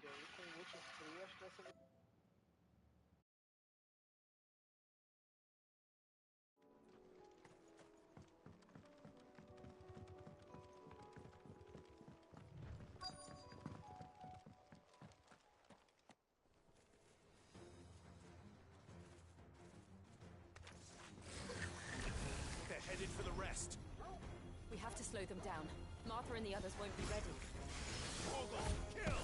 Que aí com gluten free acho que vai ser. They're headed for the rest. We have to slow them down. Martha and the others won't be ready. Morgul, kill!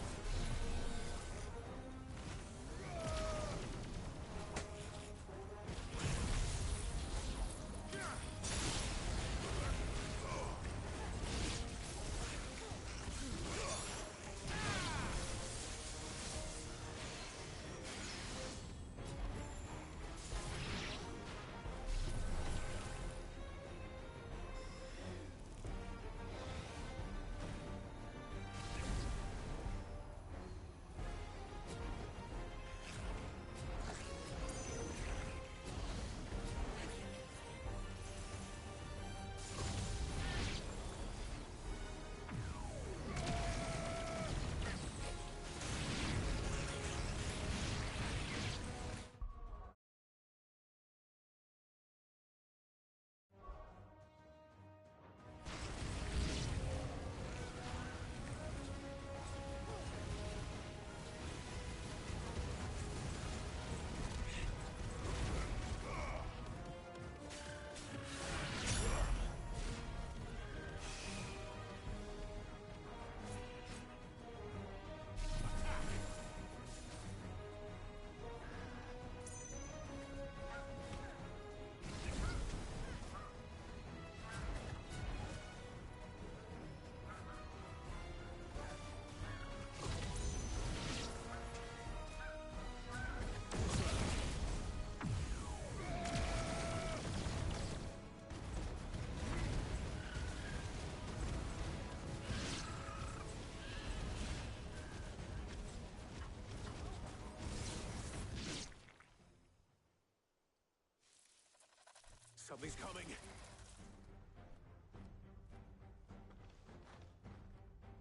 Something's coming.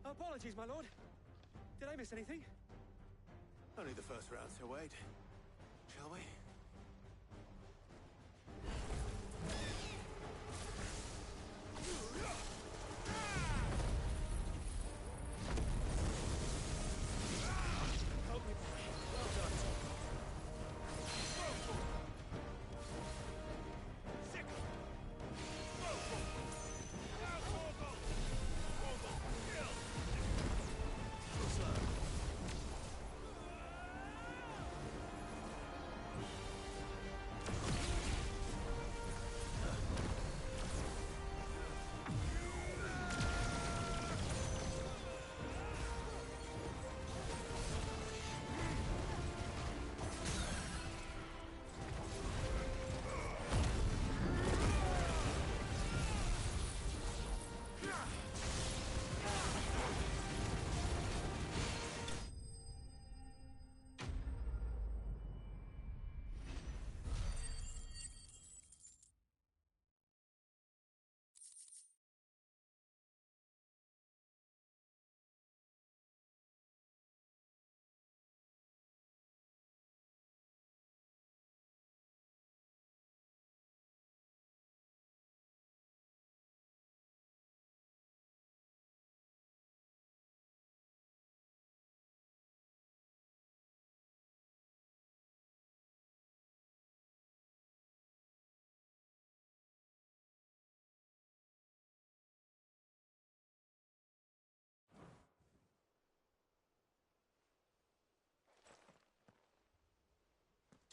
Apologies, my lord. Did I miss anything? Only the first round, so wait. Shall we? Help me, boy. Well done. Sickle! Morgul! Now Morgul! Morgul, kill! Slow.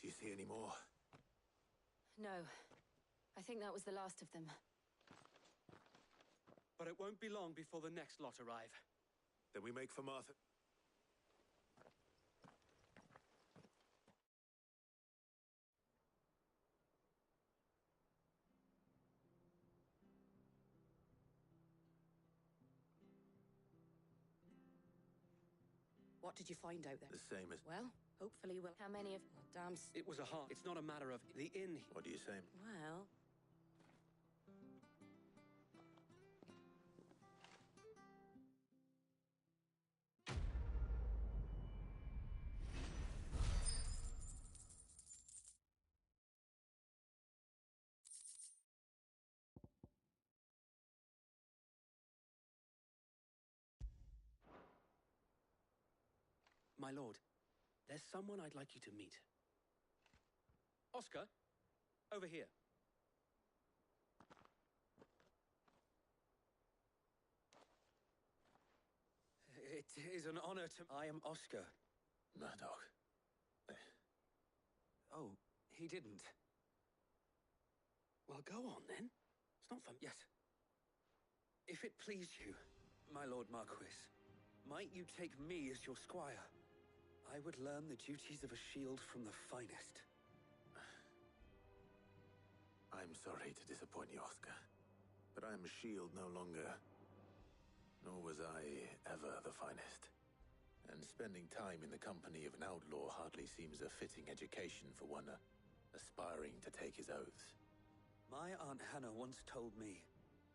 Do you see any more? No. I think that was the last of them. But it won't be long before the next lot arrive. Then we make for Martha. What did you find out there? The same as... Well, hopefully we'll... How many of... Oh, damn... It was a heart. It's not a matter of the inn. What do you say? Well... My lord, there's someone I'd like you to meet. Oscar, over here. It is an honor to... I am Oscar. Murdoch. Oh, he didn't. Well, go on, then. It's not fun. Yes. If it please you, my Lord Marquis, might you take me as your squire? I would learn the duties of a shield from the finest. I'm sorry to disappoint you, Oscar, but I am a shield no longer. Nor was I ever the finest. And spending time in the company of an outlaw hardly seems a fitting education for one aspiring to take his oaths. My Aunt Hannah once told me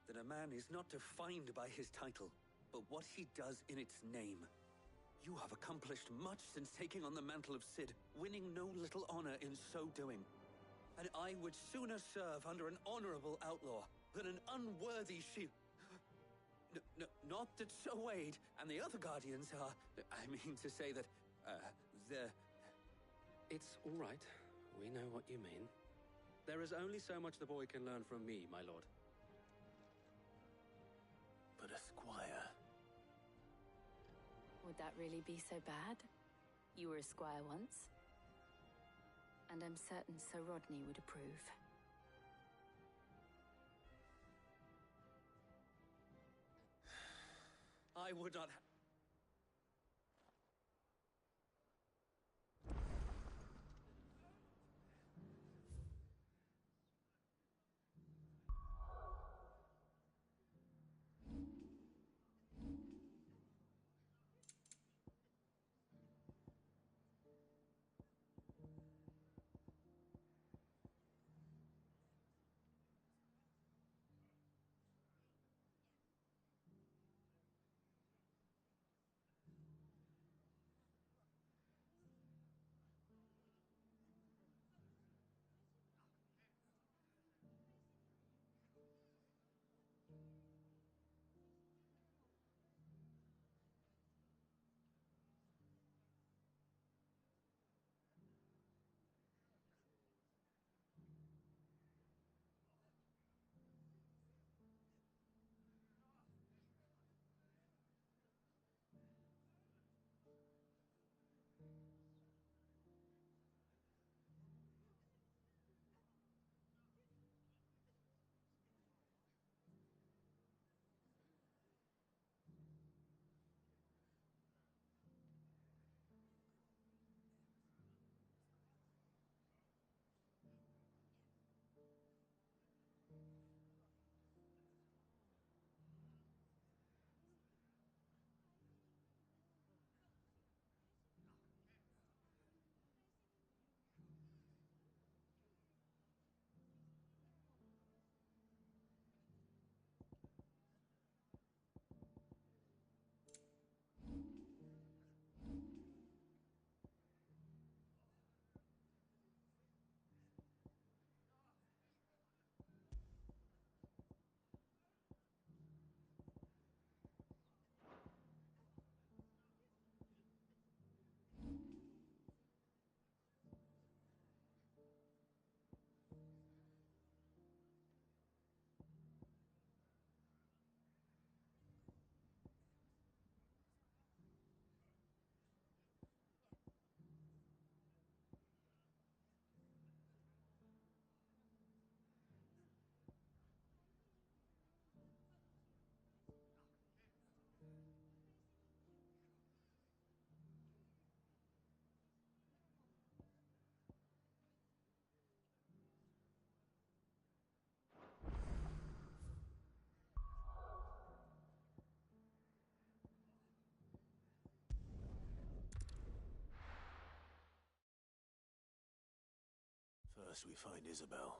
that a man is not defined by his title, but what he does in its name. You have accomplished much since taking on the mantle of Cid, winning no little honor in so doing. And I would sooner serve under an honorable outlaw than an unworthy shield. Not that Sir Wade and the other guardians are... I mean to say that, they're... It's all right. We know what you mean. There is only so much the boy can learn from me, my lord. But a squire... Would that really be so bad? You were a squire once. And I'm certain Sir Rodney would approve. I would not First we find Isabel.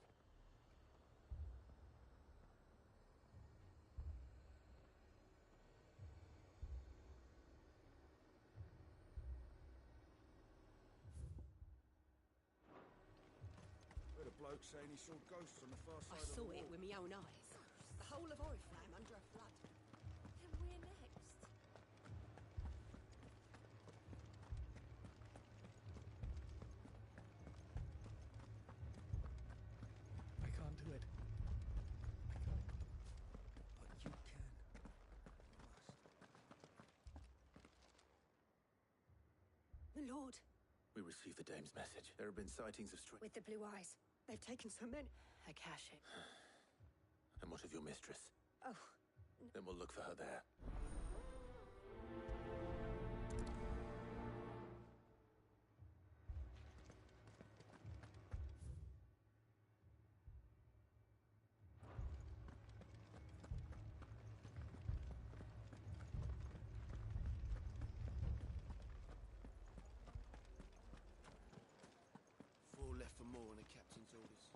Heard a bloke saying he saw ghosts on the far side I of the saw wall. it with my own eyes. The whole of Oriflamme under a flood. Then we're next. We received the dame's message. There have been sightings of With the blue eyes. They've taken so many. Akashic. And what of your mistress? Oh, Then we'll look for her there. Four left for more on the captain's orders.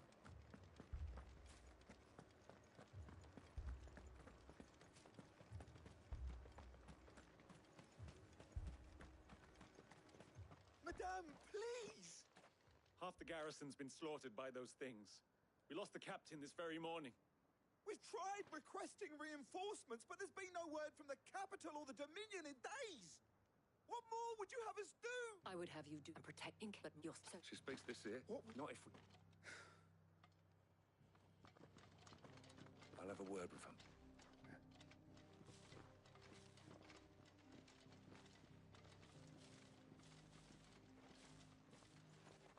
Madame, please! Half the garrison's been slaughtered by those things. We lost the captain this very morning. We've tried requesting reinforcements, but there's been no word from the capital or the Dominion in days. What more would you have us do? I would have you do protecting, but you're so... She speaks this here. What? Not if we... I'll have a word with him.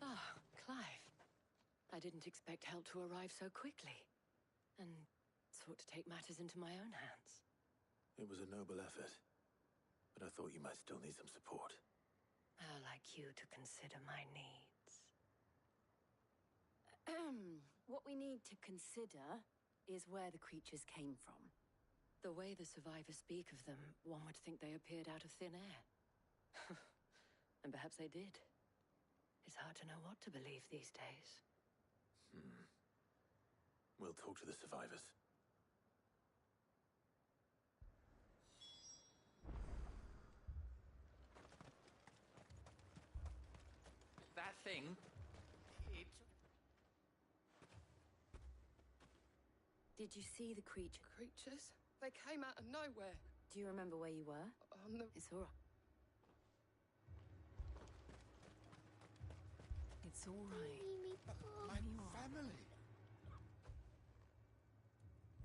Ah, Clive. I didn't expect help to arrive so quickly. And sought to take matters into my own hands. It was a noble effort. But I thought you might still need some support. How like you to consider my needs. What we need to consider is where the creatures came from. The way the survivors speak of them, one would think they appeared out of thin air. And perhaps they did. It's hard to know what to believe these days. We'll talk to the survivors. That thing... It... Did you see the creature? Creatures? They came out of nowhere. Do you remember where you were? On the... It's all right. It's all right. My family.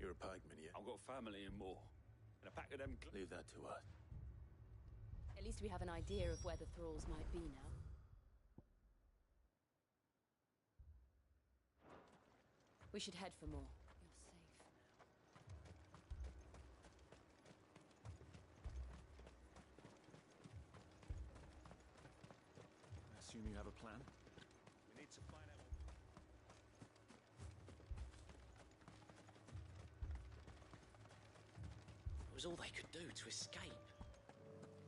You're a pikeman, yeah? I've got family and more. And a pack of them... Leave that to us. At least we have an idea of where the thralls might be now. We should head for more. You're safe I assume you have a plan? We need to find out... It was all they could do to escape.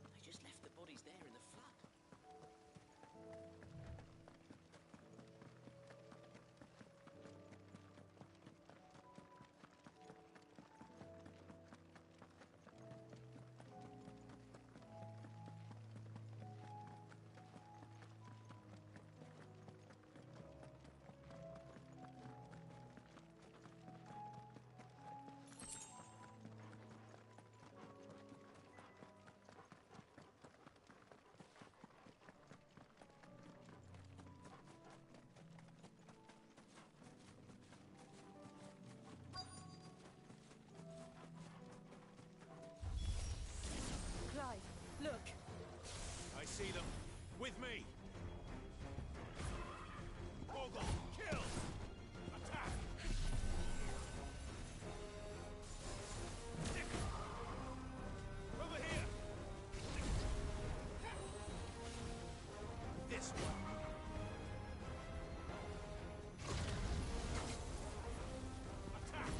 They just left the bodies there in the flood. Clive, look! I see them. With me! Ogre, kill! Attack! Over here! This one! Attack!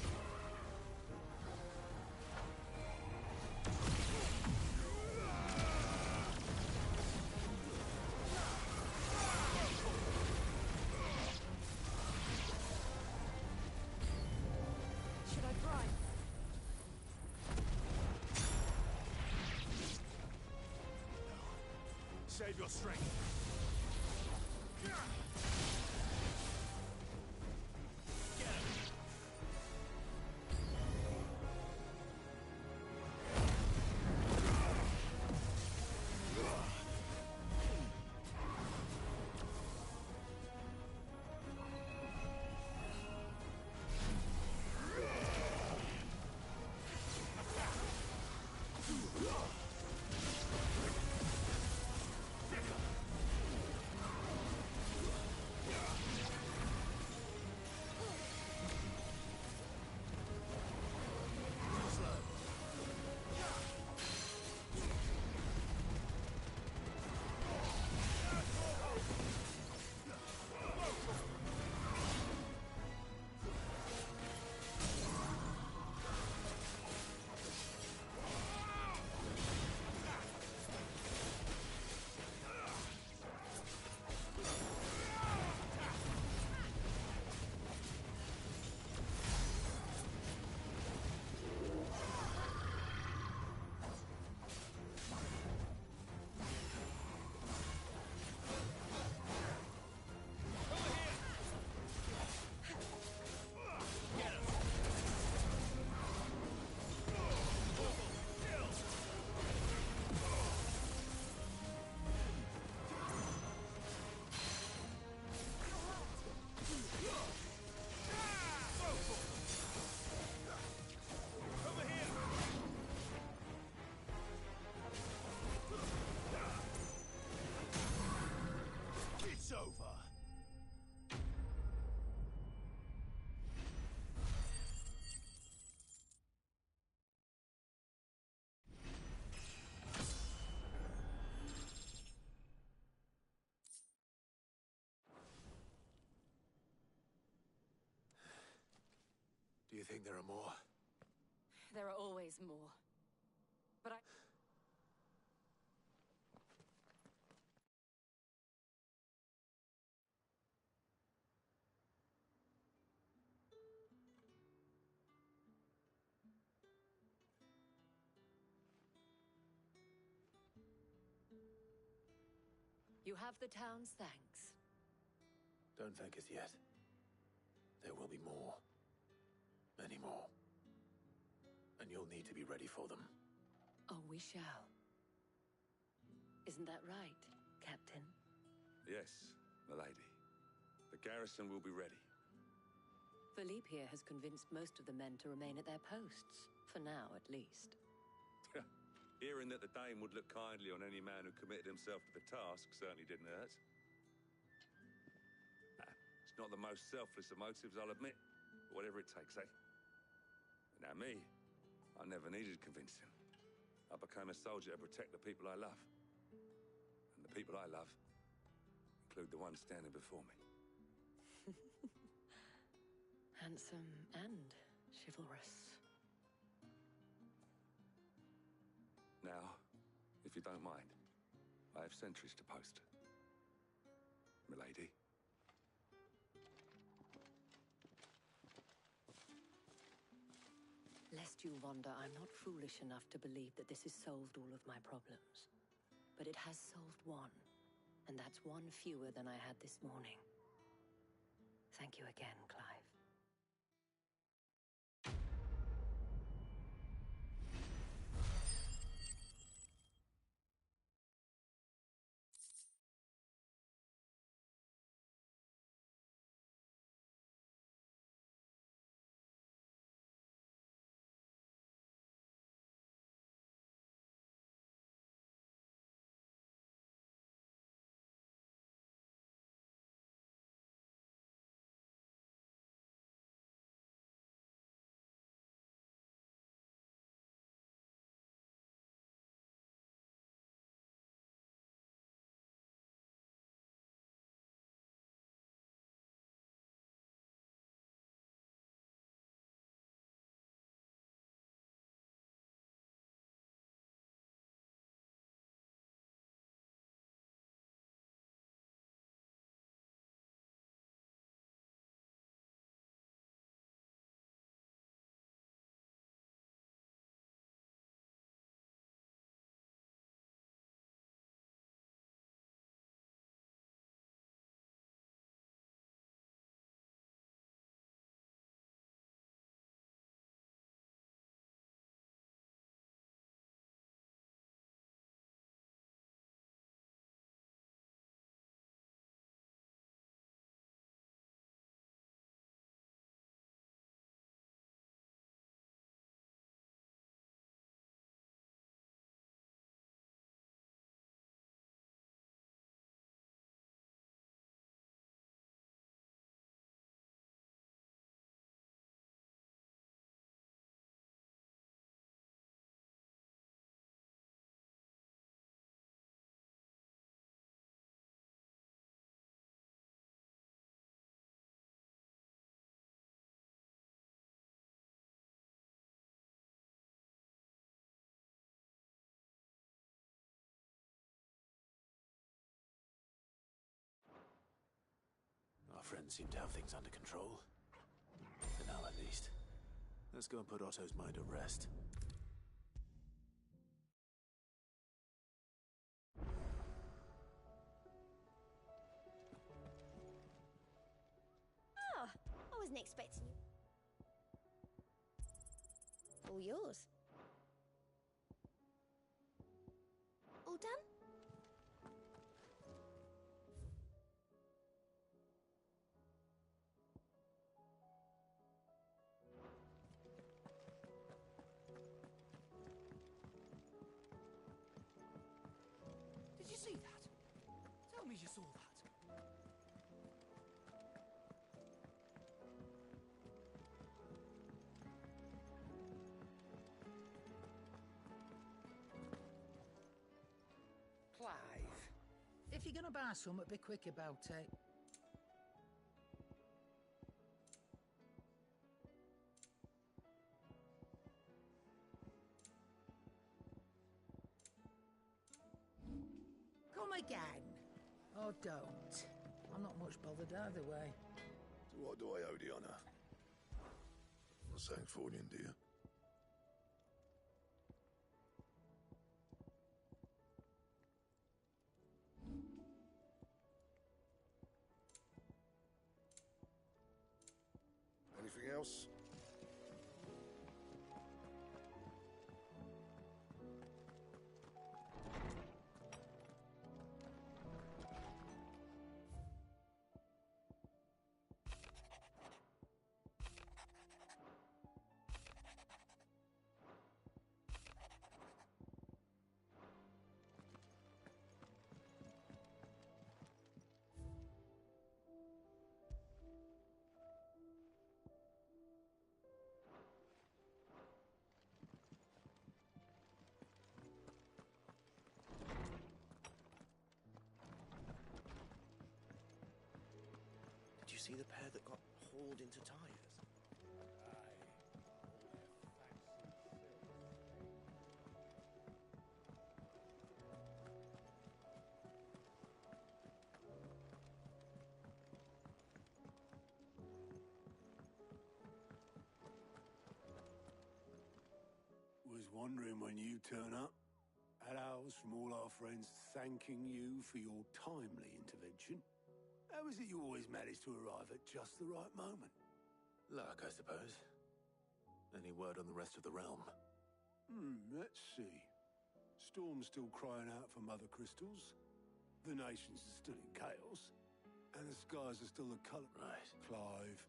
Should I try? Save your strength. Get him. think there are more? There are always more. But I... You have the town's thanks. Don't thank us yet. There will be more. Many more. And you'll need to be ready for them. Oh, we shall. Isn't that right, Captain? Yes, milady. The garrison will be ready. Philippe here has convinced most of the men to remain at their posts. For now, at least. Hearing that the Dame would look kindly on any man who committed himself to the task certainly didn't hurt. It's not the most selfless of motives, I'll admit. But whatever it takes, eh? Now me, I never needed convincing. I became a soldier to protect the people I love. And the people I love include the ones standing before me. Handsome and chivalrous. Now, if you don't mind, I have sentries to post. Milady. Lest you wonder, I'm not foolish enough to believe that this has solved all of my problems. But it has solved one, and that's one fewer than I had this morning. Thank you again, Clive. Our friends seem to have things under control. For now, at least. Let's go and put Otto's mind at rest. Ah, I wasn't expecting you. All yours. All done? Did you see that? Tell me you saw that. Clive, if you're gonna buy something, be quick about it. again. Or don't. I'm not much bothered either way. So what do I owe the honor? Not Sancfordian, do you? Anything else? Did you see the pair that got hauled into tires? Was wondering when you turn up. Had ours from all our friends thanking you for your timely intervention. How is it you always manage to arrive at just the right moment? Luck, I suppose. Any word on the rest of the realm? Let's see. Storm's still crying out for Mother Crystals. The nations are still in chaos. And the skies are still the color. Right. Clive.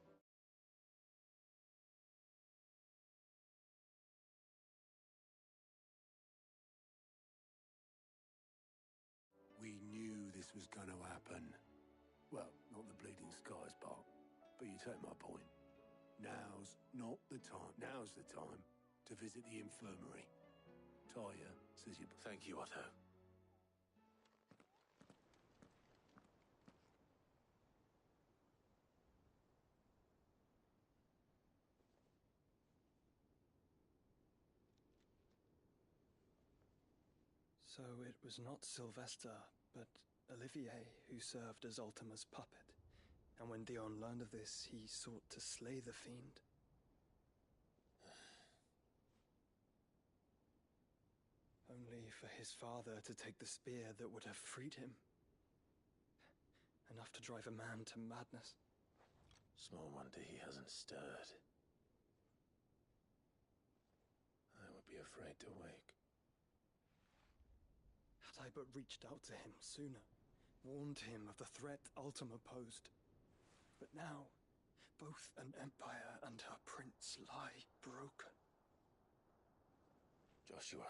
We knew this was going to happen. Well, not the bleeding skies part, but you take my point. Now's not the time. Now's the time to visit the infirmary. Talia says you... Thank you, Otto. So it was not Sylvester, but Olivier who served as Ultima's puppet. And when Dion learned of this, he sought to slay the fiend. Only for his father to take the spear that would have freed him. Enough to drive a man to madness. Small wonder he hasn't stirred. I would be afraid to wake. Had I but reached out to him sooner, warned him of the threat Ultima posed. But now, both an empire and her prince lie broken. Joshua,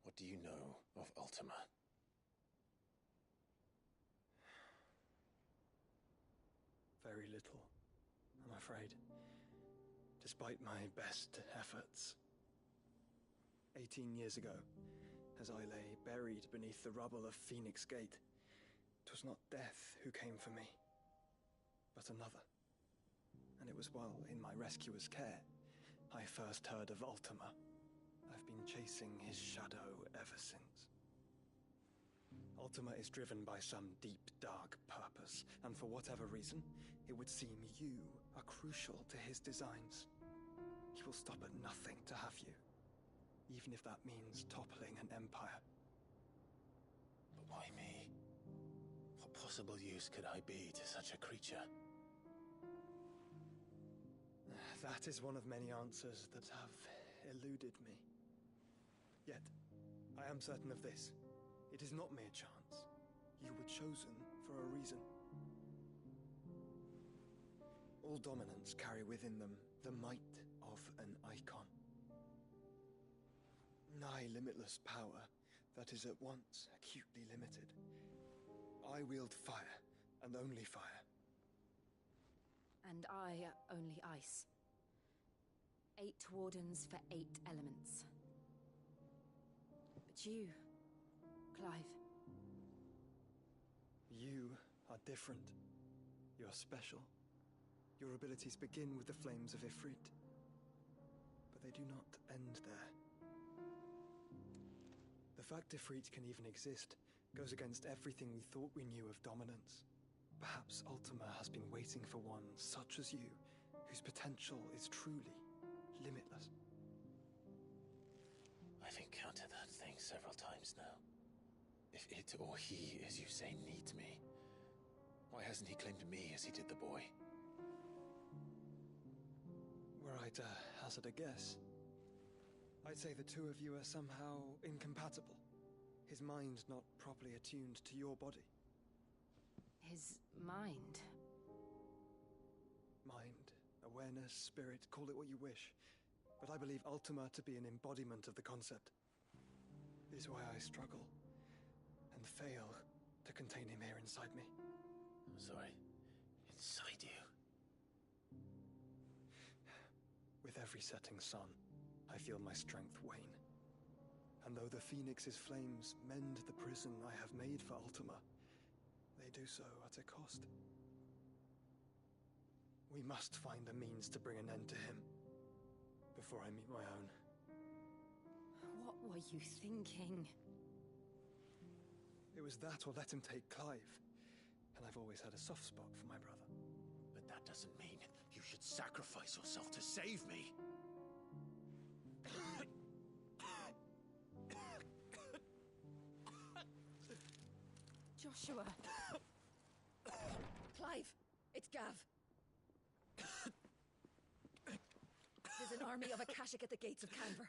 what do you know of Ultima? Very little, I'm afraid. Despite my best efforts. 18 years ago, as I lay buried beneath the rubble of Phoenix Gate, 'twas not death who came for me, but another. And it was while in my rescuer's care, I first heard of Ultima. I've been chasing his shadow ever since. Ultima is driven by some deep, dark purpose, and for whatever reason, it would seem you are crucial to his designs. He will stop at nothing to have you, even if that means toppling an empire. But why me? What possible use could I be to such a creature? That is one of many answers that have eluded me. Yet, I am certain of this. It is not mere chance. You were chosen for a reason. All dominants carry within them the might of an icon. Nigh limitless power that is at once acutely limited. I wield fire, and only fire. And I only ice. 8 wardens for 8 elements. But you, Clive. You are different. You're special. Your abilities begin with the flames of Ifrit. But they do not end there. The fact Ifrit can even exist goes against everything we thought we knew of dominance. Perhaps Ultima has been waiting for one such as you, whose potential is truly limitless. I've encountered that thing several times now. If it or he, as you say, needs me, why hasn't he claimed me as he did the boy? Were I to hazard a guess, I'd say the two of you are somehow incompatible. His mind not properly attuned to your body. His mind? Mind, awareness, spirit, call it what you wish. But I believe Ultima to be an embodiment of the concept. This is why I struggle and fail to contain him here inside me. I'm sorry. Inside you? With every setting sun, I feel my strength wane. And though the Phoenix's flames mend the prison I have made for Ultima, they do so at a cost. We must find a means to bring an end to him before I meet my own. What were you thinking? It was that or let him take Clive. And I've always had a soft spot for my brother. But that doesn't mean you should sacrifice yourself to save me. Joshua! Clive! It's Gav! There's an army of Akashic at the gates of Canver.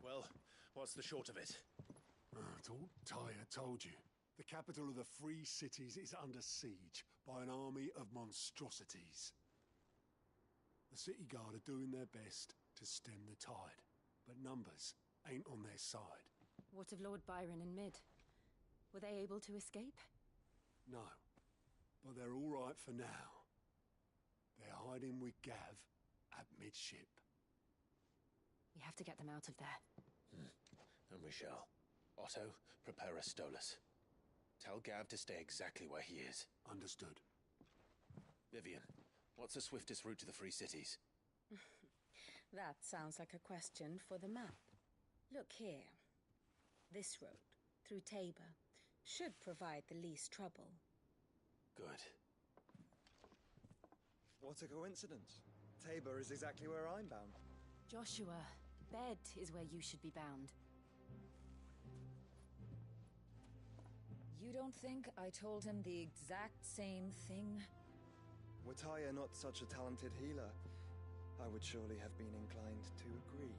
Well, what's the short of it? I thought Tyre told you. The capital of the Free Cities is under siege by an army of monstrosities. The City Guard are doing their best to stem the tide, but numbers ain't on their side. What of Lord Byron and Mid? Were they able to escape? No, but they're all right for now. They're hiding with Gav at midship. We have to get them out of there. And we shall. Otto, prepare a Stolas. Tell Gav to stay exactly where he is. Understood. Vivian, what's the swiftest route to the Free Cities? That sounds like a question for the map. Look here. This road, through Tabor, should provide the least trouble. Good. What a coincidence. Tabor is exactly where I'm bound. Joshua, Bed is where you should be bound. You don't think I told him the exact same thing? Were Tyre not such a talented healer, I would surely have been inclined to agree.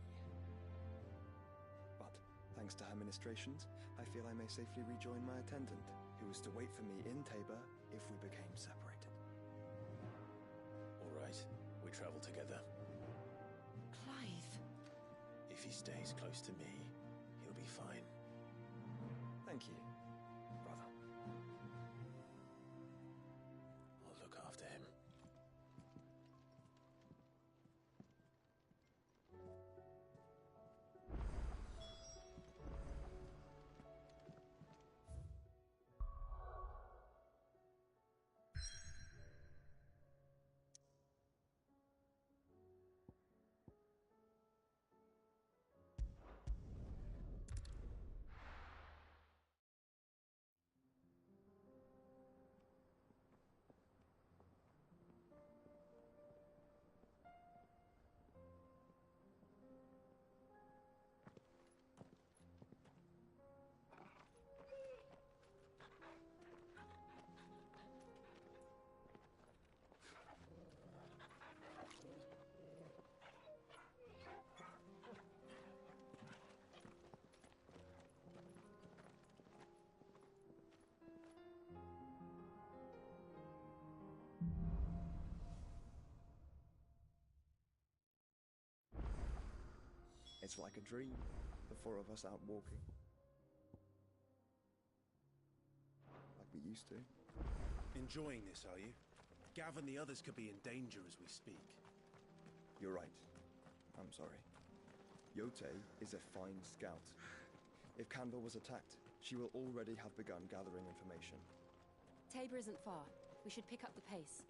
But, thanks to her ministrations, I feel I may safely rejoin my attendant, who was to wait for me in Tabor if we became separated. All right, we travel together. Clive! If he stays close to me, he'll be fine. Thank you, brother. I'll look after him. It's like a dream, the four of us out walking. Like we used to. Enjoying this, are you? Gav and the others could be in danger as we speak. You're right. I'm sorry. Yote is a fine scout. If Canville was attacked, she will already have begun gathering information. Tabor isn't far. We should pick up the pace.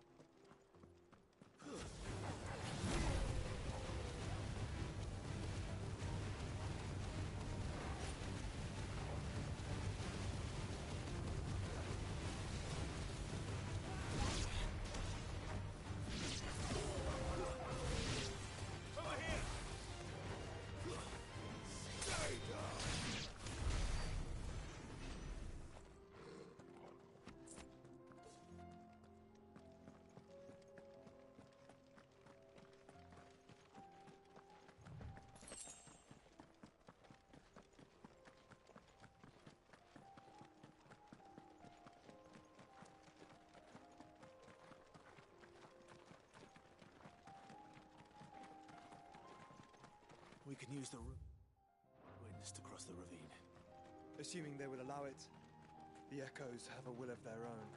We can use the winds to cross the ravine. Assuming they will allow it, the Echoes have a will of their own.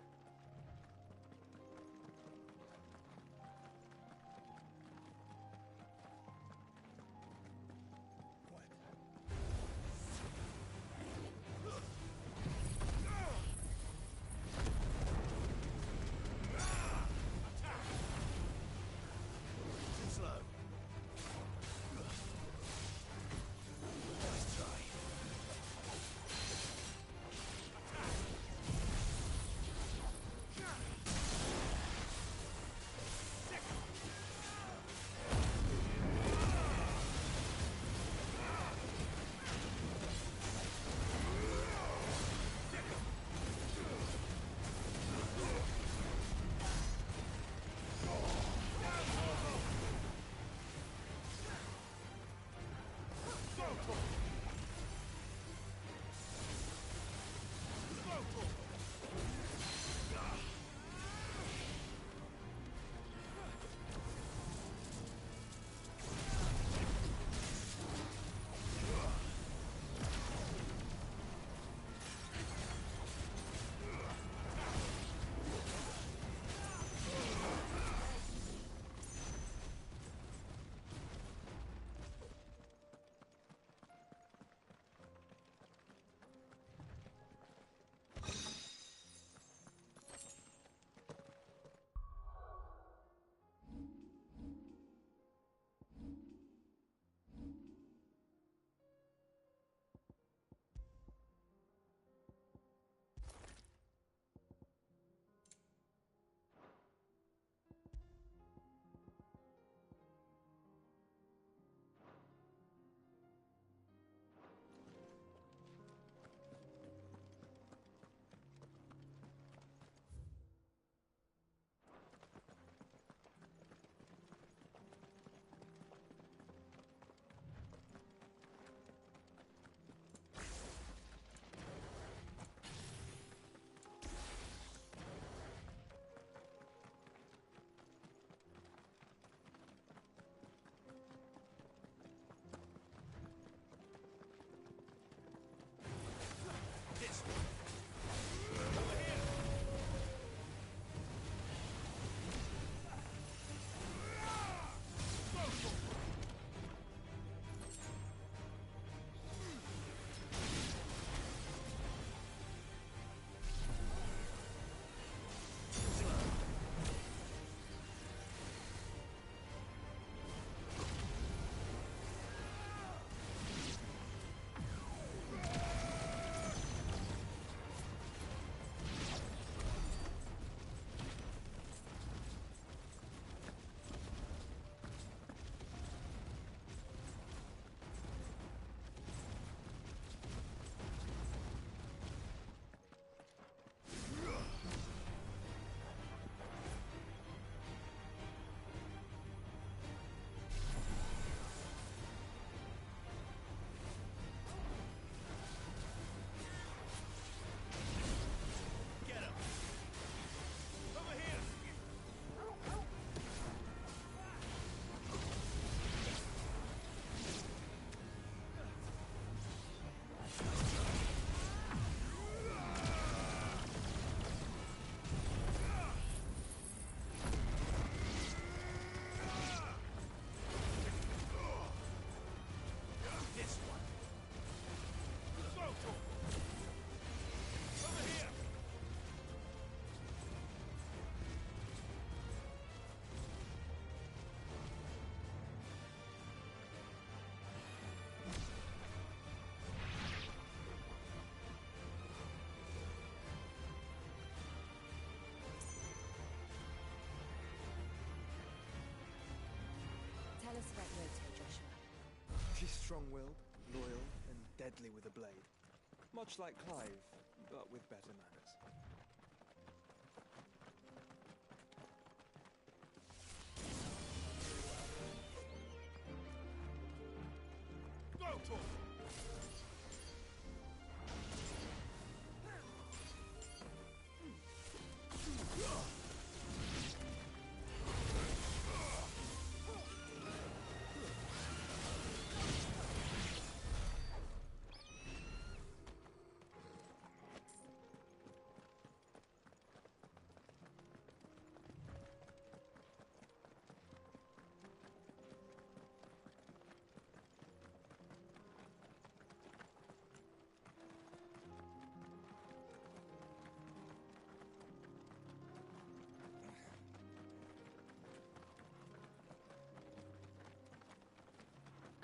She's strong-willed, loyal, and deadly with a blade. Much like Clive, but with better manners. Go, Torgal!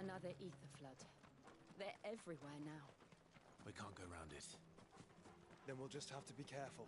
Another ether flood. They're everywhere now. We can't go round it. Then we'll just have to be careful.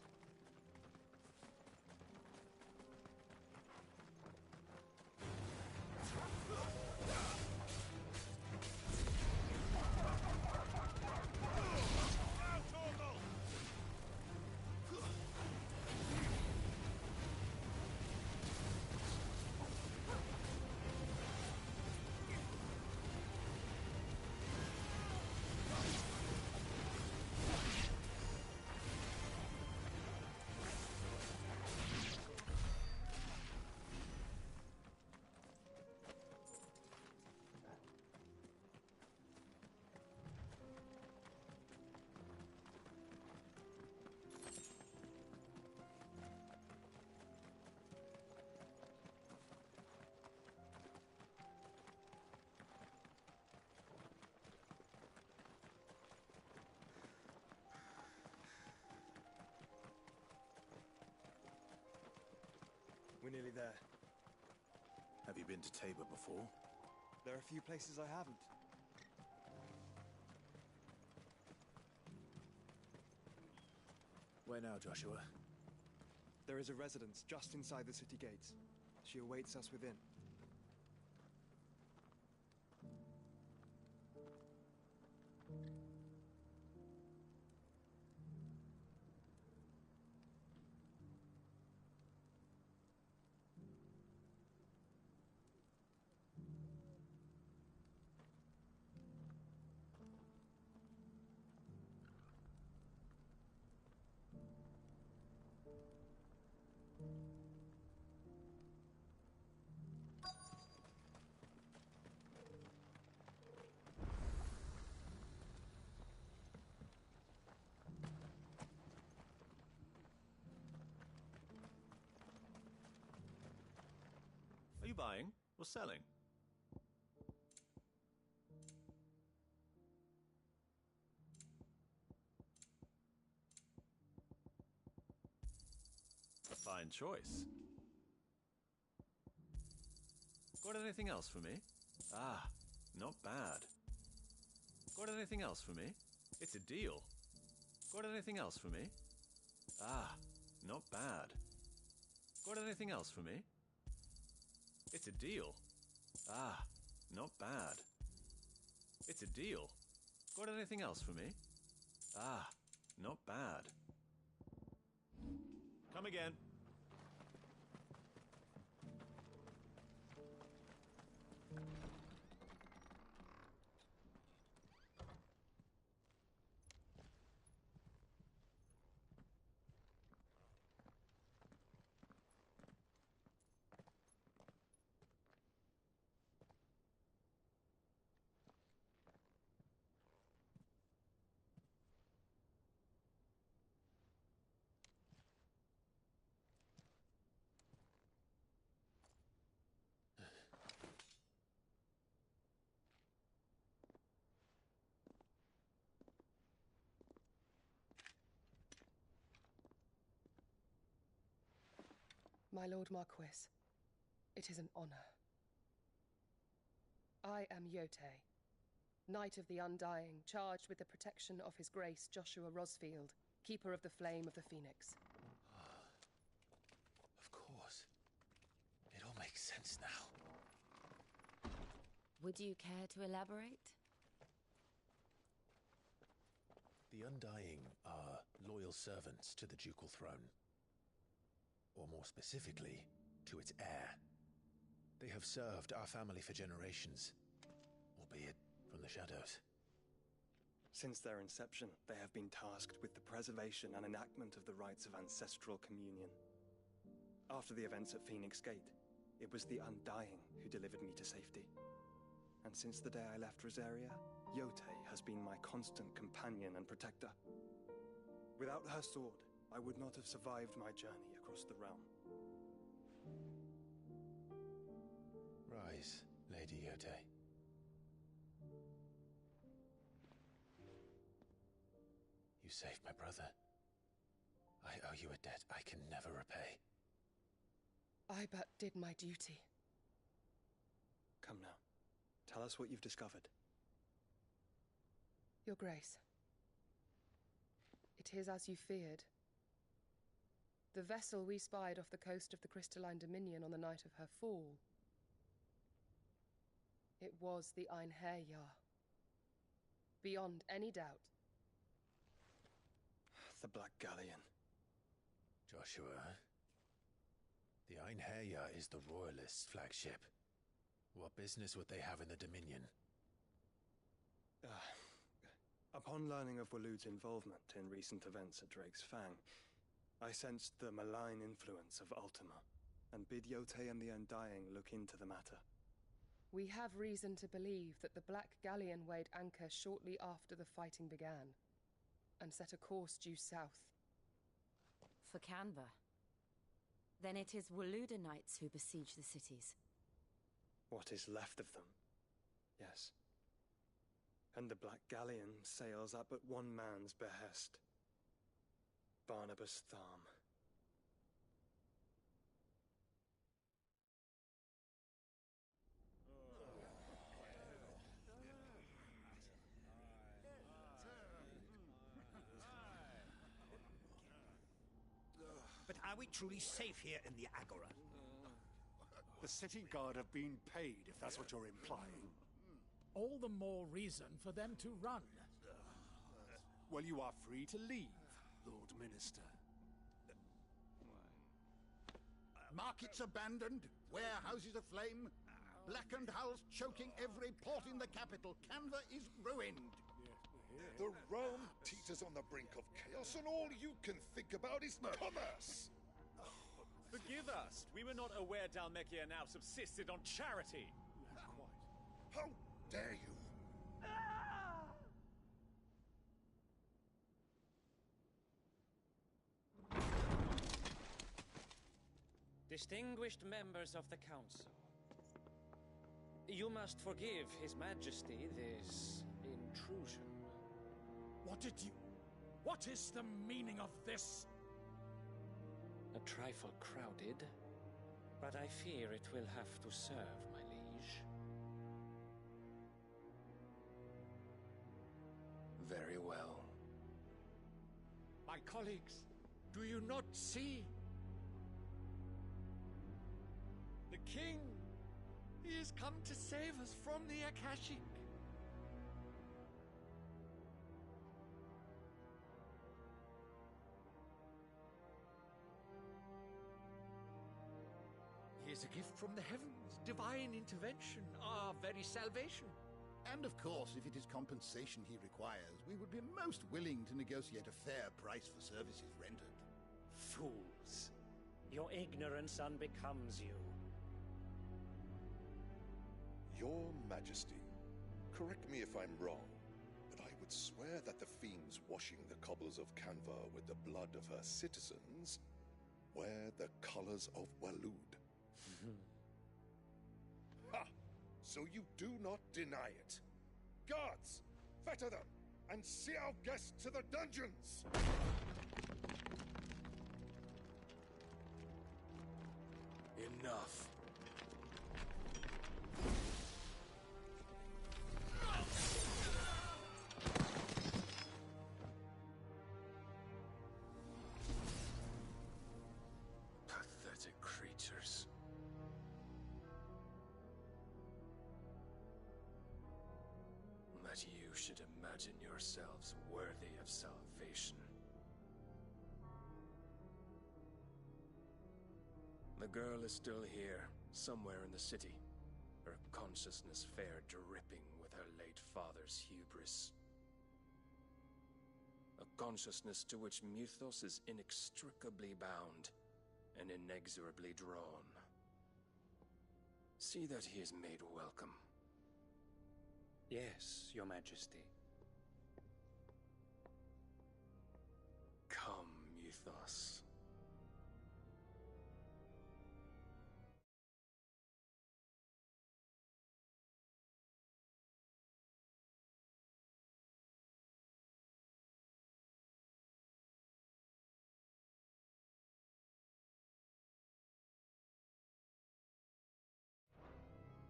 We're nearly there. Have you been to Tabor before? There are a few places I haven't. Where now, Joshua? There is a residence just inside the city gates. She awaits us within. Are you buying or selling? A fine choice. Got anything else for me? Ah, not bad. Got anything else for me? It's a deal. Got anything else for me? Ah, not bad. Got anything else for me? It's a deal. Ah, not bad. It's a deal. Got anything else for me? Ah, not bad. Come again. My Lord Marquis, it is an honor. I am Yote, Knight of the Undying, charged with the protection of His Grace Joshua Rosfield, Keeper of the Flame of the Phoenix. Of course. It all makes sense now. Would you care to elaborate? The Undying are loyal servants to the ducal throne. Or more specifically, to its heir. They have served our family for generations, albeit from the shadows. Since their inception, they have been tasked with the preservation and enactment of the rites of ancestral communion. After the events at Phoenix Gate, it was the Undying who delivered me to safety. And since the day I left Rosaria, Yotei has been my constant companion and protector. Without her sword, I would not have survived my journey across the realm. Rise, Lady Yotei. You saved my brother. I owe you a debt I can never repay. I but did my duty. Come now. Tell us what you've discovered. Your Grace. It is as you feared. The vessel we spied off the coast of the Crystalline Dominion on the night of her fall. It was the Einherjar. Beyond any doubt. The Black Galleon. Joshua, the Einherjar is the Royalists' flagship. What business would they have in the Dominion? Upon learning of Waloed's involvement in recent events at Drake's Fang, I sensed the malign influence of Ultima, and bid Yotei and the Undying look into the matter. We have reason to believe that the Black Galleon weighed anchor shortly after the fighting began, and set a course due south. For Canva. Then it is Waloeda Knights who besiege the cities. What is left of them? Yes. And the Black Galleon sails at but one man's behest. Barnabas Tharm. But are we truly safe here in the Agora? The city guard have been paid, if that's what you're implying. All the more reason for them to run. Well, you are free to leave, Lord Minister. Markets abandoned, warehouses aflame, blackened hulls choking every port in the capital. Canva is ruined. The realm teeters on the brink of chaos, and all you can think about is commerce! Forgive us! We were not aware Dhalmekia now subsisted on charity! How dare you! Distinguished members of the Council, you must forgive His Majesty this intrusion. What is the meaning of this? A trifle crowded, but I fear it will have to serve, my liege. Very well. My colleagues, do you not see? The king! He has come to save us from the Akashic. He is a gift from the heavens, divine intervention, our very salvation. And of course, if it is compensation he requires, we would be most willing to negotiate a fair price for services rendered. Fools! Your ignorance unbecomes you. Your Majesty, correct me if I'm wrong, but I would swear that the fiends washing the cobbles of Canva with the blood of her citizens wear the colors of Waloed. Ha! So you do not deny it. Guards, fetter them, and see our guests to the dungeons! Enough. Pathetic creatures. should imagine yourselves worthy of salvation. The girl is still here, somewhere in the city, her consciousness fair dripping with her late father's hubris. A consciousness to which Mythos is inextricably bound and inexorably drawn. See that he is made welcome. Yes, Your Majesty. Come, Mythos.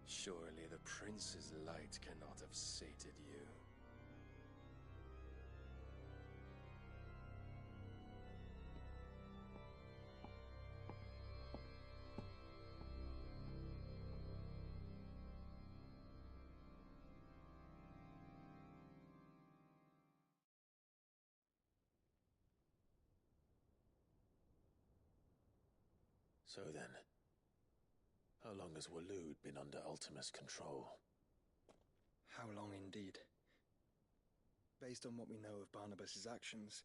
Surely the prince's light cannot have sated you. So then, how long has Waloed been under Ultima's control? How long indeed? Based on what we know of Barnabas's actions,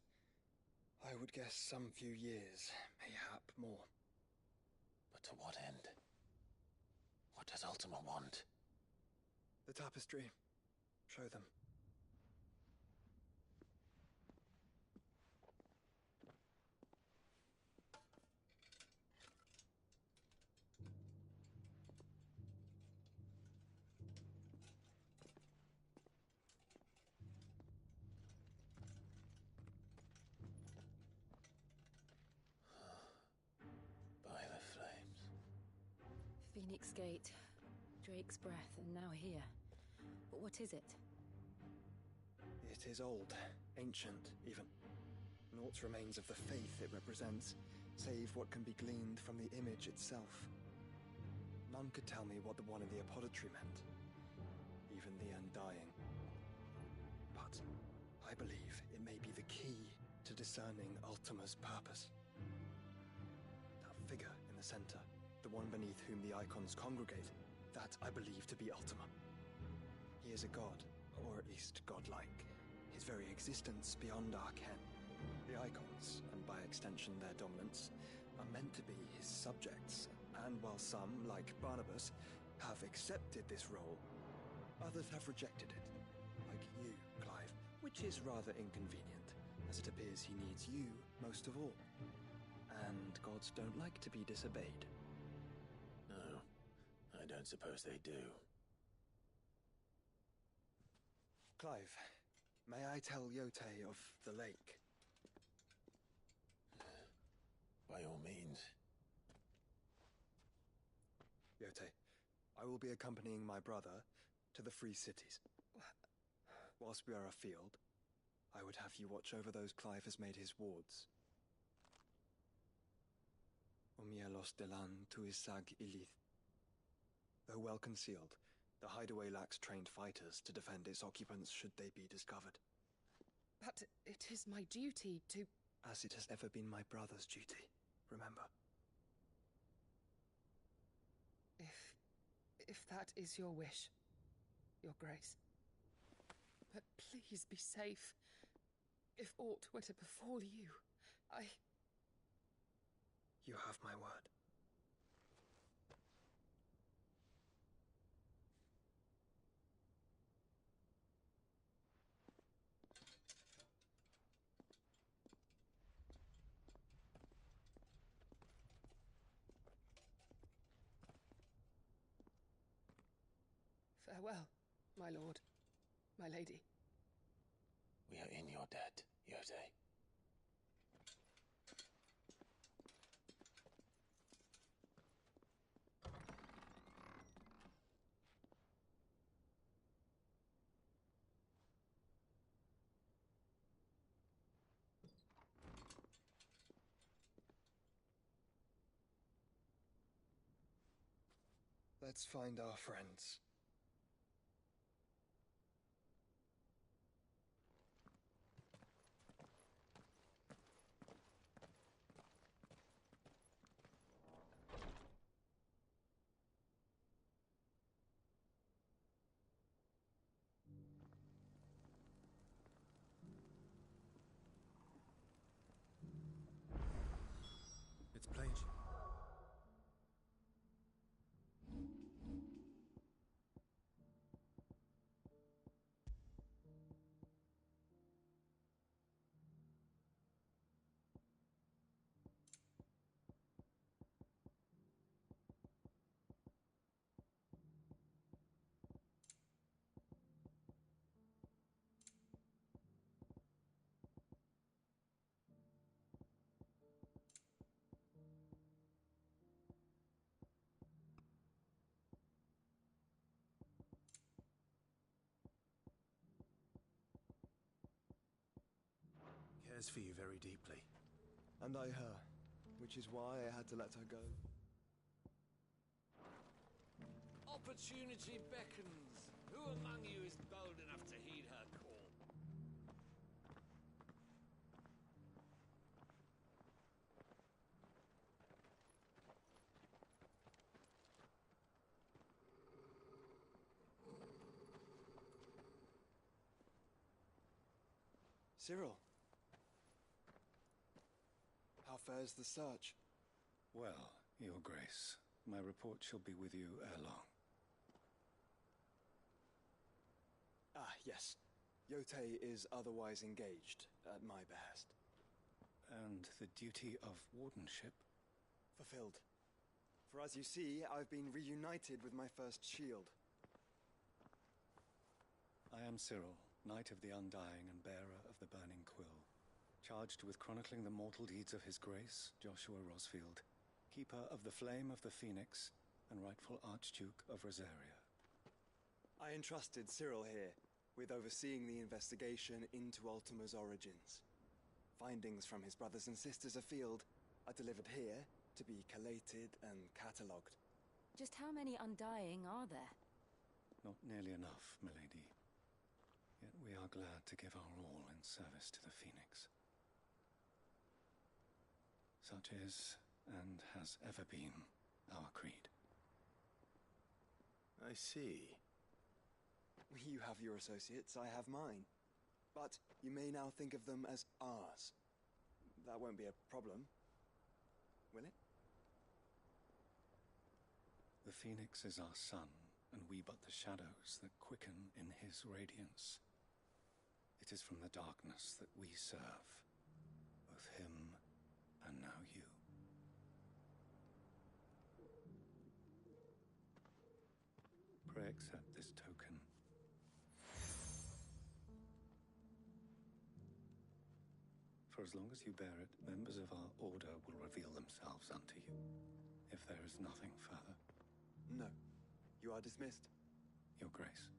I would guess some few years, mayhap more. But to what end? What does Ultima want? The tapestry. Show them. Phoenix Gate, Drake's Breath, and now here. But what is it? It is old, ancient, even. Naught remains of the faith it represents, save what can be gleaned from the image itself. None could tell me what the one in the apothecary meant, even the Undying. But I believe it may be the key to discerning Ultima's purpose. That figure in the center, the one beneath whom the icons congregate, that I believe to be Ultima. He is a god, or at least godlike, his very existence beyond our ken. The icons, and by extension their dominants, are meant to be his subjects, and while some, like Barnabas, have accepted this role, others have rejected it, like you, Clive, which is rather inconvenient, as it appears he needs you most of all. And gods don't like to be disobeyed. No, I don't suppose they do. Clive, may I tell Yotei of the lake? By all means. Yotei, I will be accompanying my brother to the Free Cities. Whilst we are afield, I would have you watch over those Clive has made his wards. Omielos delan tuisag ilith. Though well concealed, the hideaway lacks trained fighters to defend its occupants should they be discovered. But it is my duty to... As it has ever been my brother's duty, remember. If that is your wish, Your Grace. But please be safe. If aught were to befall you, You have my word. Farewell, my lord, my lady. We are in your debt, Yotei. Let's find our friends. cares for you very deeply. And I her, which is why I had to let her go. Opportunity beckons. Who among you is bold enough to heed her call? Cyril. How fares the search? Well, Your Grace, my report shall be with you ere long. Ah, yes. Yotei is otherwise engaged, at my behest. And the duty of wardenship? Fulfilled. For as you see, I've been reunited with my first shield. I am Cyril, Knight of the Undying and bearer of the Burning Quill, charged with chronicling the mortal deeds of His Grace, Joshua Rosfield, keeper of the Flame of the Phoenix and rightful Archduke of Rosaria. I entrusted Cyril here with overseeing the investigation into Ultima's origins. Findings from his brothers and sisters afield are delivered here to be collated and catalogued. Just how many Undying are there? Not nearly enough, milady. Yet we are glad to give our all in service to the Phoenix. Such is, and has ever been, our creed. I see. You have your associates, I have mine. But you may now think of them as ours. That won't be a problem, will it? The Phoenix is our sun, and we but the shadows that quicken in his radiance. It is from the darkness that we serve, both him and now you. Pray accept this token. For as long as you bear it, members of our order will reveal themselves unto you, if there is nothing further. No. You are dismissed. Your Grace.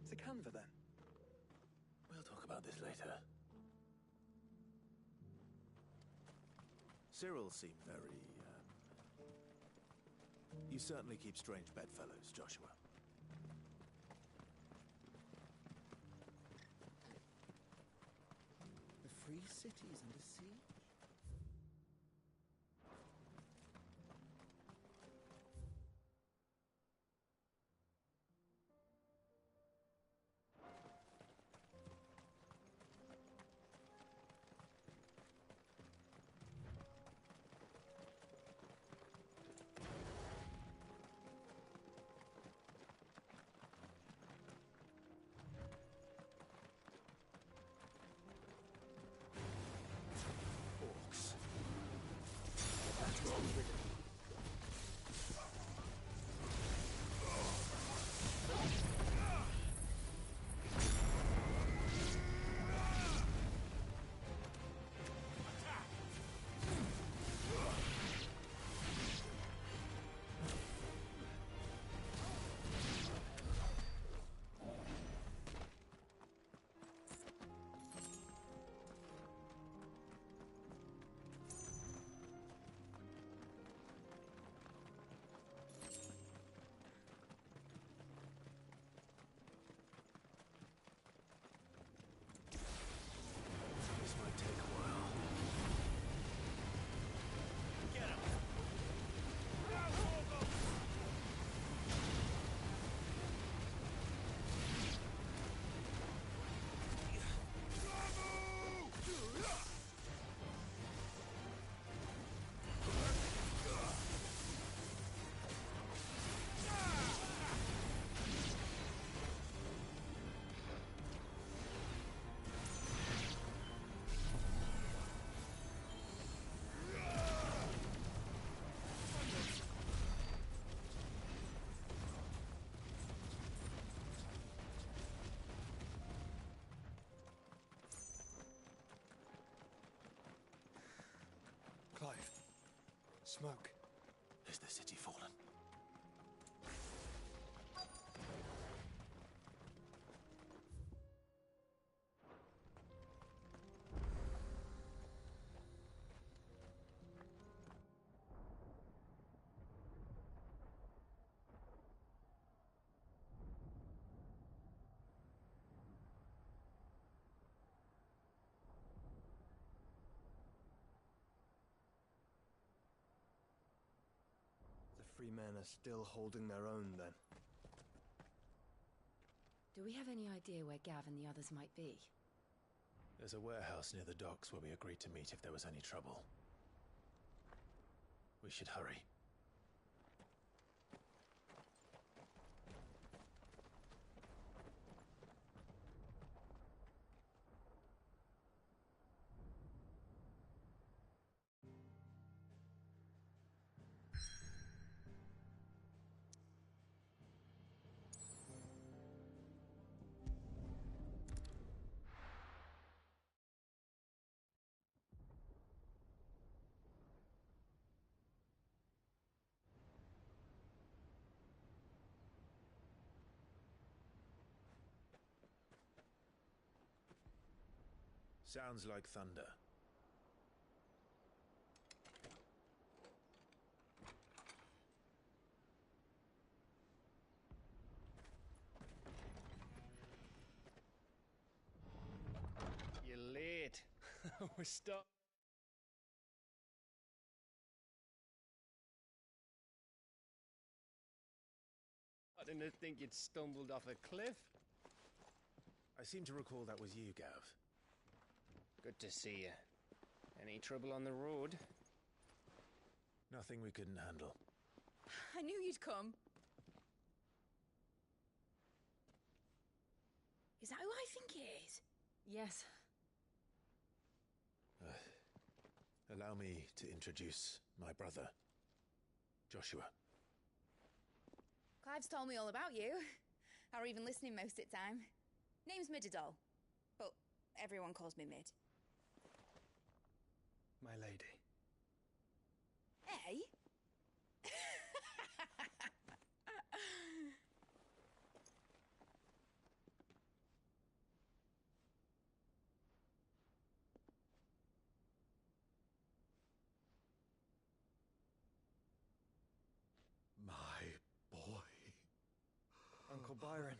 To Canva, then. We'll talk about this later. Cyril seemed very, You certainly keep strange bedfellows, Joshua. The free city is under siege? Clive. Smoke. Is the city fallen? Free men are still holding their own, then. Do we have any idea where Gav and the others might be? There's a warehouse near the docks where we agreed to meet if there was any trouble. We should hurry. Sounds like thunder. You're late. We're stuck. I didn't think you'd stumbled off a cliff. I seem to recall that was you, Gav. Good to see you. Any trouble on the road? Nothing we couldn't handle. I knew you'd come. Is that who I think it is? Yes. Allow me to introduce my brother, Joshua. Clive's told me all about you. Or even listening most of the time. Name's Midadol, but everyone calls me Mid. My lady. Hey? My boy. Uncle Byron.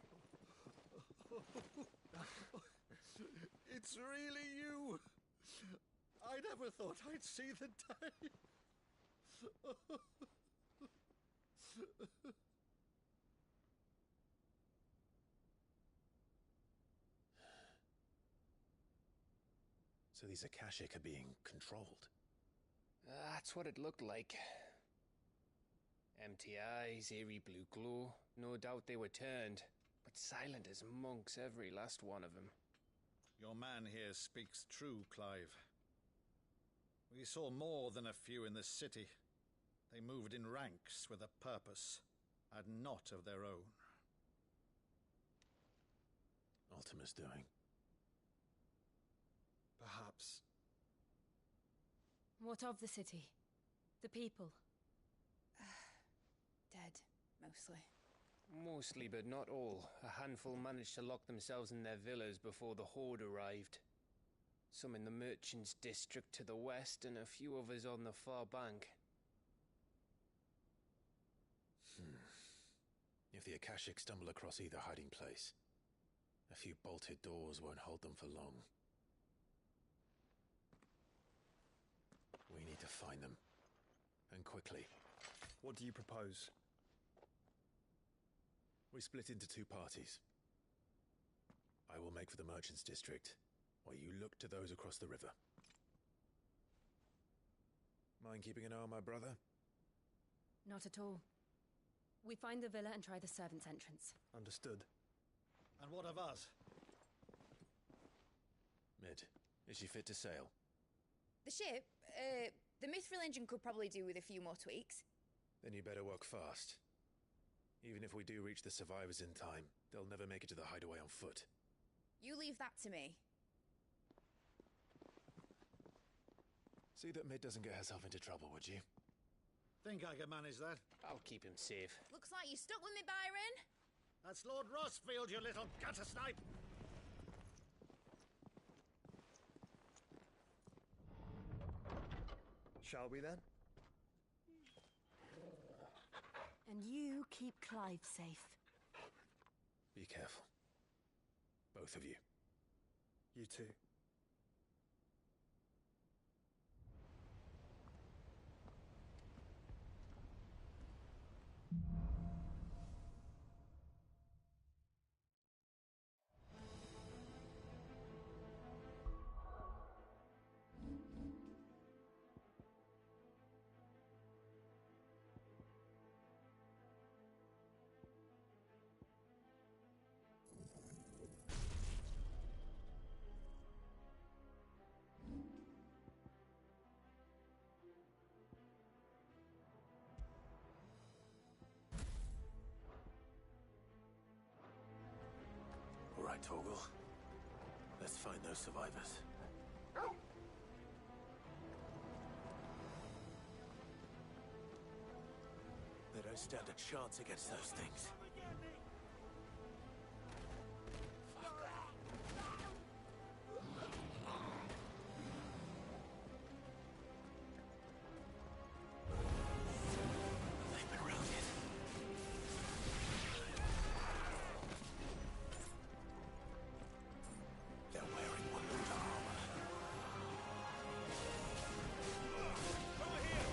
It's really you. I never thought I'd see the day. So these Akashic are being controlled? That's what it looked like. Empty eyes, eerie blue glow. No doubt they were turned, but silent as monks, every last one of them. Your man here speaks true, Clive. We saw more than a few in the city. They moved in ranks with a purpose, and not of their own. Ultima's doing. Perhaps. What of the city? The people? Dead, mostly. Mostly, but not all. A handful managed to lock themselves in their villas before the Horde arrived. Some in the Merchants' District to the west, and a few others on the far bank. If the Akashic stumble across either hiding place, a few bolted doors won't hold them for long. We need to find them. And quickly. What do you propose? We split into two parties. I will make for the Merchants' District, while you look to those across the river. Mind keeping an eye on my brother? Not at all. We find the villa and try the servants' entrance. Understood. And what of us? Mid, is she fit to sail? The ship? The Mithril engine could probably do with a few more tweaks. Then you better work fast. Even if we do reach the survivors in time, they'll never make it to the hideaway on foot. You leave that to me. See that Mid doesn't get herself into trouble, would you? Think I can manage that? I'll keep him safe. Looks like you stuck with me, Byron. That's Lord Rossfield, you little gutter snipe! Shall we then? And you keep Clive safe. Be careful. Both of you. You too. right, Torgal. Let's find those survivors. They don't stand a chance against those things. They've been routed. They're wearing Waluda armor. Over here!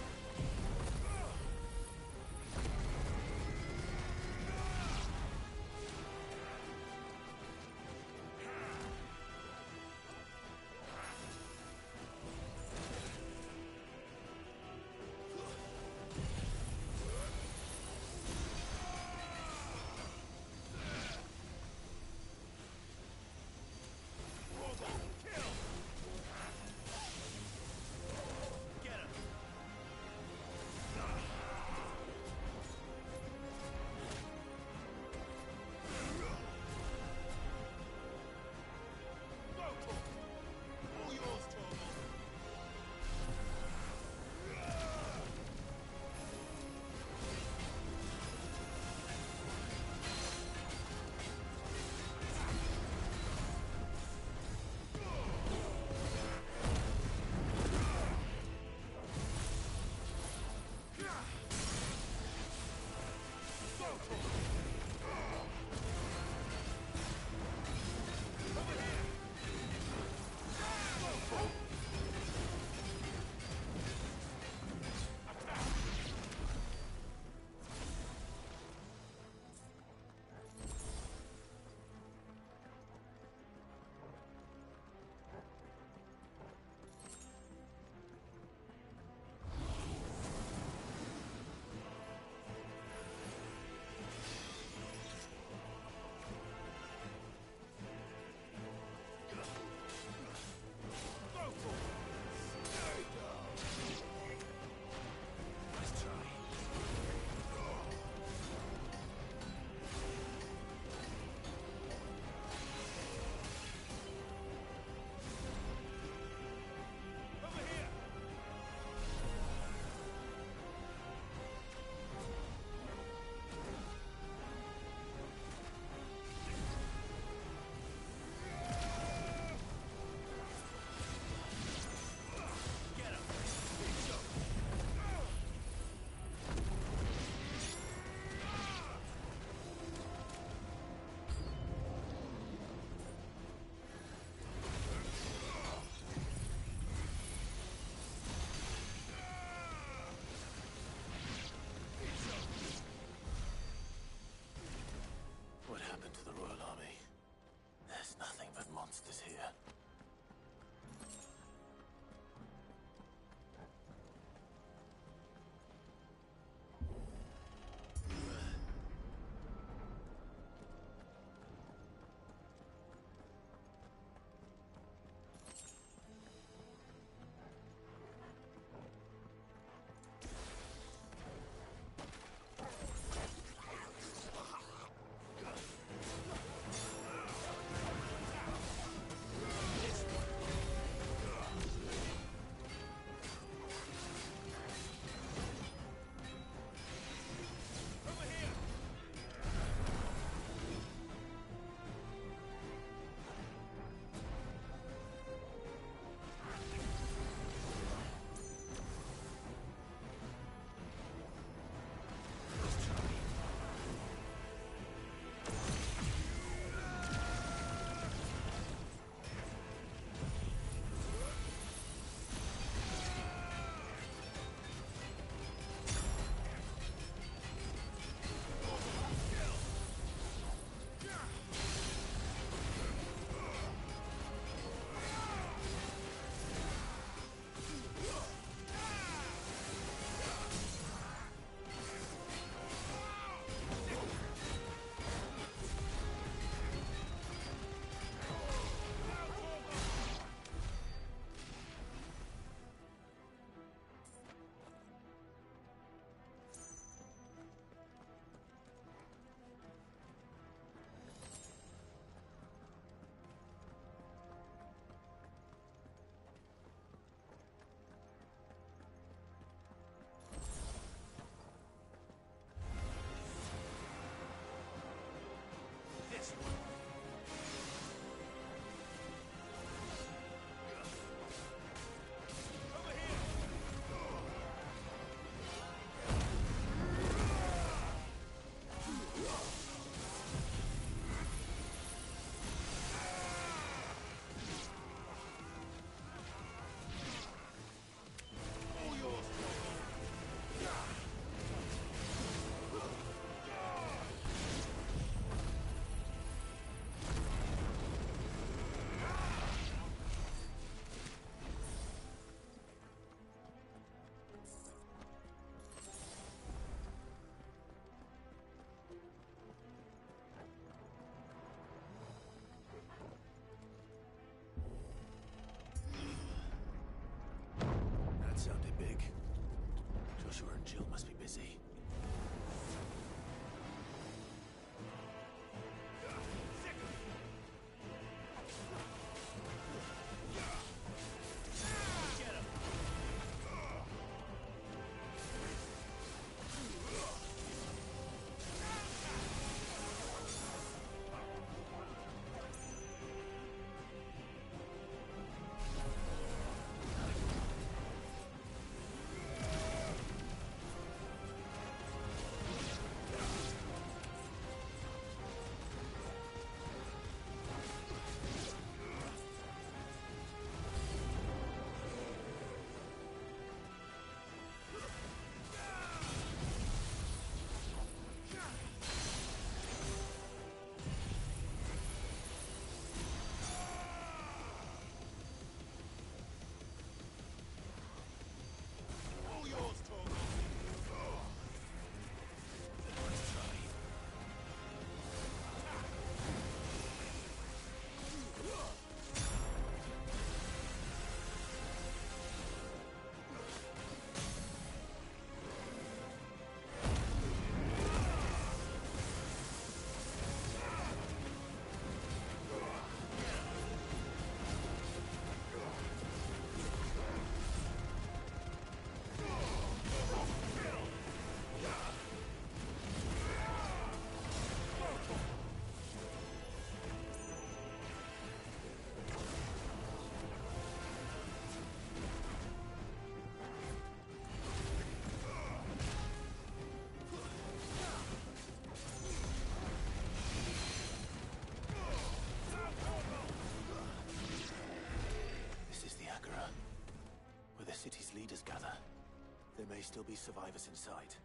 There may still be survivors inside.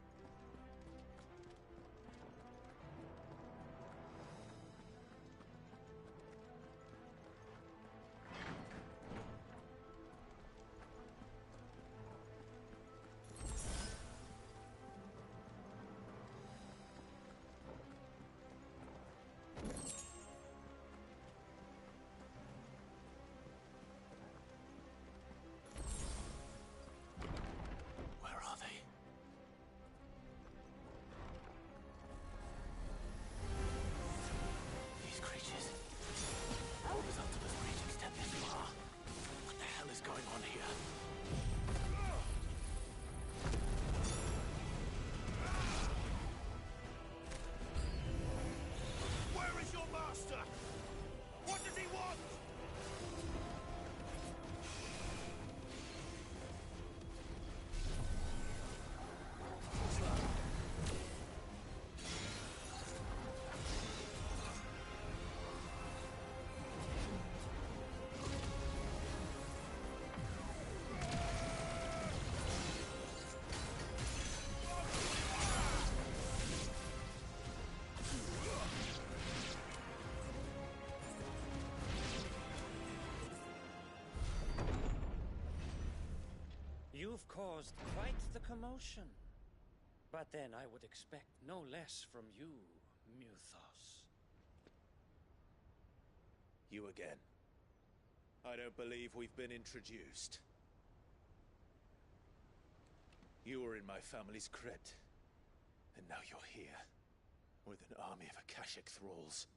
You've caused quite the commotion. But then I would expect no less from you, Muthos. You again. I don't believe we've been introduced. You were in my family's crypt, and now you're here, with an army of Akashic thralls.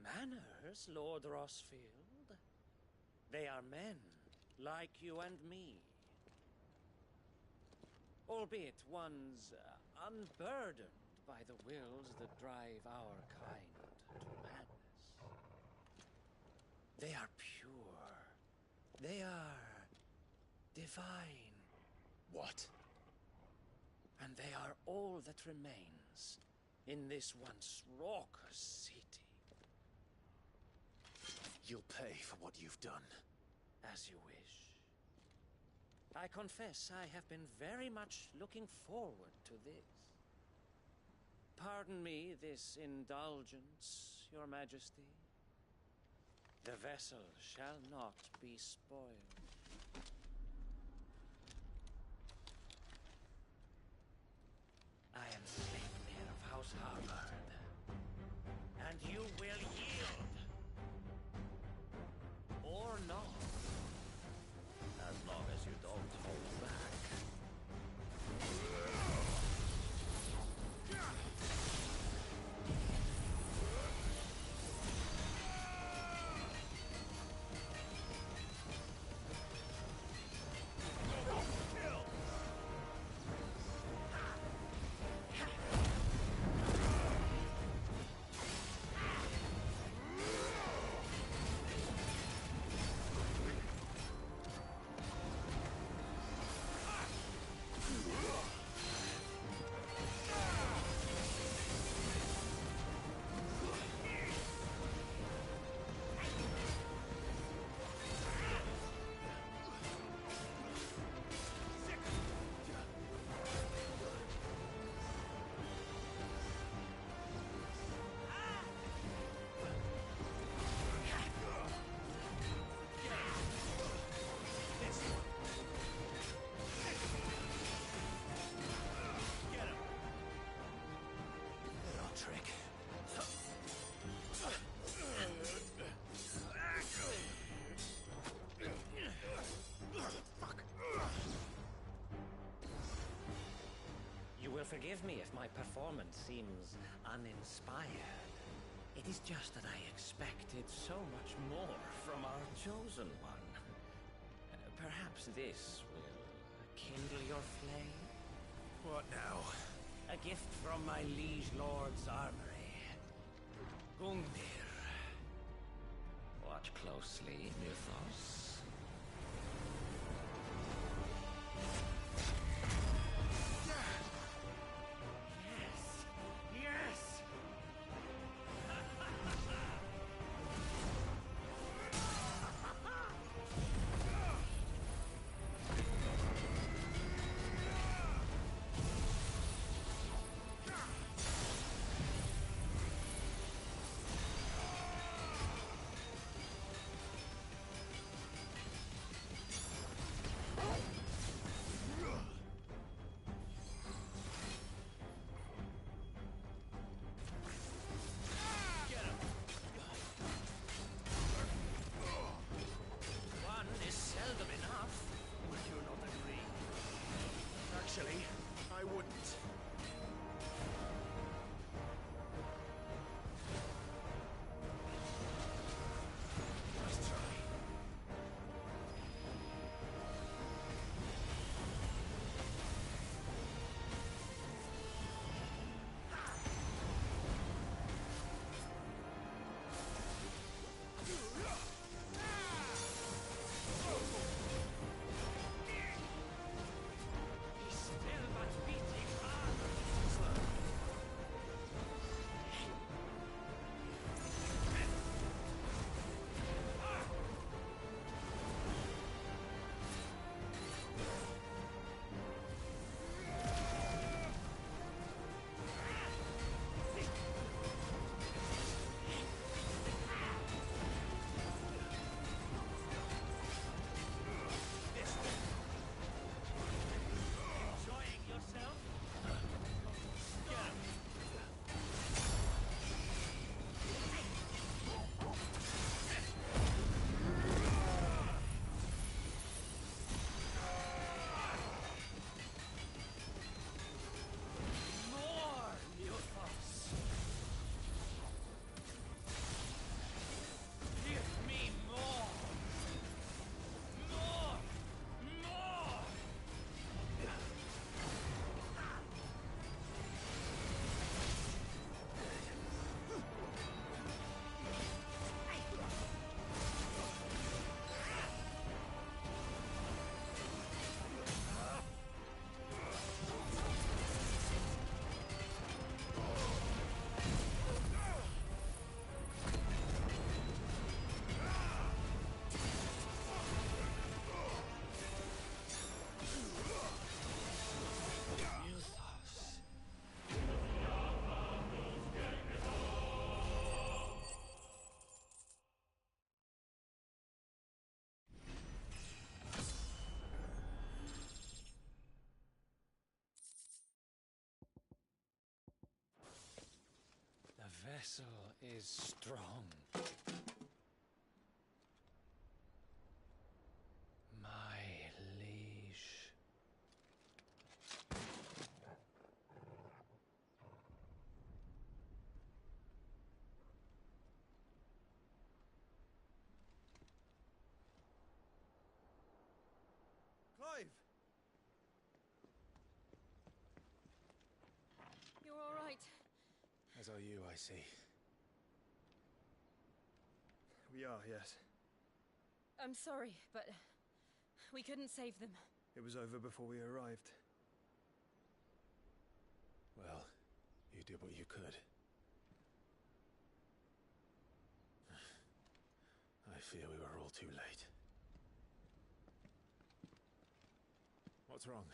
Manners, Lord Rosfield? They are men, like you and me. Albeit ones unburdened by the wills that drive our kind to madness. They are pure. They are divine. What? And they are all that remains in this once raucous city. You'll pay for what you've done. As you wish. I confess I have been very much looking forward to this. Pardon me this indulgence, Your Majesty. The vessel shall not be spoiled. I am Sleipnir of House Harvard, and you will yield. Or not. As long as you don't hold back. Forgive me if my performance seems uninspired. It is just that I expected so much more from our chosen one. Perhaps this will kindle your flame? What now? A gift from my liege lord's armory. Gungnir. Watch closely, Muthos. vessel is strong. My liege. Clive! You're all right. As are you, I see. We are, yes. I'm sorry, but we couldn't save them. It was over before we arrived. Well, you did what you could. I fear we were all too late. What's wrong?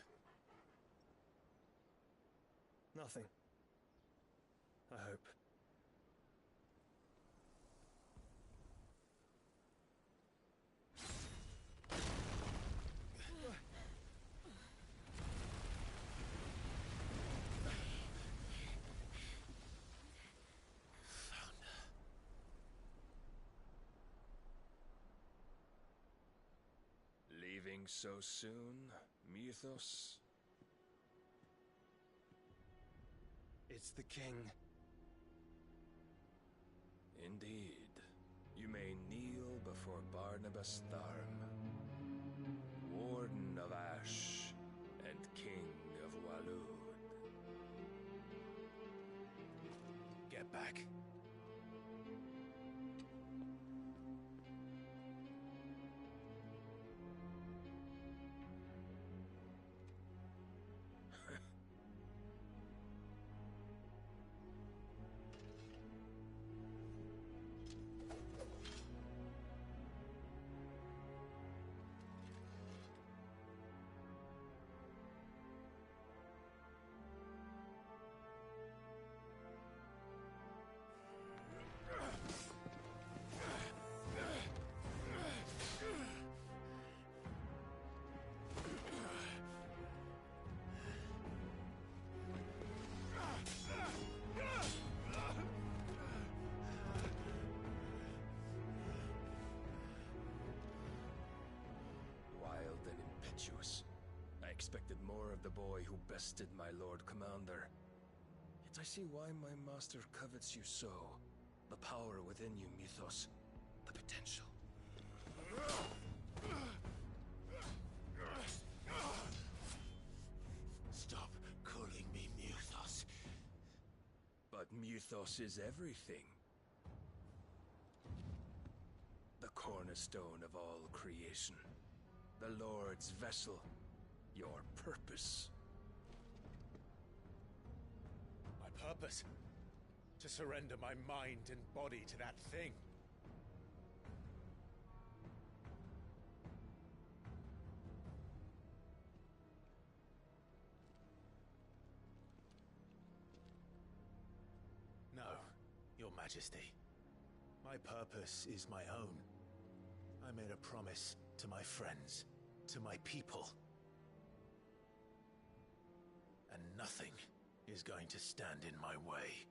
Nothing. I hope. Leaving so soon, Mythos? It's the king. Indeed. You may kneel before Barnabas Tharm, Warden of Ash and King of Waloed. Get back. I expected more of the boy who bested my Lord Commander. Yet I see why my master covets you so. The power within you, Mythos. The potential. Stop calling me Mythos. But Mythos is everything. The cornerstone of all creation. The Lord's vessel. Your purpose. My purpose? To surrender my mind and body to that thing. No, Your Majesty. My purpose is my own. I made a promise to my friends, to my people. And nothing is going to stand in my way.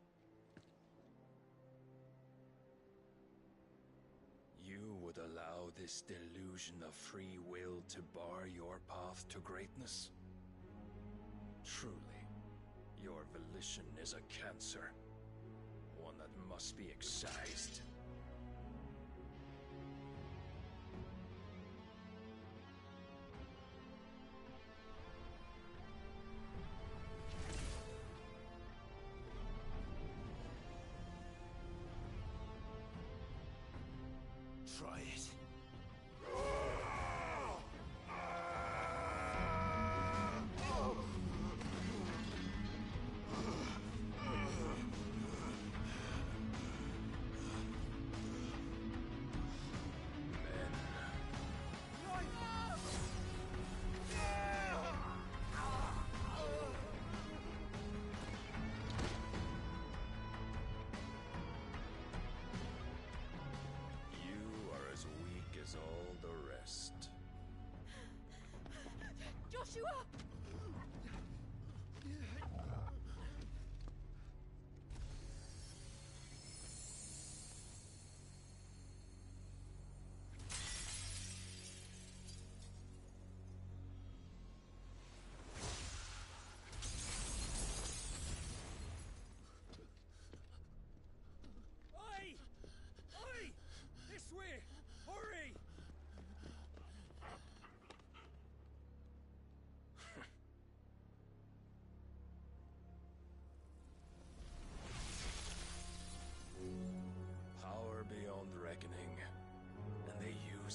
You would allow this delusion of free will to bar your path to greatness? Truly, your volition is a cancer. One that must be excised. Try it. All the rest. Joshua!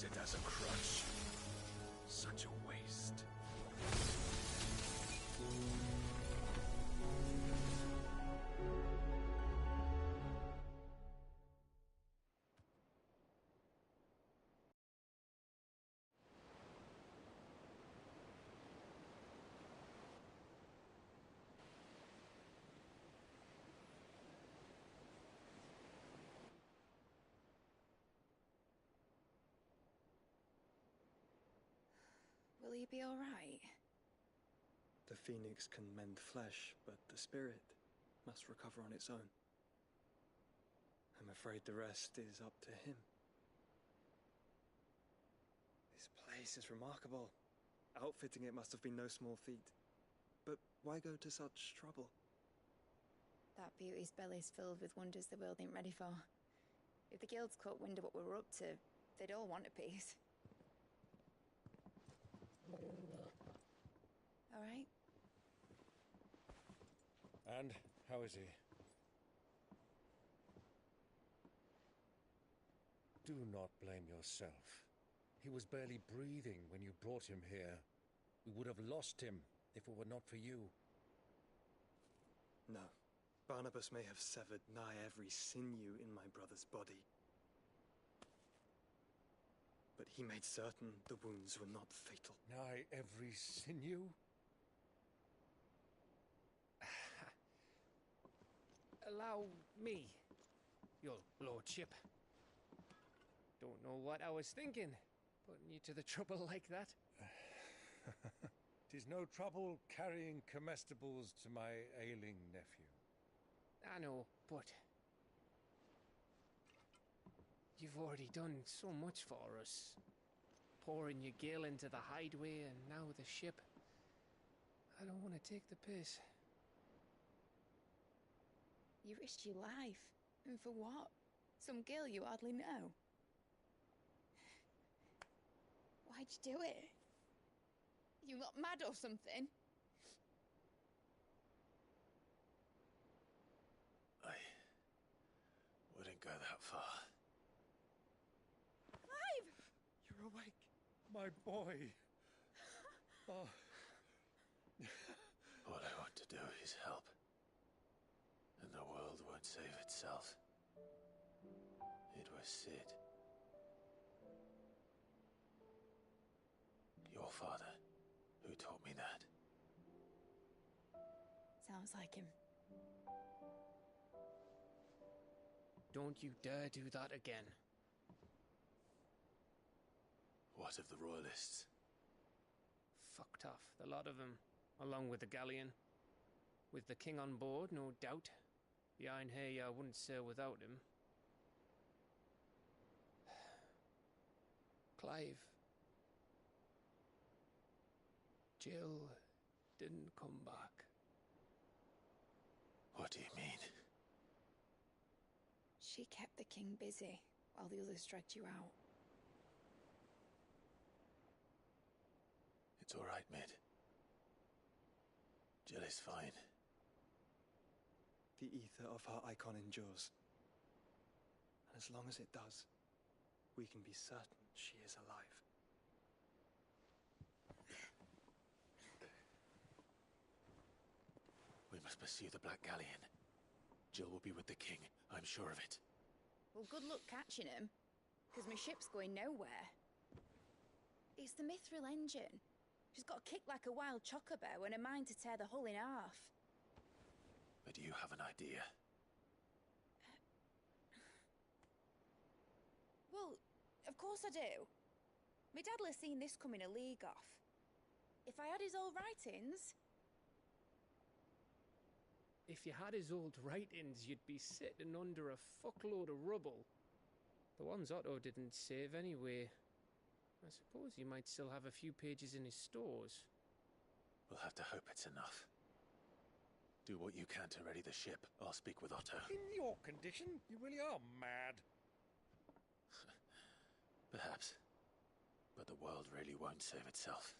use it as a crutch. Such a waste. Will you be alright? The phoenix can mend flesh, but the spirit must recover on its own. I'm afraid the rest is up to him. This place is remarkable. Outfitting it must have been no small feat. But why go to such trouble? That beauty's belly's filled with wonders the world ain't ready for. If the guilds caught wind of what we were up to, they'd all want a piece. Alright? And how is he? Do not blame yourself. He was barely breathing when you brought him here. We would have lost him if it were not for you. No. Barnabas may have severed nigh every sinew in my brother's body. But he made certain the wounds were not fatal. Nigh every sinew? Allow me, your lordship. Don't know what I was thinking, putting you to the trouble like that. 'Tis no trouble carrying comestibles to my ailing nephew. I know, but you've already done so much for us. Pouring your gil into the hideaway and now the ship. I don't want to take the piss. You risked your life. And for what? Some girl you hardly know. Why'd you do it? You got mad or something? I wouldn't go that far. Clive! You're awake, my boy. Oh. All I want to do is help. And the world won't save itself. It was Sid. Your father, who taught me that. Sounds like him. Don't you dare do that again. What of the Royalists? Fucked off, the lot of them, along with the galleon. With the king on board, no doubt. The Iron Hair wouldn't sail without him. Clive. Jill didn't come back. What do you mean? She kept the king busy while the others dragged you out. It's all right, Mid. Jill is fine. The ether of her icon endures. And as long as it does, we can be certain she is alive. We must pursue the Black Galleon. Jill will be with the king, I'm sure of it. Well, good luck catching him, because my ship's going nowhere. It's the Mithril engine. She's got a kick like a wild chocobo and a mind to tear the hull in half. But do you have an idea? Well, of course I do. My dad'll have seen this coming a league off. If I had his old writings... If you had his old writings, you'd be sitting under a fuckload of rubble. The ones Otto didn't save anyway. I suppose he might still have a few pages in his stores. We'll have to hope it's enough. Do what you can to ready the ship. I'll speak with Otto. In your condition, you really are mad. Perhaps. But the world really won't save itself.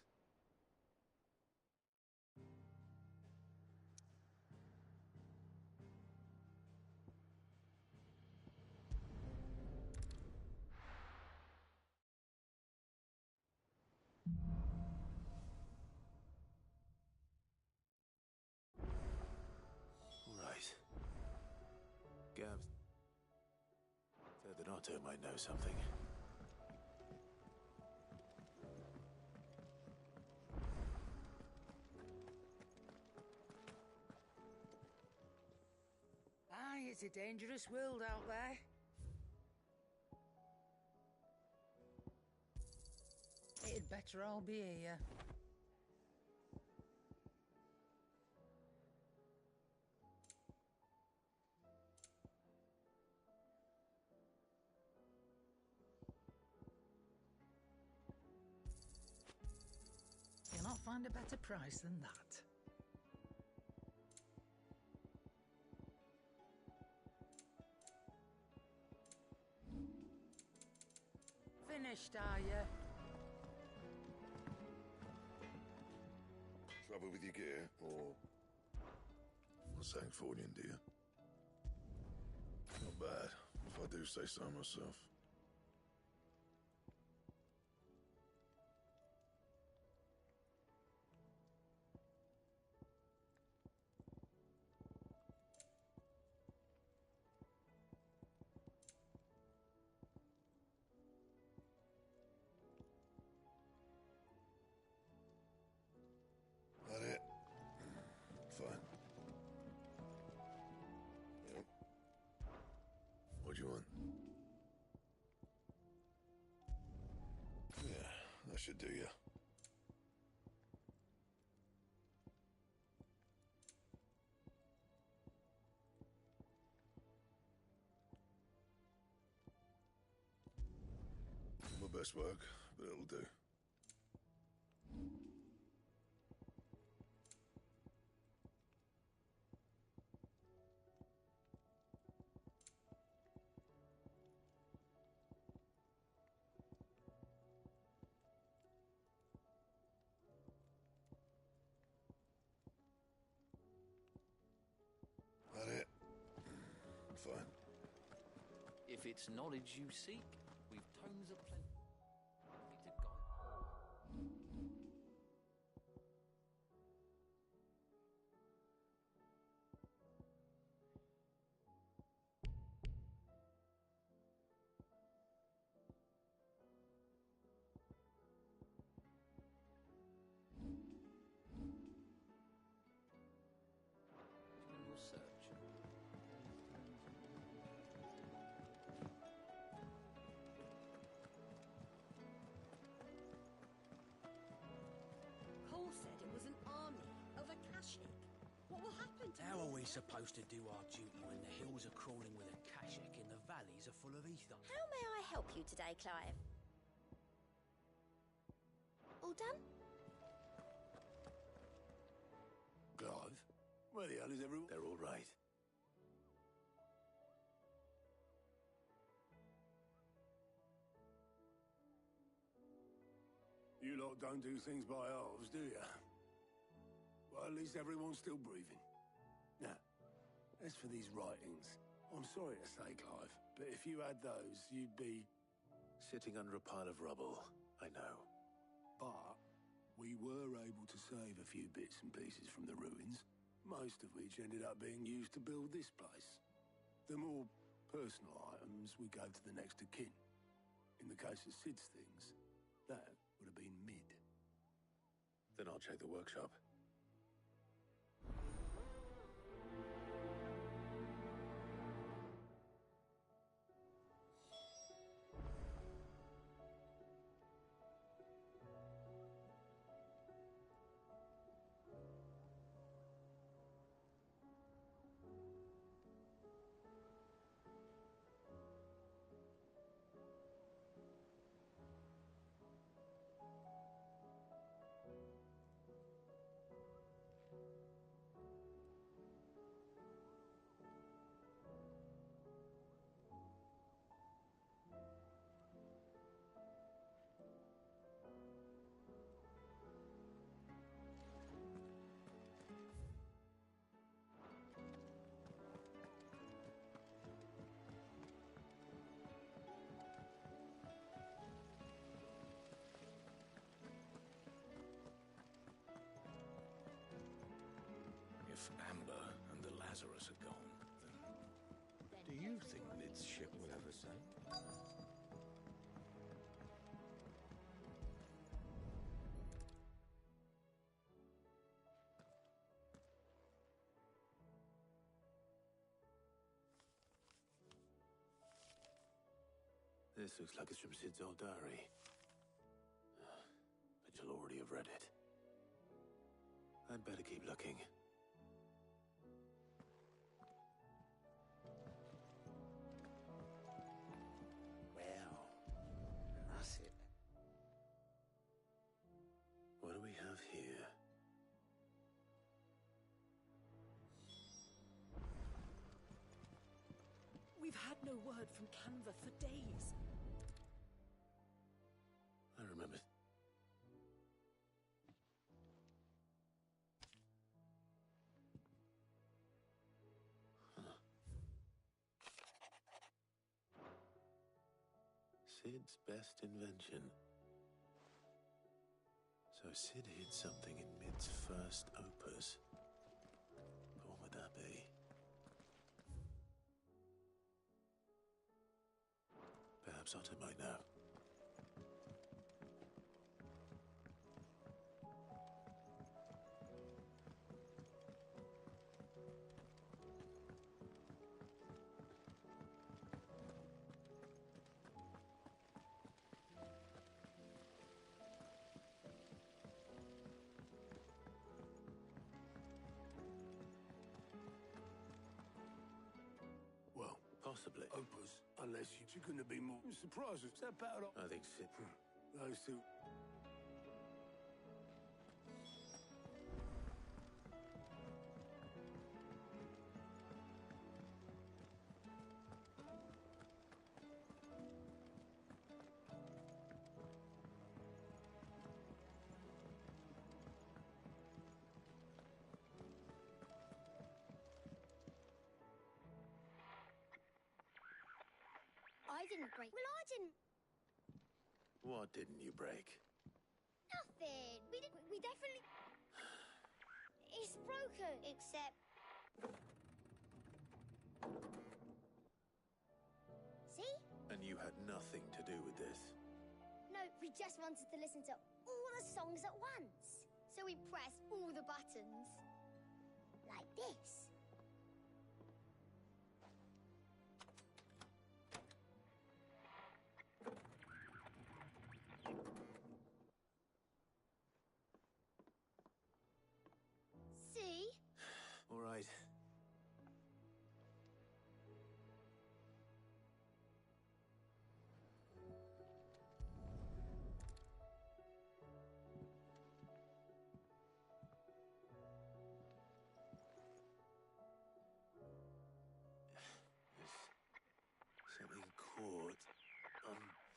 Otto might know something. Aye, it's a dangerous world out there. It'd better all be here. You'll not find a better price than that. Finished, are you? Trouble with your gear, or Sangfordian, dear? Not bad, if I do say so myself. That it? Fine. Yep. What do you want? Yeah, that should do you. My best work, but it'll do. That it? Fine. If it's knowledge you seek, we've tomes of plenty to guide. General search. Cole said it was an army of Akashic. What will happen to How me? are we supposed to do our duty when the hills are crawling with Akashic and the valleys are full of ether? How may I help you today, Clive? All done? Clive? Where the hell is everyone? They're all right. You lot don't do things by halves, do you? Well, at least everyone's still breathing. Now, as for these writings, I'm sorry to say, Clive, but if you had those, you'd be... Sitting under a pile of rubble, I know. But we were able to save a few bits and pieces from the ruins, most of which ended up being used to build this place. The more personal items we gave to the next of kin. In the case of Sid's things, that would have been mid. Then I'll check the workshop. This looks like it's from Sid's old diary. But you'll already have read it. I'd better keep looking. Well, that's it. What do we have here? We've had no word from Canva for days. I remember. Huh. Sid's best invention. So Sid hid something in Mid's first opus. But what would that be? Perhaps Otto might know. Well, possibly. Opus, unless you're going to be more surprised. Is that better? I think Sid. Those two. I didn't break. Well, I didn't. What didn't you break? Nothing. We definitely. It's broken. Except. See? And you had nothing to do with this. No, we just wanted to listen to all the songs at once. So we pressed all the buttons. Like this. See? All right. There's something caught on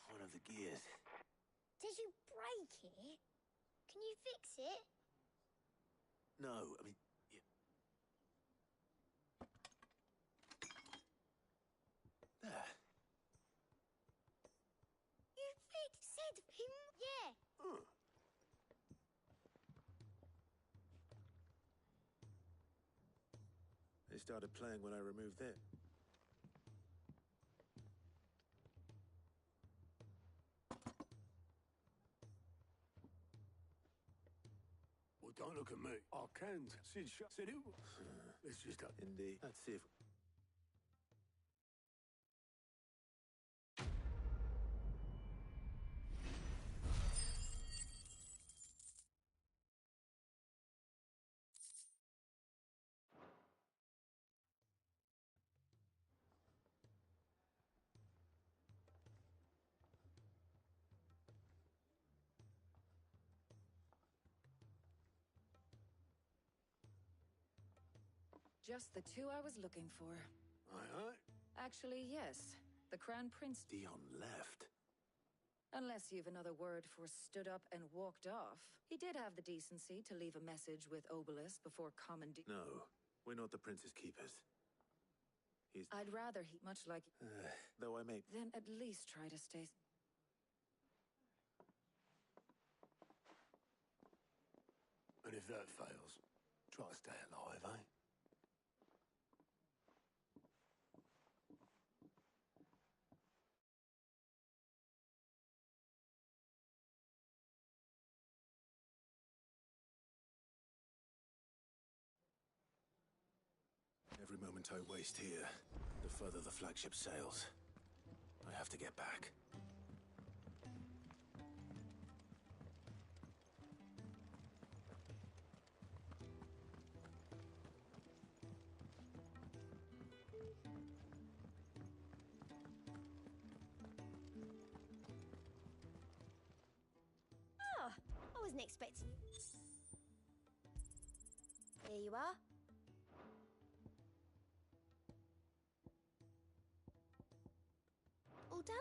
one of the gears. Did you break it? Can you fix it? No, I mean... There. You fixed him? Yeah. They started playing when I removed it. Well, don't look at me. I can't. Sid said it. Let's just... Indeed. Let's see if... Just the two I was looking for. Aye. Actually, yes. The Crown Prince... Dion left. Unless you've another word for stood up and walked off. He did have the decency to leave a message with Obelisk before No, we're not the Prince's keepers. He's... I'd rather he... much like... though I may... Then at least try to stay... And if that fails, try to stay alive, eh? Every moment I waste here, the further the flagship sails. I have to get back. wasn't expecting... Here you are. All done?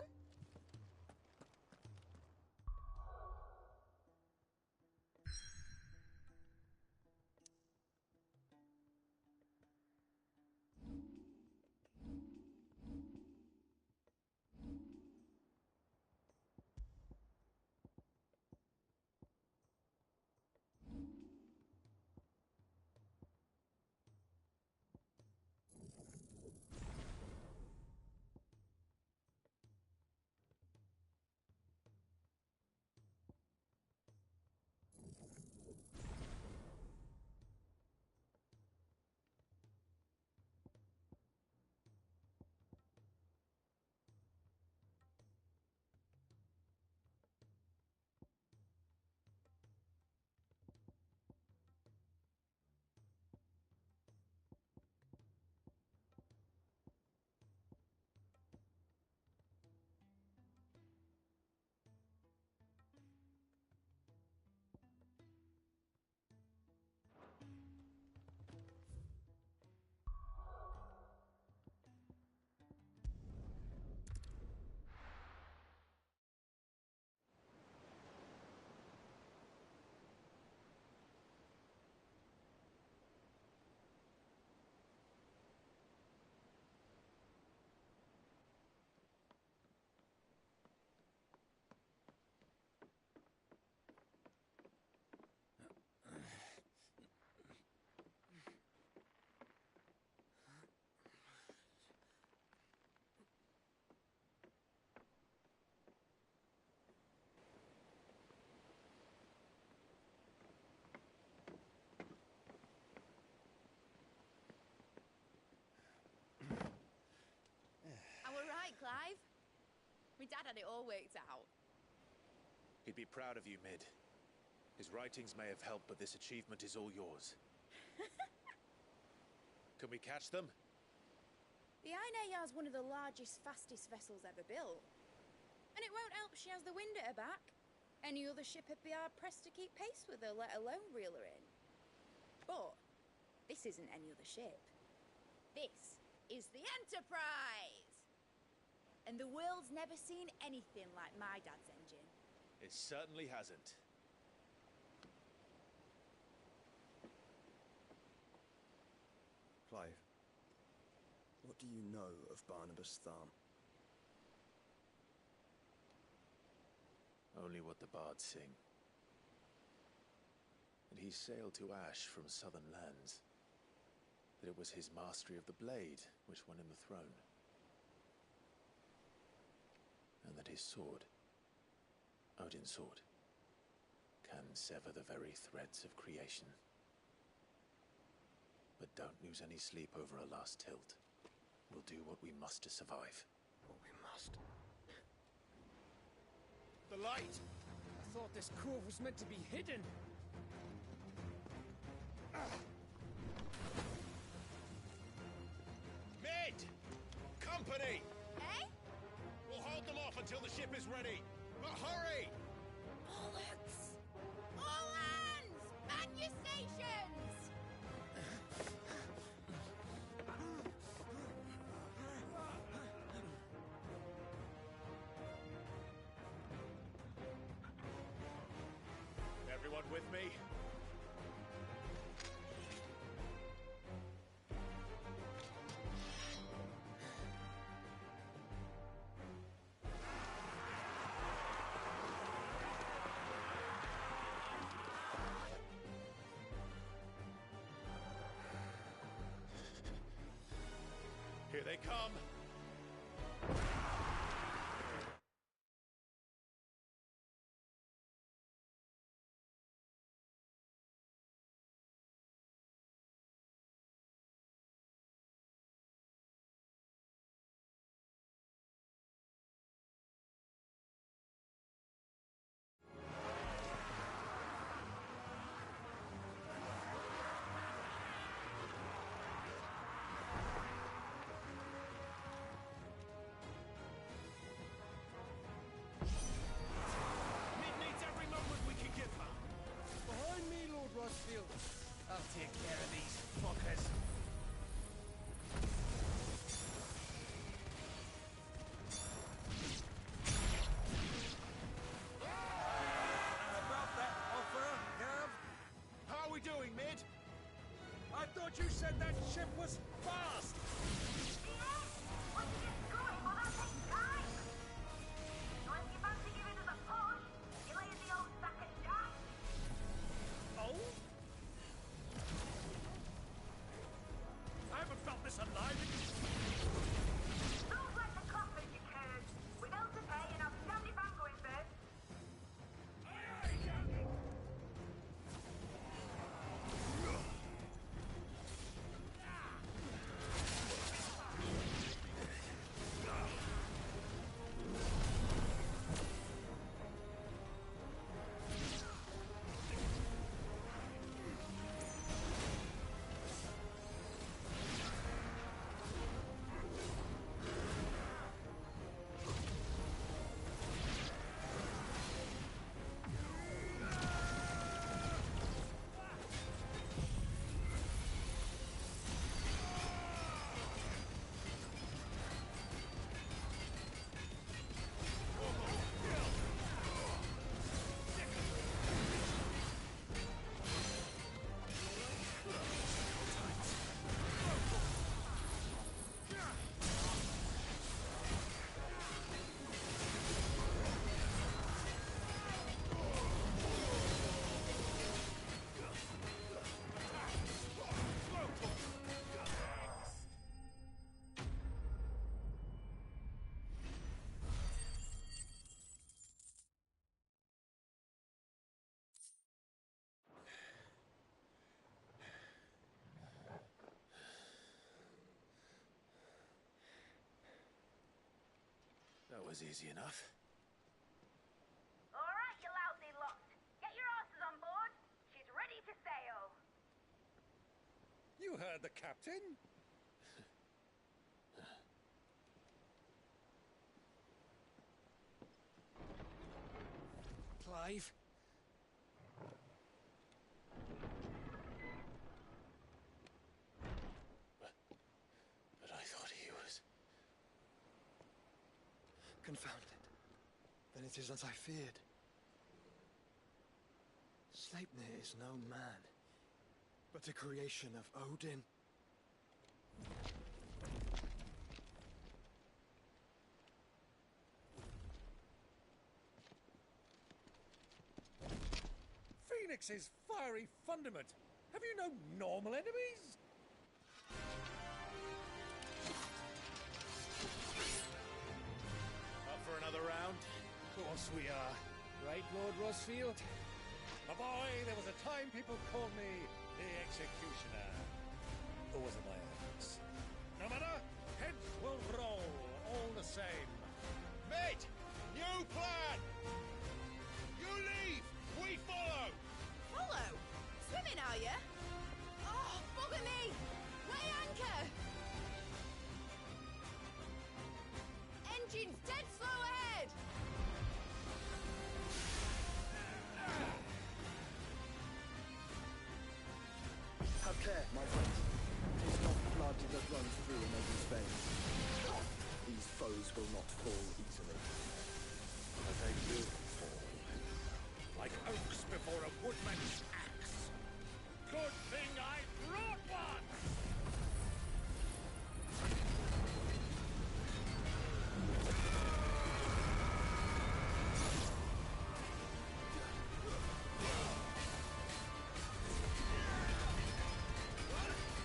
Clive. My dad had it all worked out. He'd be proud of you, Mid. His writings may have helped, but this achievement is all yours. Can we catch them? The Ainayar's one of the largest, fastest vessels ever built. And it won't help she has the wind at her back. Any other ship would be hard-pressed to keep pace with her, let alone reel her in. But this isn't any other ship. This is the Enterprise! And the world's never seen anything like my dad's engine. It certainly hasn't. Clive, what do you know of Barnabas Tham? Only what the bards sing. And he sailed to Ash from southern lands. That it was his mastery of the blade which won him the throne. And that his sword, Odin's sword, can sever the very threads of creation. But don't lose any sleep over a last tilt. We'll do what we must to survive. What we must. The light! I thought this cove was meant to be hidden. Mid! Company! Eh? We'll hold them off until the ship is ready. But hurry! Bullets! All hands! Man your stations! Everyone with me? Here they come! thought you said that ship was fast! Oh? I haven't felt this alive in... Don't let the coffin you curds. We know to pay and I'll stand if I'm going first. That was easy enough. All right, you lousy lot. Get your asses on board. She's ready to sail. You heard the captain? Clive? But I thought he was... Confounded. Then it is as I feared. Sleipnir is no man, but a creation of Odin. Phoenix's fiery fundament. Have you no normal enemies? Up for another round? Of course we are. Right, Lord Rosfield? My boy, there was a time people called me the Executioner. Or was it my efforts? No matter, heads will roll all the same. Mate! New plan! You leave! We follow! Follow? Swimming, are you? Oh, bugger me! Weigh anchor! Engine's dead slow ahead! Have care, my friends. It is not blood that runs through a noble veins. These foes will not fall easily. But they will fall. Like oaks before a woodman's axe. Good thing I brought one!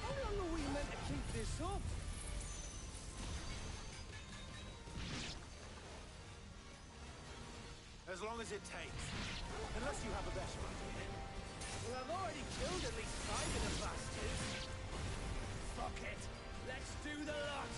How long are we meant to keep this up? As long as it takes. Unless you have a better idea. Well, I've already killed at least 5 of the bastards. Fuck it! Let's do the lot!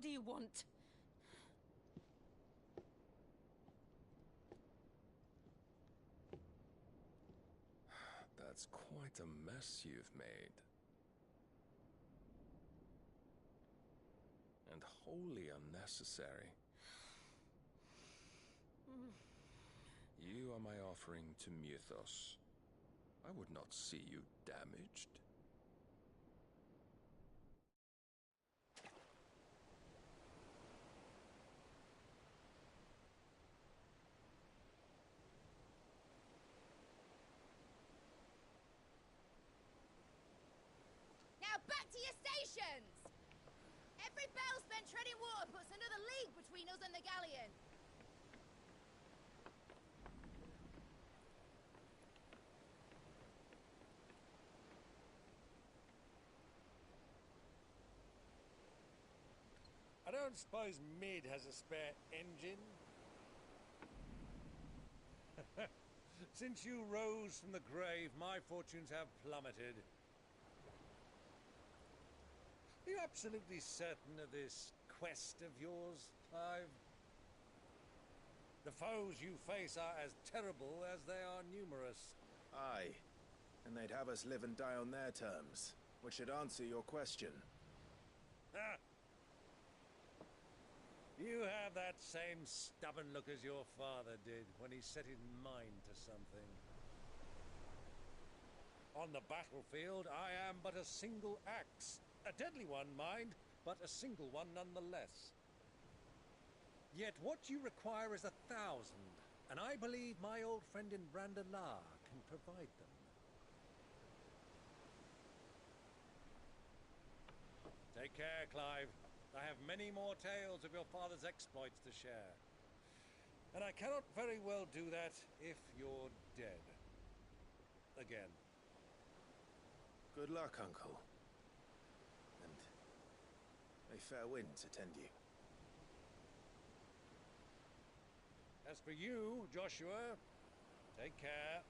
What do you want? That's quite a mess you've made. And wholly unnecessary. You are my offering to Mythos. I would not see you damaged. Now back to your stations! Every bell spent treading water puts another league between us and the galleon. I don't suppose Mid has a spare engine? Since you rose from the grave, my fortunes have plummeted. Are you absolutely certain of this quest of yours, Clive? The foes you face are as terrible as they are numerous. Aye, and they'd have us live and die on their terms, which should answer your question. Ah! You have that same stubborn look as your father did when he set his mind to something. On the battlefield, I am but a single axe. A deadly one, mind, but a single one nonetheless. Yet what you require is 1,000, and I believe my old friend in Brandalar can provide them. Take care, Clive. I have many more tales of your father's exploits to share. And I cannot very well do that if you're dead. Again. Good luck, Uncle. And may fair winds attend you. As for you, Joshua, take care.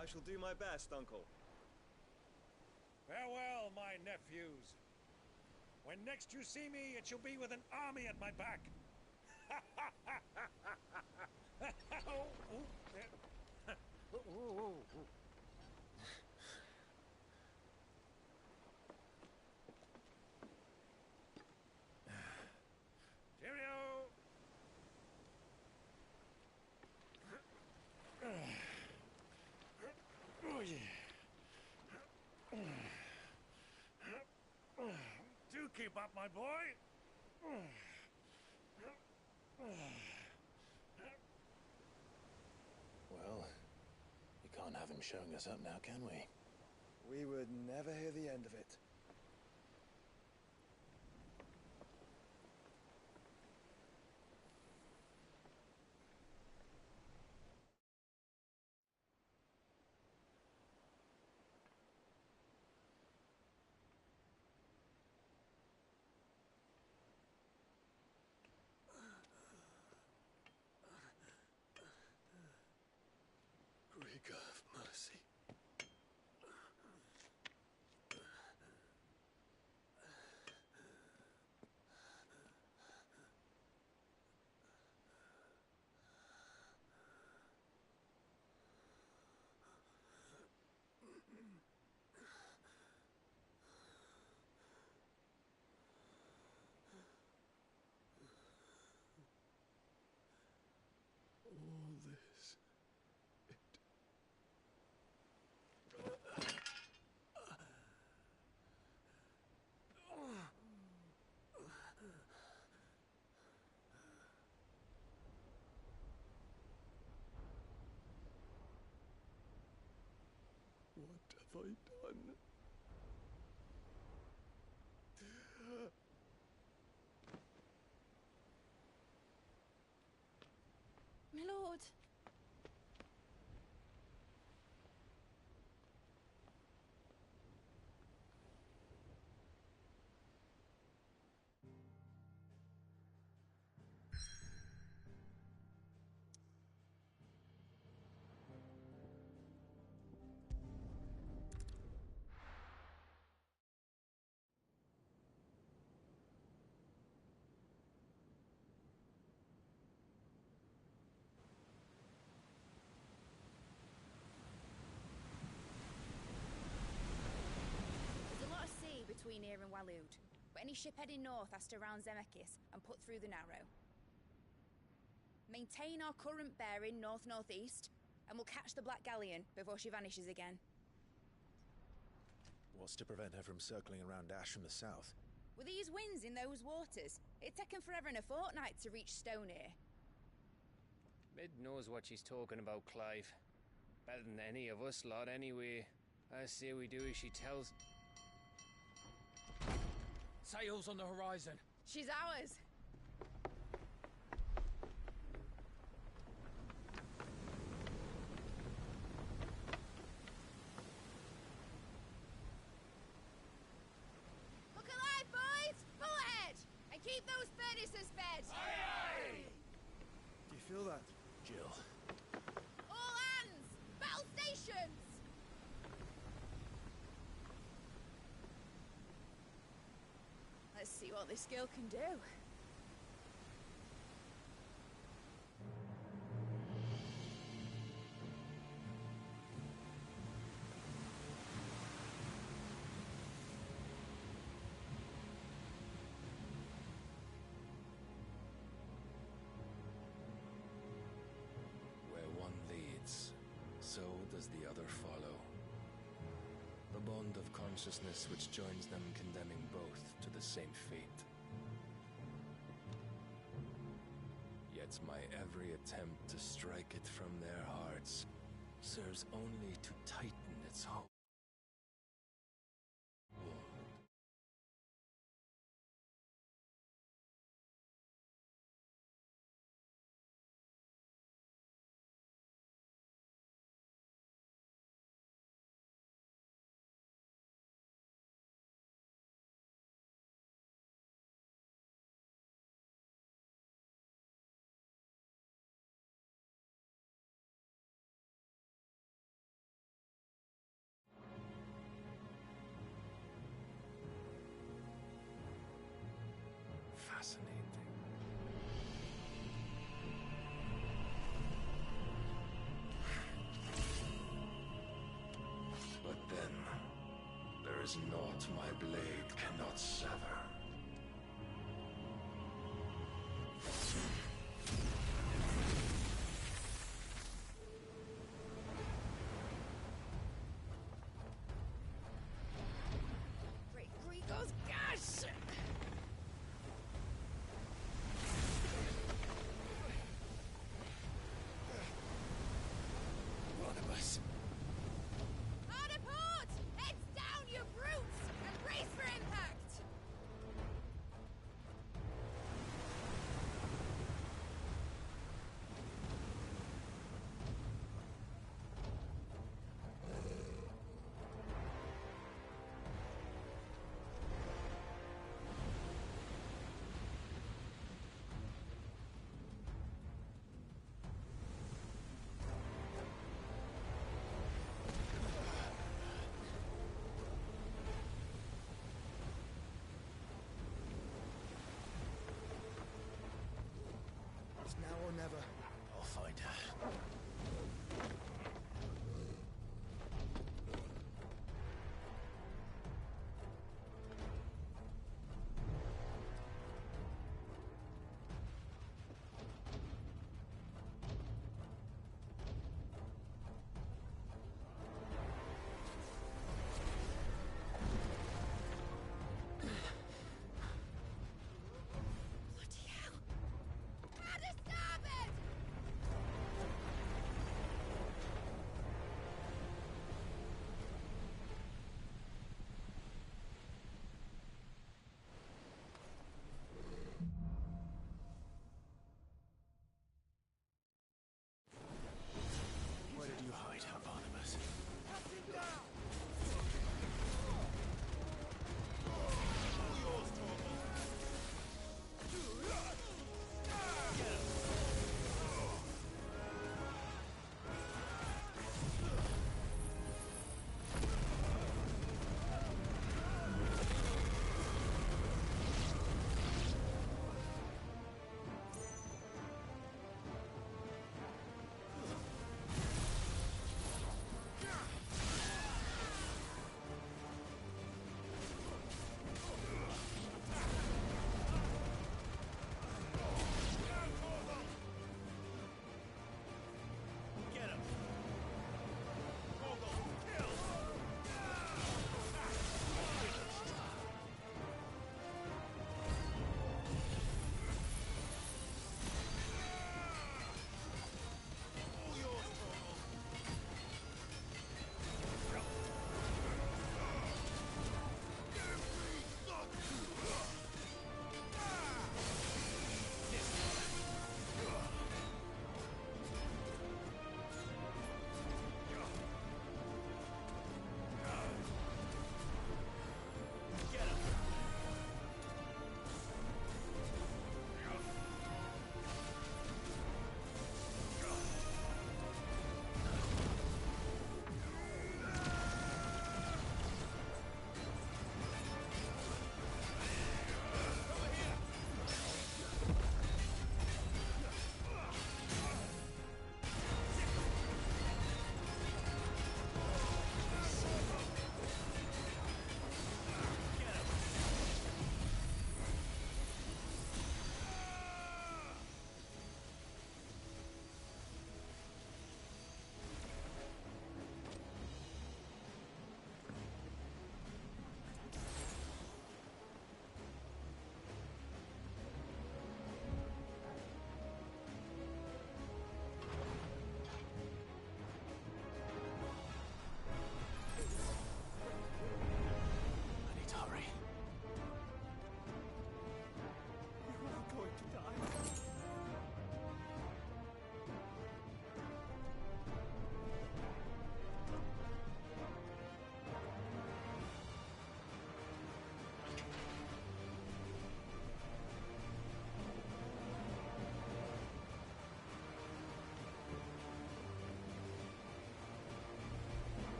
I shall do my best, Uncle. Farewell, my nephews. When next you see me, it shall be with an army at my back. Cheerio! Oh, yeah. Do keep up, my boy. Well, we can't have him showing us up now, can we? We would never hear the end of it. Greek of mercy. All this. What have I done? My lord. between here and Waloed, but any ship heading north has to round Zemeckis and put through the Narrow. Maintain our current bearing north-northeast, and we'll catch the Black Galleon before she vanishes again. What's to prevent her from circling around Ash from the south? With these winds in those waters, it'd taken forever and a fortnight to reach Stonehere. Mid knows what she's talking about, Clive. Better than any of us lot, anyway. I say we do as she tells. Sails on the horizon. She's ours. Look alive, boys! Pull ahead! And keep those furnaces fed! Aye, aye! Do you feel that? Jill. All hands! Battle stations! Let's see what this girl can do. Where one leads, so does the other follow. The bond of consciousness which joins them condemning both to the same fate. Yet my every attempt to strike it from their hearts serves only to tighten its hold. Fascinating. But then, there is naught my blade cannot sever. Great Gregor's gas! Barnabas. Hard a port! Heads down, you brutes! And brace for impact!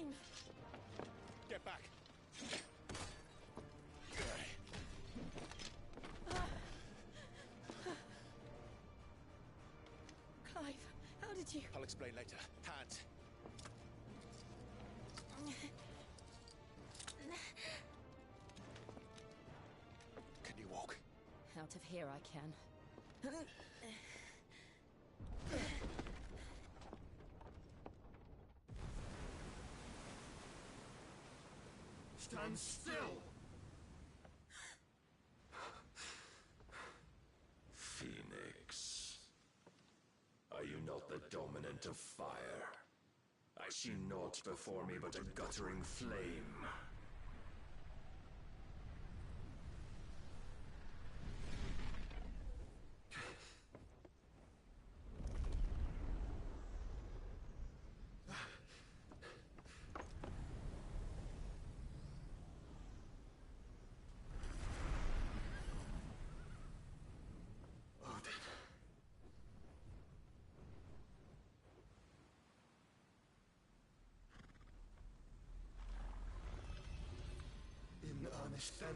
flame! Get back! Clive, how did you... I'll explain later. Hands. Can you walk? Out of here I can. Stand still! Phoenix. Are you not the dominant of fire? I see naught before me but a guttering flame. In earnest, then.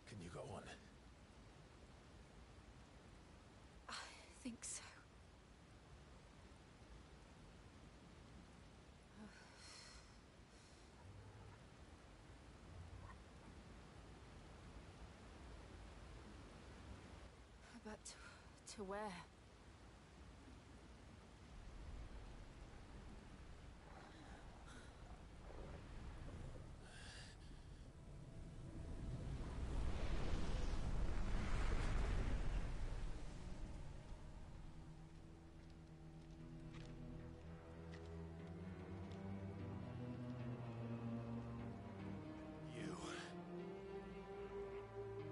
Can you go on? I think so. But to where?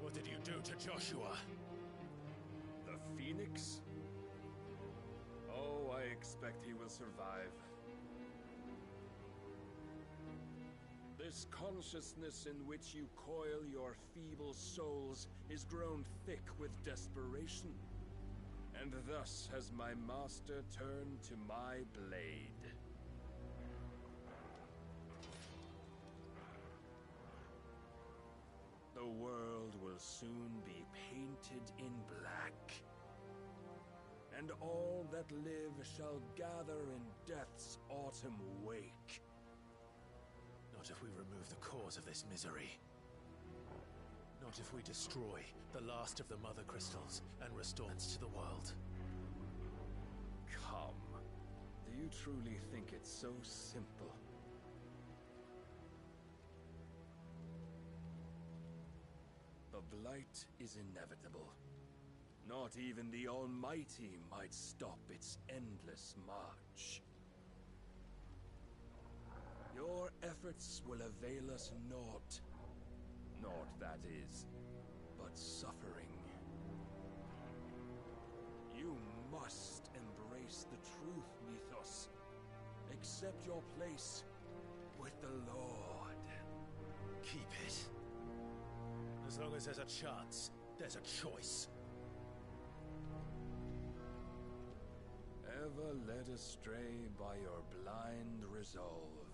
What did you do to Joshua? The Phoenix? Oh, I expect he will survive. This consciousness in which you coil your feeble souls is grown thick with desperation. And thus has my master turned to my blade. The world will soon be painted in black. And all that live shall gather in death's autumn wake. Not if we remove the cause of this misery. Not if we destroy the last of the Mother Crystals and restore it to the world. Come. Do you truly think it's so simple? The blight is inevitable. Not even the Almighty might stop its endless march. Your efforts will avail us naught. Naught, that is, but suffering. You must embrace face the truth, Mythos. Accept your place with the Lord. Keep it. As long as there's a chance, there's a choice. Ever led astray by your blind resolve.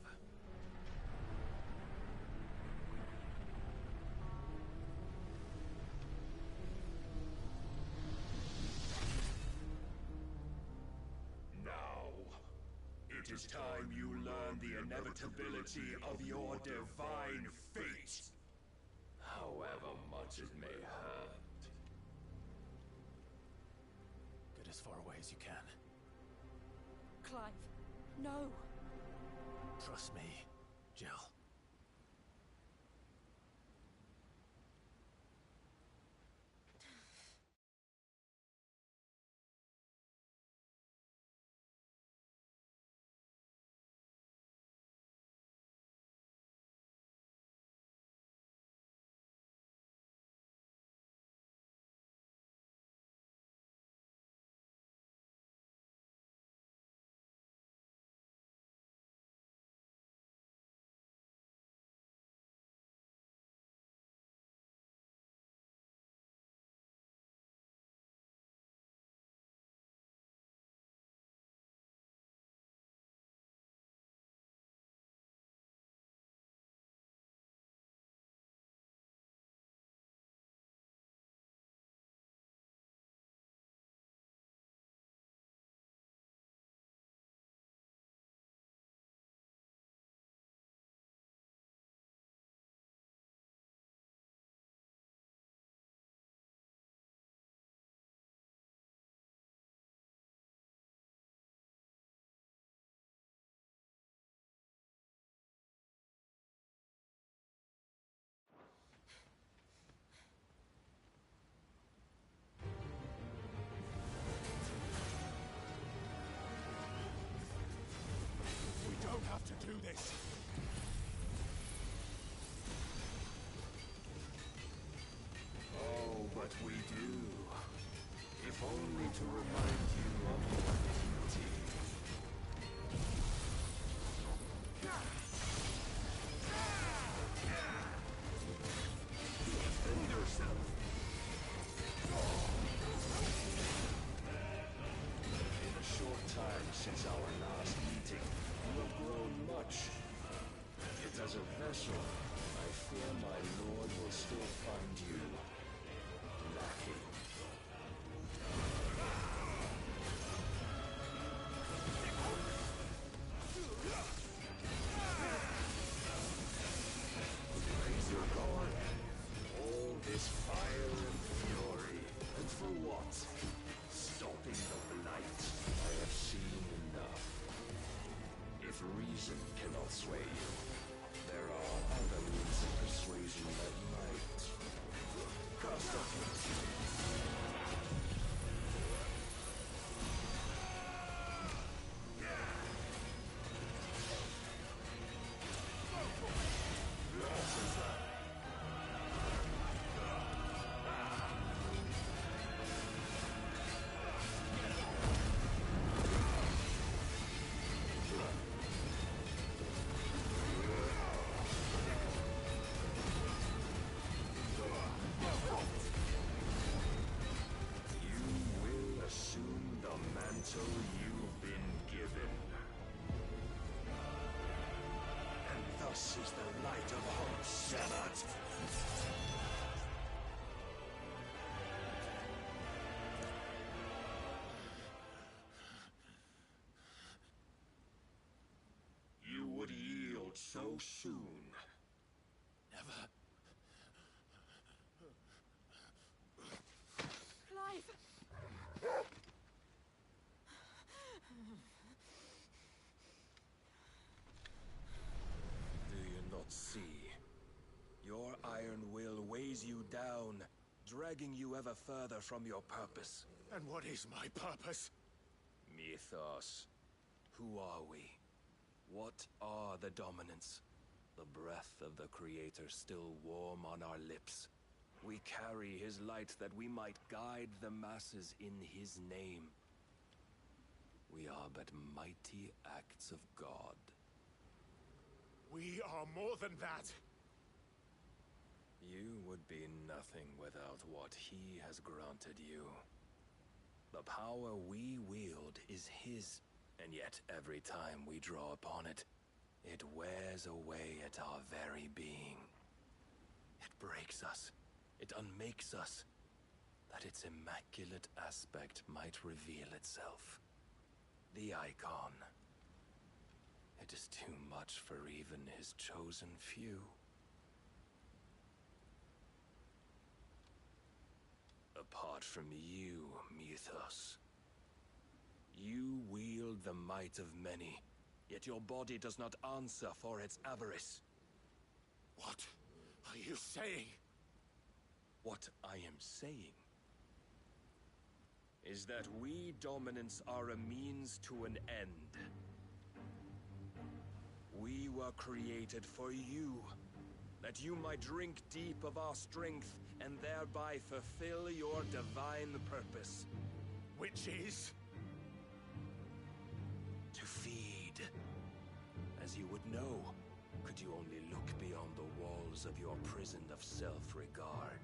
It is time you learn the inevitability of your divine fate, however much it may hurt. Get as far away as you can. Clive, no! Trust me, Jill. To do this. Oh, but we do. If only to remind you of your duty. Defend yourself. In a short time since our last meeting, you have grown much. Yet as a vessel, I fear my lord will still find you lacking. Raise your guard. All this fire and fury. And for what? Stopping the blight. I have seen enough. If reason cannot sway you, there are other means of persuasion that might. Cast off your you've been given. And thus is the light of hope severed. You would yield so soon. Never. Clive! Do you not see? Your iron will weighs you down, dragging you ever further from your purpose. And what is my purpose? Mythos. Who are we? What are the dominants? The breath of the Creator still warm on our lips. We carry his light that we might guide the masses in his name. We are but mighty acts of God. We are more than that. You would be nothing without what he has granted you. The power we wield is his, and yet every time we draw upon it, it wears away at our very being. It breaks us. It unmakes us, that its immaculate aspect might reveal itself. The icon. It is too much for even his chosen few. Apart from you, Mythos. You wield the might of many, yet your body does not answer for its avarice. What are you saying? What I am saying is that we dominants are a means to an end. We were created for you, that you might drink deep of our strength and thereby fulfill your divine purpose. Which is? To feed. As you would know, could you only look beyond the walls of your prison of self-regard.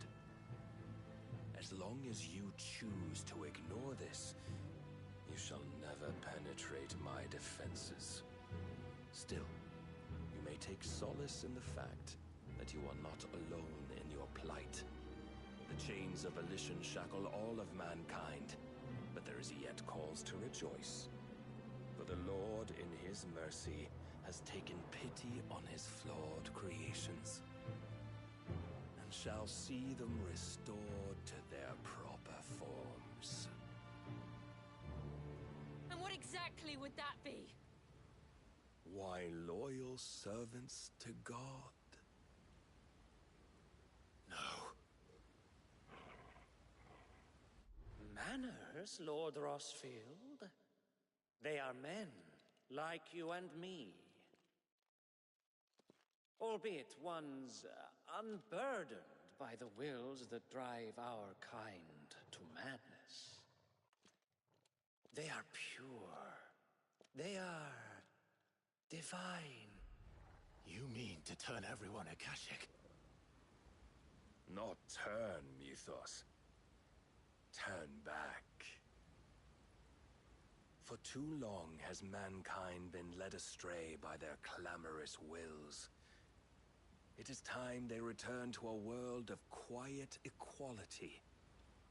As long as you choose to ignore this, you shall never penetrate my defenses. Still, you may take solace in the fact that you are not alone in your plight. The chains of volition shackle all of mankind, but there is yet cause to rejoice. For the Lord, in his mercy, has taken pity on his flawed creations, and shall see them restored to their proper forms. And what exactly would that be? Why, loyal servants to God. Manners, Lord Rosfield? They are men, like you and me. Albeit ones unburdened by the wills that drive our kind to madness. They are pure. They are divine. You mean to turn everyone Akashic? Not turn, Mythos. Turn back. For too long has mankind been led astray by their clamorous wills. It is time they return to a world of quiet equality,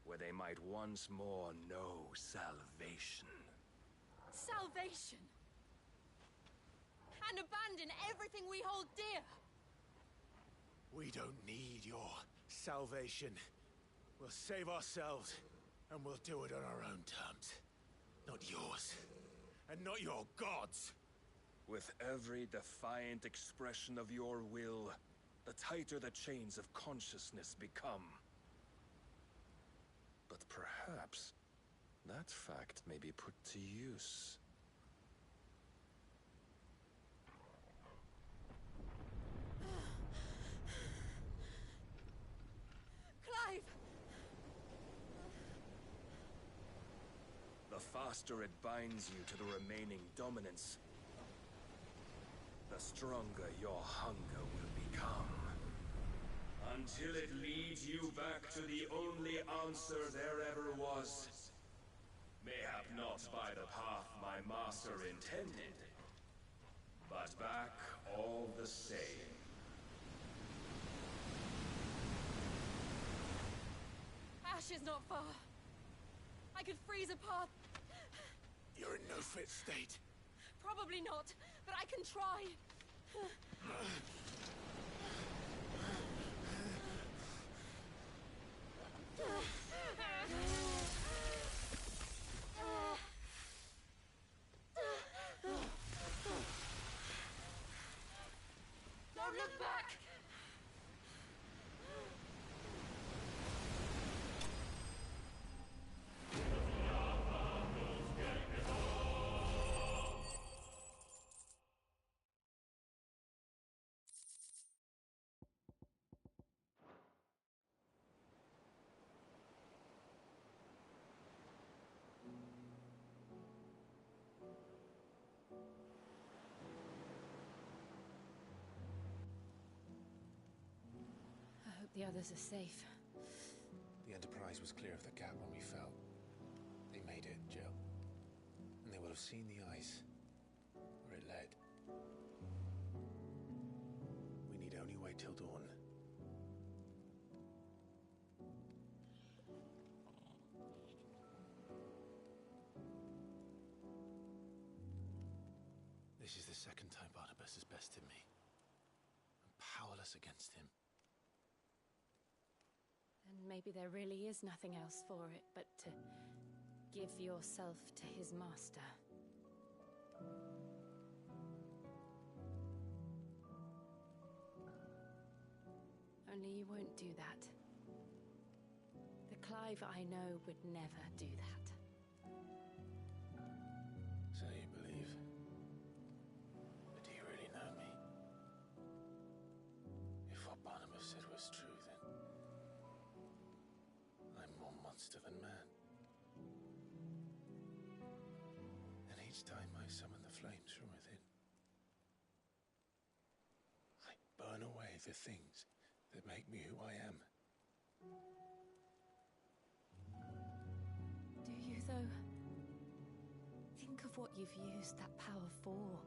where they might once more know salvation. Salvation? And abandon everything we hold dear? We don't need your salvation. We'll save ourselves, and we'll do it on our own terms. Not yours, and not your gods. With every defiant expression of your will, the tighter the chains of consciousness become. But perhaps that fact may be put to use. Clive! The faster it binds you to the remaining dominance, the stronger your hunger will become. Until it leads you back to the only answer there ever was. Mayhap not by the path my master intended, but back all the same. Ash is not far. I could freeze a path. You're in no fit state. Probably not, but I can try. Don't look back! the others are safe. The Enterprise was clear of the gap when we fell. They made it, Jill. And they will have seen the ice, where it led. We need only wait till dawn. This is the second time Barnabas has bested me. I'm powerless against him. And maybe there really is nothing else for it but to give yourself to his master. Only you won't do that. The Clive I know would never do that. So you believe? But do you really know me? If what Barnabas said was true, then I'm more monster than man. And each time I summon the flames from within, I burn away the things that make me who I am. Do you, though? Think of what you've used that power for.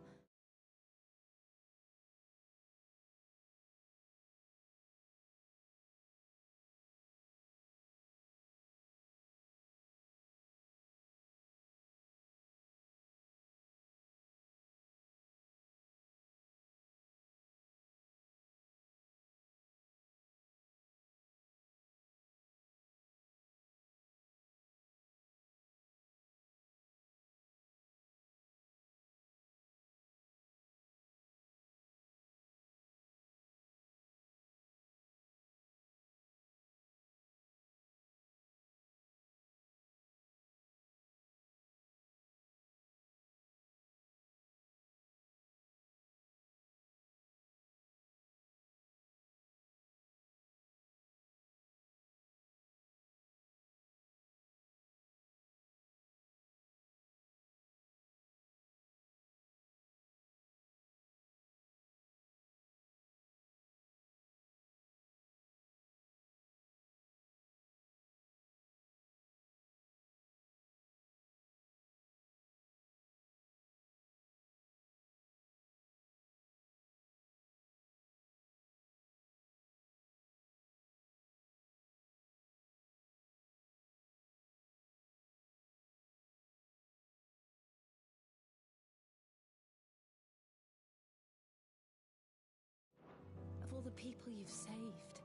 Of all the people you've saved.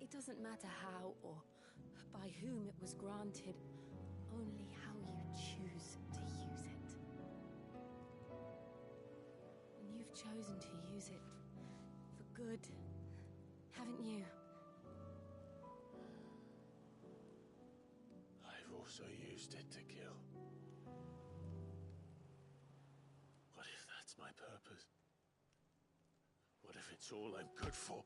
It doesn't matter how or by whom it was granted, only how you choose to use it. And you've chosen to use it for good, haven't you? I've also used it to kill. What if that's my purpose? What if it's all I'm good for?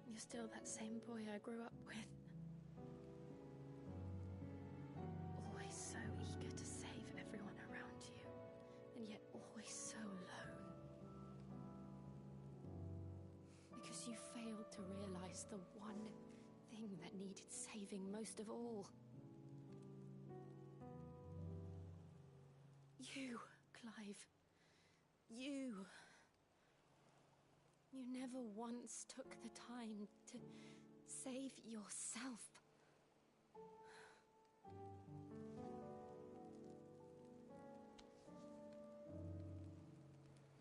You're still that same boy I grew up with. Always so eager to save everyone around you, and yet always so alone. Because you failed to realize the one thing that needed saving most of all. You, Clive. You. You never once took the time to save yourself.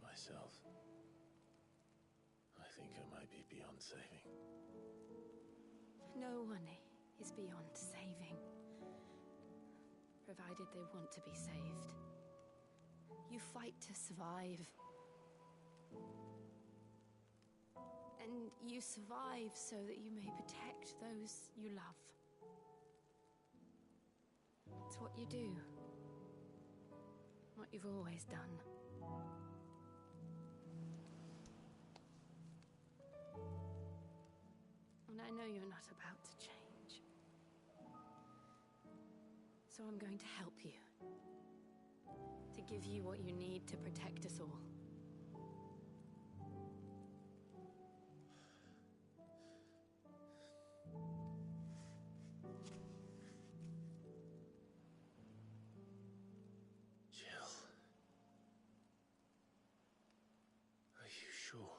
Myself? I think I might be beyond saving. No one is beyond saving, provided they want to be saved. You fight to survive. And you survive so that you may protect those you love. It's what you do. What you've always done. And I know you're not about to change. So I'm going to help you. To give you what you need to protect us all. Jill. Are you sure?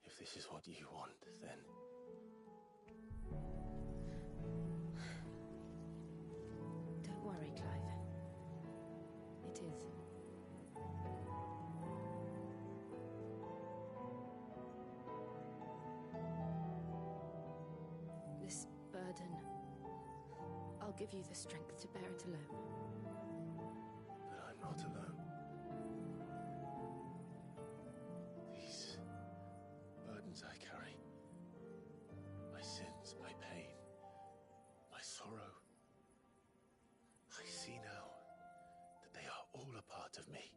If this is what you want, then... Don't worry, Clive. It is. This burden... I'll give you the strength to bear it alone. But I'm not alone. These burdens I carry, my sins, my pain, my sorrow, I see now that they are all a part of me.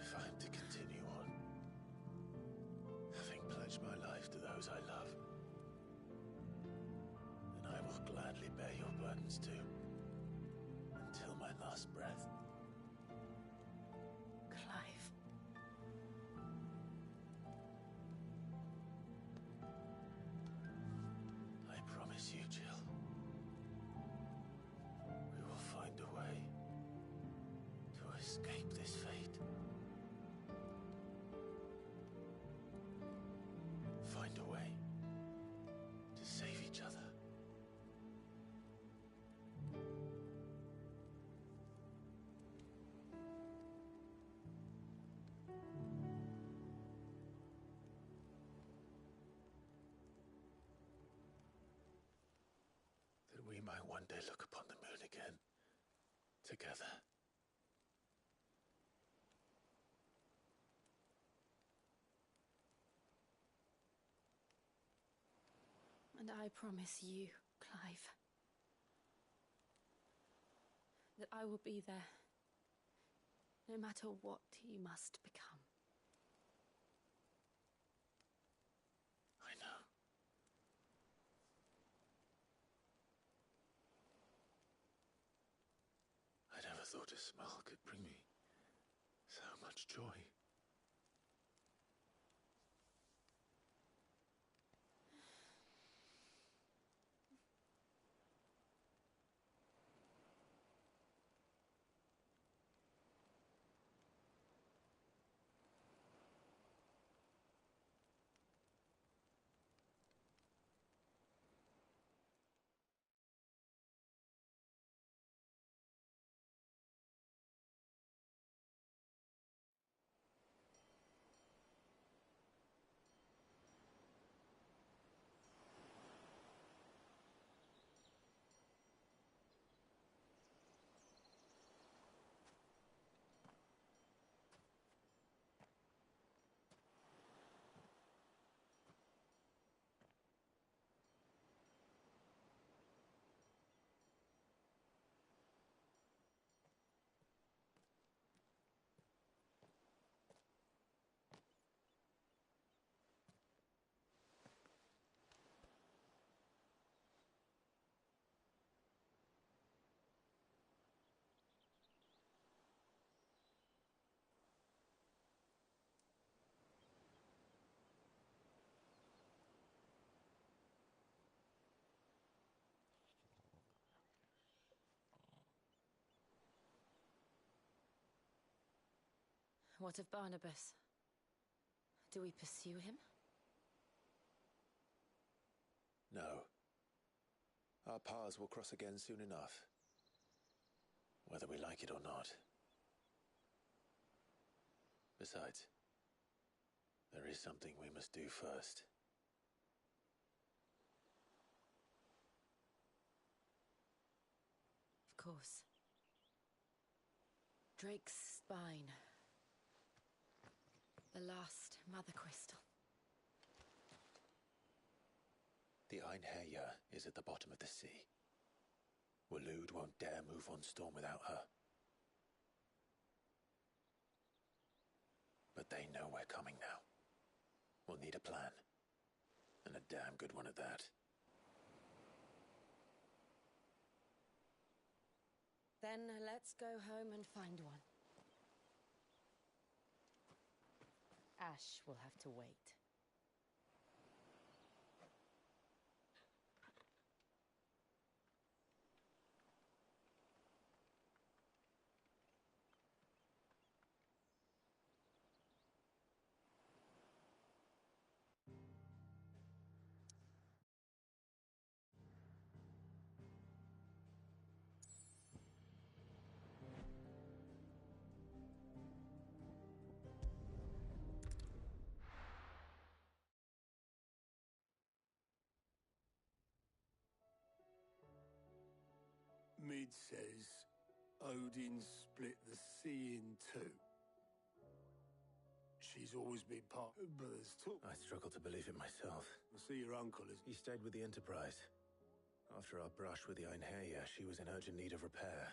If I'm to continue on, having pledged my life to those I love, then I will gladly bear your burdens too, until my last breath. Clive. I promise you, Jill, we will find a way to escape this fate. Find a way to save each other. That we might one day look upon the moon again, together. And I promise you, Clive, that I will be there, no matter what you must become. I know. I never thought a smile could bring me so much joy. What of Barnabas? Do we pursue him? No. Our paths will cross again soon enough. Whether we like it or not. Besides, there is something we must do first. Of course. Drake's spine. The last Mother Crystal. The Einherja is at the bottom of the sea. Waloed won't dare move on Storm without her. But they know we're coming now. We'll need a plan. And a damn good one at that. Then let's go home and find one. Ash will have to wait. Mid says Odin split the sea in two. She's always been part of Brothers Talk. I struggle to believe it myself. I see your uncle is... He stayed with the Enterprise. After our brush with the Einherja, she was in urgent need of repair.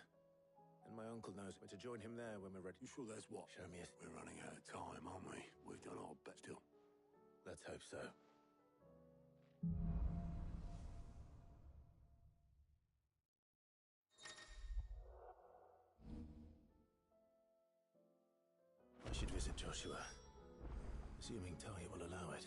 And my uncle knows we're to join him there when we're ready. You sure that's what? Show me a... We're running out of time, aren't we? We've done our best still. Let's hope so. I should visit Joshua, assuming Talia will allow it.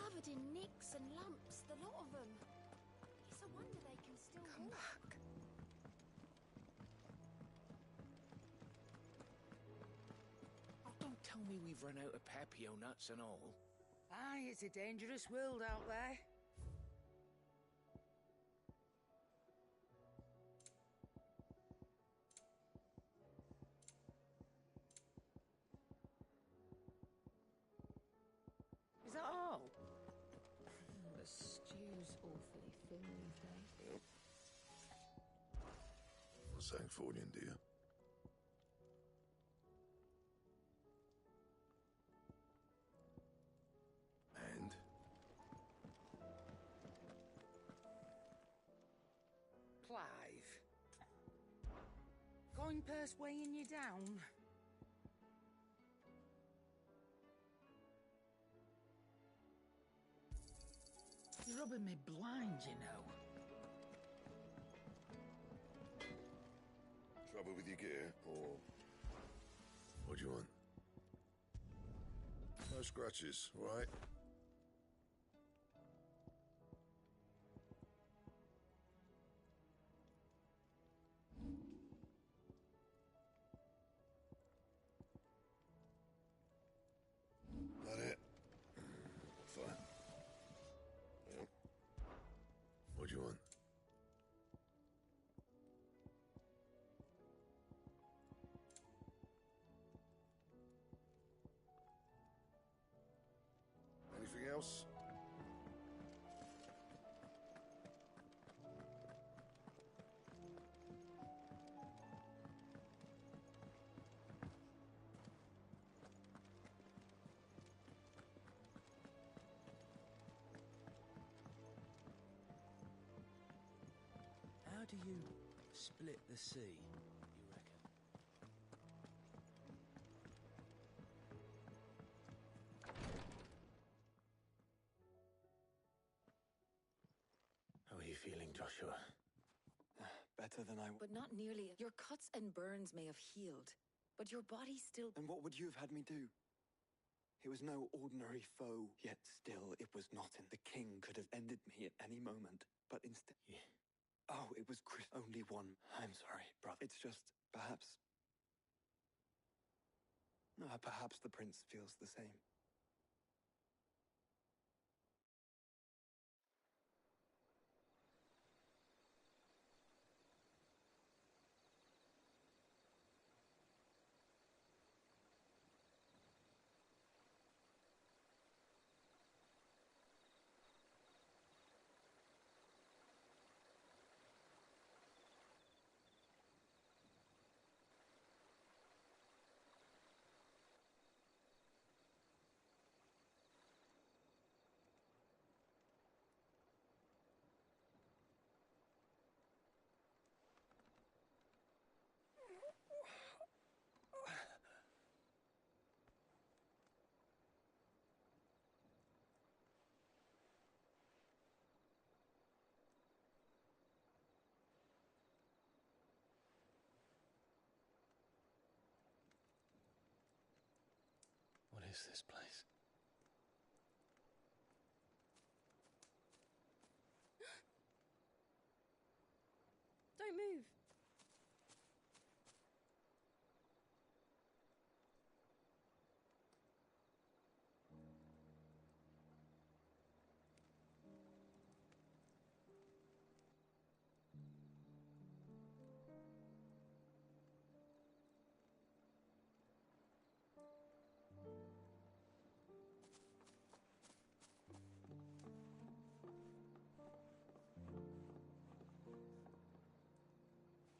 Covered in nicks and lumps, the lot of them. It's a wonder they can still walk. Oh, don't tell me we've run out of Papio nuts and all. Aye, it's a dangerous world out there. Is that all? The stew's awfully thin these days. Sancthornian, dear. And? Clive. Coin purse weighing you down? You're rubbing me blind, you know. Trouble with your gear, or what do you want? No scratches, all right? That it? Fine. Well, what do you want? house. How do you split the sea, you reckon? How are you feeling, Joshua? Better than I... But not nearly. Your cuts and burns may have healed, but your body still... And what would you have had me do? It was no ordinary foe, yet still it was not in. The king could have ended me at any moment, but instead... Yeah. Oh, it was Chris. Only one. I'm sorry, brother. It's just, perhaps... perhaps the prince feels the same. What is this place? Don't move.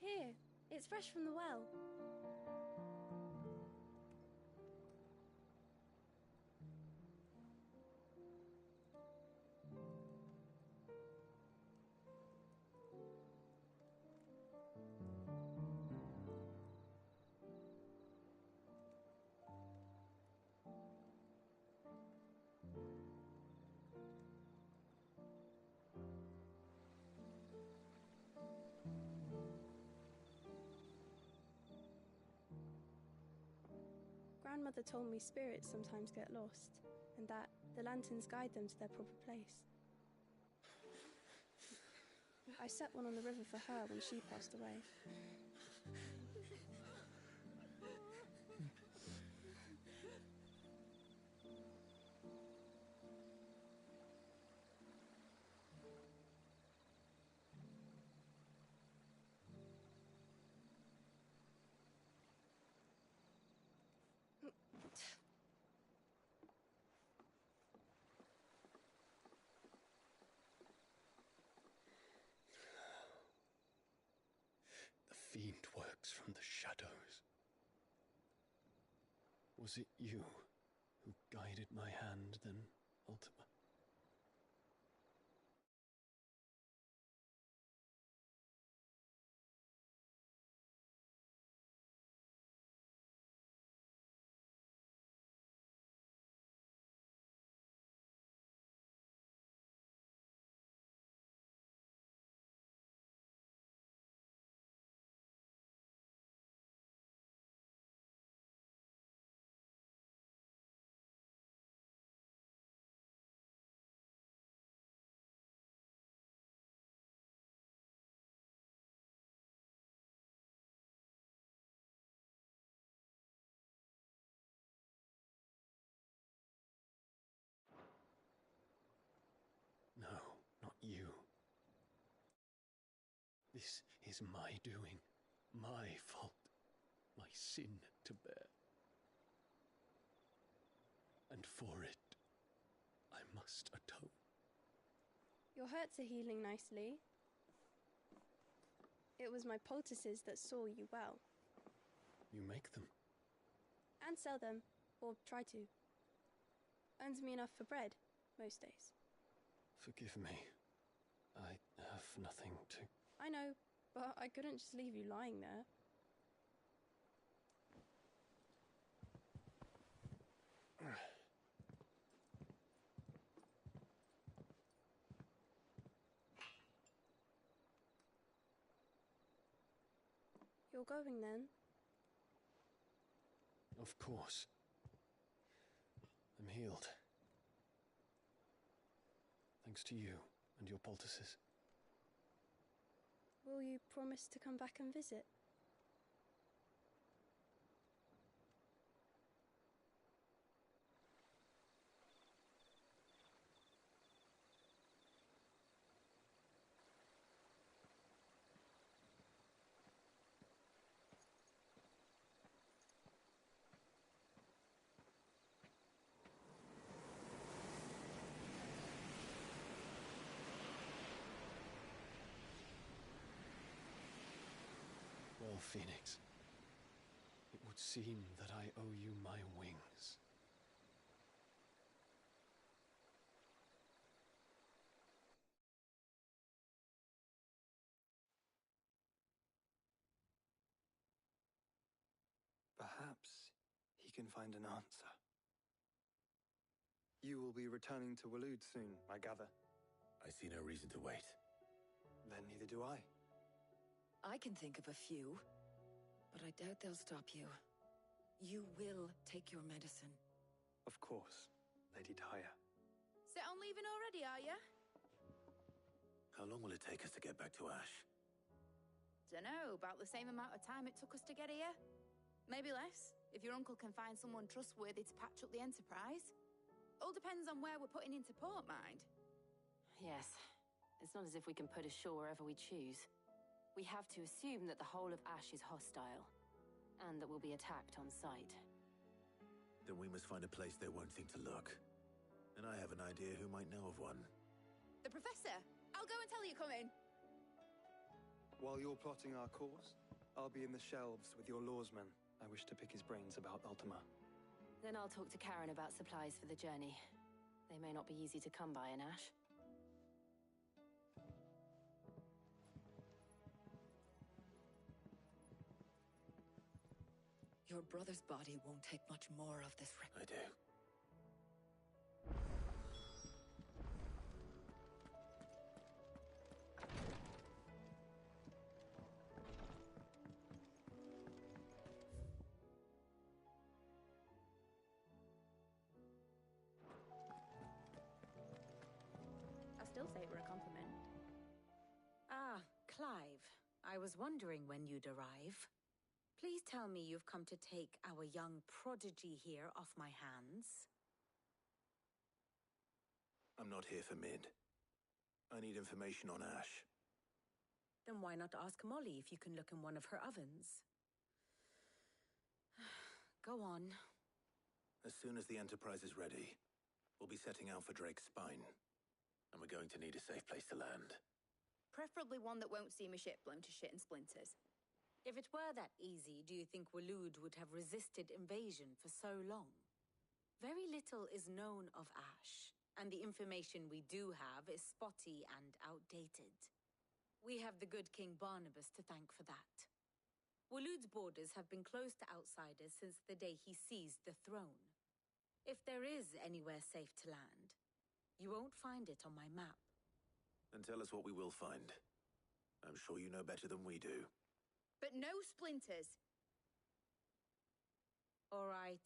Here, it's fresh from the well. Grandmother told me spirits sometimes get lost, and that the lanterns guide them to their proper place. I set one on the river for her when she passed away. The fiend works from the shadows. Was it you who guided my hand then, Ultima? No, not you. This is my doing, my fault, my sin to bear. And for it, I must fixed a toe. Your hurts are healing nicely. It was my poultices that saw you well. You make them? And sell them, or try to. Earns me enough for bread, most days. Forgive me. I have nothing to... I know, but I couldn't just leave you lying there. You're going then? Of course. I'm healed. Thanks to you and your poultices. Will you promise to come back and visit? Well, Phoenix, it would seem that I owe you my wings. Perhaps he can find an answer. You will be returning to Waloed soon, I gather. I see no reason to wait. Then neither do I. I can think of a few, but I doubt they'll stop you. You will take your medicine. Of course, Lady Daya. Set on leaving already, are ya? How long will it take us to get back to Ash? Dunno, about the same amount of time it took us to get here. Maybe less, if your uncle can find someone trustworthy to patch up the Enterprise. All depends on where we're putting into port, mind. Yes. It's not as if we can put ashore wherever we choose. We have to assume that the whole of Ash is hostile, and that we'll be attacked on sight. Then we must find a place they won't think to look. And I have an idea who might know of one. The Professor! I'll go and tell you come in. While you're plotting our course, I'll be in the shelves with your lawsman. I wish to pick his brains about Ultima. Then I'll talk to Karen about supplies for the journey. They may not be easy to come by in Ash. Your brother's body won't take much more of this. I do. I still say it were a compliment. Ah, Clive. I was wondering when you'd arrive. Please tell me you've come to take our young prodigy here off my hands. I'm not here for Mid. I need information on Ash. Then why not ask Molly if you can look in one of her ovens? Go on. As soon as the Enterprise is ready, we'll be setting out for Drake's Spine. And we're going to need a safe place to land. Preferably one that won't see my ship blown to shit and splinters. If it were that easy, do you think Waloed would have resisted invasion for so long? Very little is known of Ash, and the information we do have is spotty and outdated. We have the good King Barnabas to thank for that. Waloed's borders have been closed to outsiders since the day he seized the throne. If there is anywhere safe to land, you won't find it on my map. And tell us what we will find. I'm sure you know better than we do. But no splinters! All right,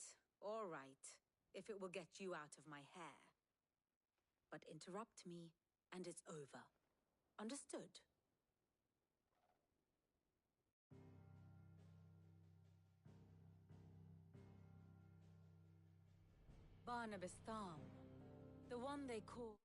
if it will get you out of my hair. But interrupt me, and it's over. Understood? Barnabas Thom, the one they call...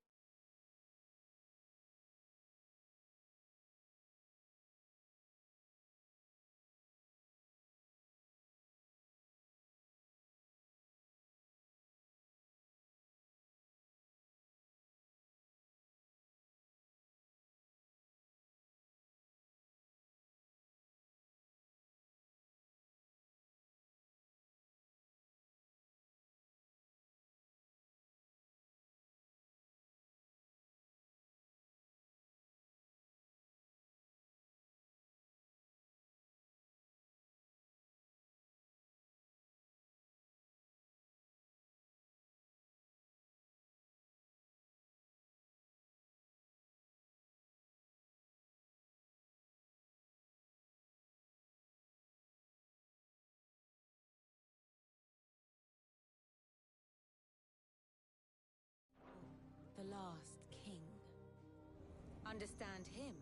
Understand him,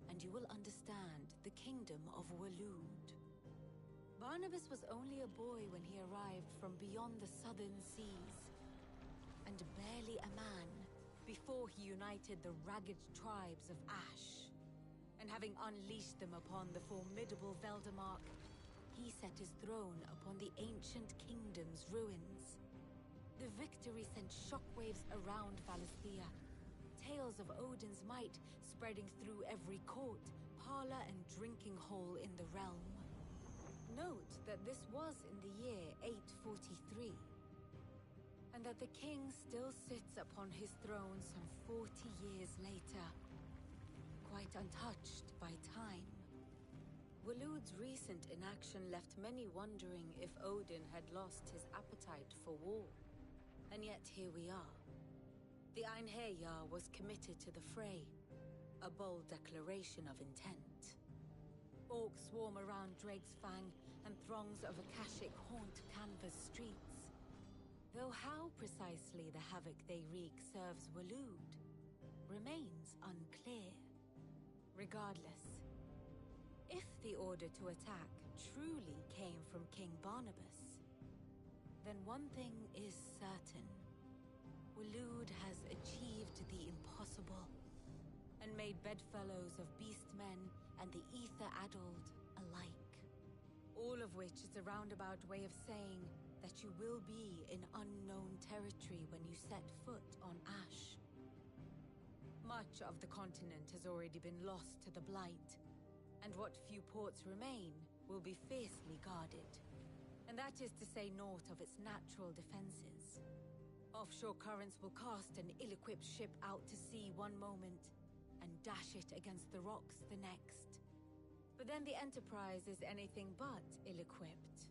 and you will understand the kingdom of Waloed. Barnabas was only a boy when he arrived from beyond the southern seas, and barely a man before he united the ragged tribes of Ash. And having unleashed them upon the formidable Veldemark, he set his throne upon the ancient kingdom's ruins. The victory sent shockwaves around Valisthea, tales of Odin's might spreading through every court, parlor, and drinking hole in the realm. Note that this was in the year 843, and that the king still sits upon his throne some 40 years later, quite untouched by time. Waloed's recent inaction left many wondering if Odin had lost his appetite for war. And yet here we are. The Einherjar was committed to the fray, a bold declaration of intent. Orcs swarm around Drakesfang, and throngs of Akashic haunt Canva's streets. Though how precisely the havoc they wreak serves Waloed remains unclear. Regardless, if the order to attack truly came from King Barnabas, then one thing is certain. Waloed has achieved the impossible, and made bedfellows of beastmen and the ether-addled alike. All of which is a roundabout way of saying that you will be in unknown territory when you set foot on Ash. Much of the continent has already been lost to the Blight, and what few ports remain will be fiercely guarded. And that is to say naught of its natural defenses. Offshore currents will cast an ill-equipped ship out to sea one moment, and dash it against the rocks the next. But then the Enterprise is anything but ill-equipped,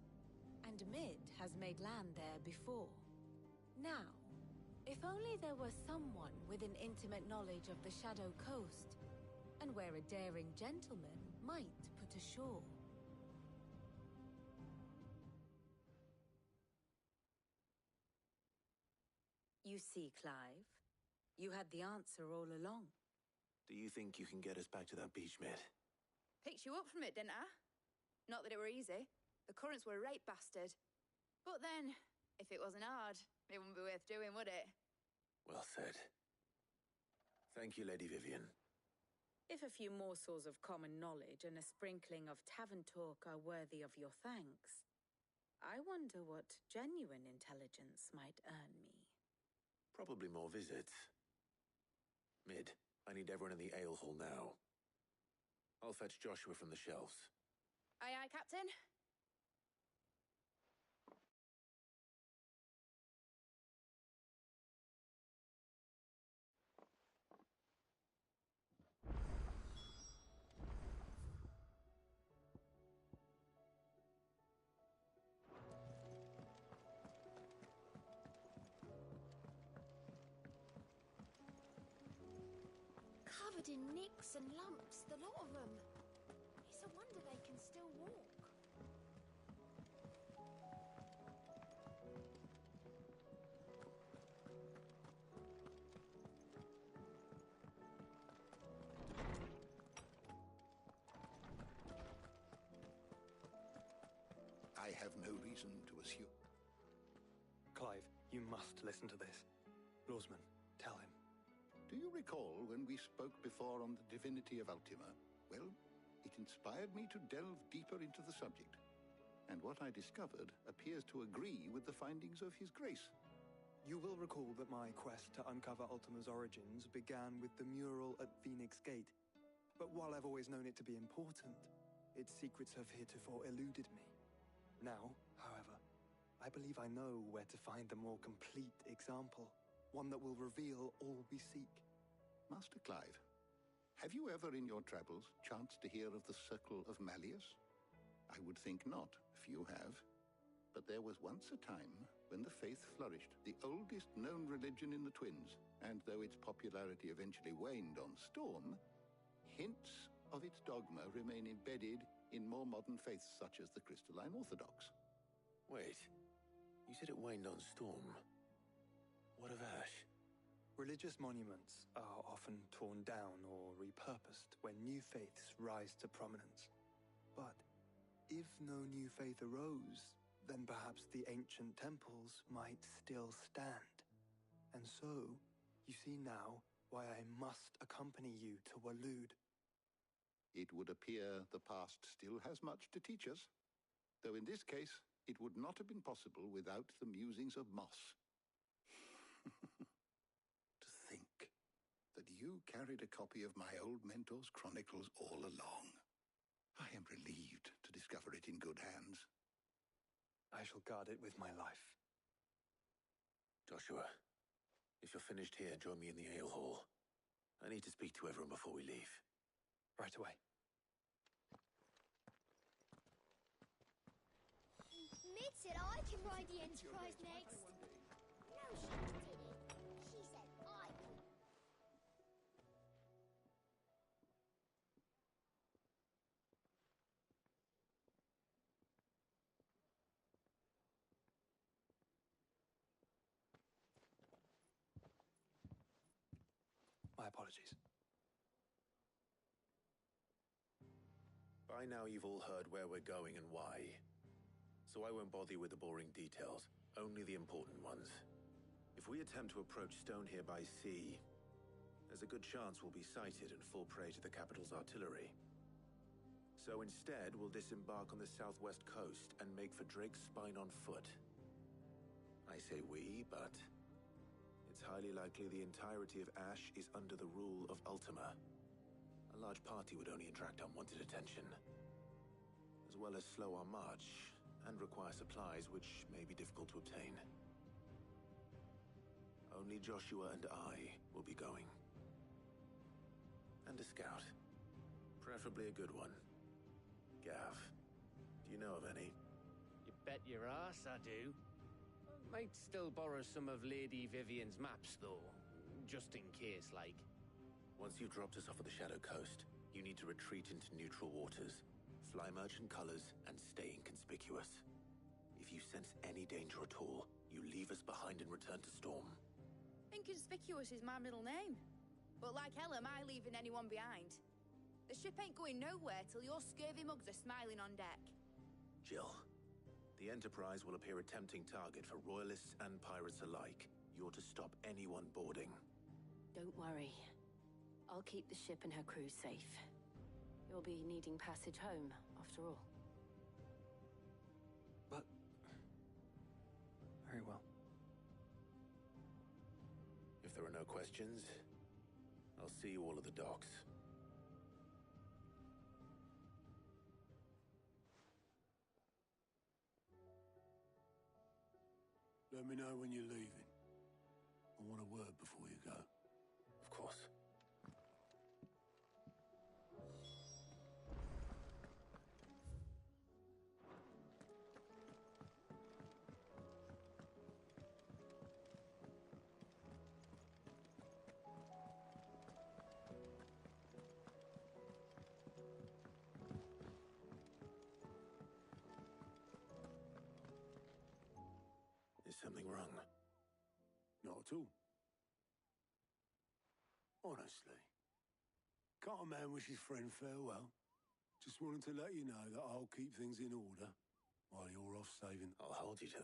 and Mid has made land there before. Now, if only there were someone with an intimate knowledge of the Shadow Coast, and where a daring gentleman might put ashore. You see, Clive, you had the answer all along. Do you think you can get us back to that beach, Mid? Picked you up from it, didn't I? Not that it were easy. The currents were a right bastard. But then, if it wasn't hard, it wouldn't be worth doing, would it? Well said. Thank you, Lady Vivian. If a few morsels of common knowledge and a sprinkling of tavern talk are worthy of your thanks, I wonder what genuine intelligence might earn me. Probably more visits. Mid, I need everyone in the ale hall now. I'll fetch Joshua from the shelves. Aye, aye, Captain. Covered in nicks and lumps, the lot of them. It's a wonder they can still walk. I have no reason to assume. Clive, you must listen to this. Lawsman, tell him. Do you recall when we spoke before on the divinity of Ultima? Well, it inspired me to delve deeper into the subject. And what I discovered appears to agree with the findings of His Grace. You will recall that my quest to uncover Ultima's origins began with the mural at Phoenix Gate. But while I've always known it to be important, its secrets have heretofore eluded me. Now, however, I believe I know where to find the more complete example. One that will reveal all we seek. Master Clive, have you ever in your travels chanced to hear of the Circle of Malleus? I would think not, few have. But there was once a time when the faith flourished, the oldest known religion in the Twins, and though its popularity eventually waned on Storm, hints of its dogma remain embedded in more modern faiths such as the Crystalline Orthodox. Wait, you said it waned on Storm. What of Ash? Religious monuments are often torn down or repurposed when new faiths rise to prominence. But if no new faith arose, then perhaps the ancient temples might still stand. And so, you see now why I must accompany you to Waloed. It would appear the past still has much to teach us, though in this case, it would not have been possible without the musings of Moss. To think that you carried a copy of my old mentor's chronicles all along. I am relieved to discover it in good hands. I shall guard it with my life. Joshua, if you're finished here, join me in the ale hall. I need to speak to everyone before we leave. Right away. Mid said I can ride the Enterprise next. No, she didn't. She said I could. My apologies. By now you've all heard where we're going and why. So I won't bother you with the boring details, only the important ones. If we attempt to approach Stonehere by sea, there's a good chance we'll be sighted and fall prey to the capital's artillery. So instead, we'll disembark on the southwest coast and make for Drake's Spine on foot. I say we, but it's highly likely the entirety of Ash is under the rule of Ultima. A large party would only attract unwanted attention, as well as slow our march and require supplies which may be difficult to obtain. Only Joshua and I will be going. And a scout. Preferably a good one. Gav, do you know of any? You bet your ass I do. Might still borrow some of Lady Vivian's maps, though. Just in case, like. Once you've dropped us off at the Shadow Coast, you need to retreat into neutral waters. Fly merchant colors and stay inconspicuous. If you sense any danger at all, you leave us behind and return to Storm. Inconspicuous is my middle name. But like hell am I leaving anyone behind. The ship ain't going nowhere till your scurvy mugs are smiling on deck. Jill, the Enterprise will appear a tempting target for royalists and pirates alike. You're to stop anyone boarding. Don't worry. I'll keep the ship and her crew safe. You'll be needing passage home, after all. But... very well. If there are no questions, I'll see you all at the docks. Let me know when you're leaving. I want a word before you go. Of course. Is something wrong? Not at all. Honestly. Can't a man wish his friend farewell? Just wanted to let you know that I'll keep things in order while you're off saving... I'll hold you to...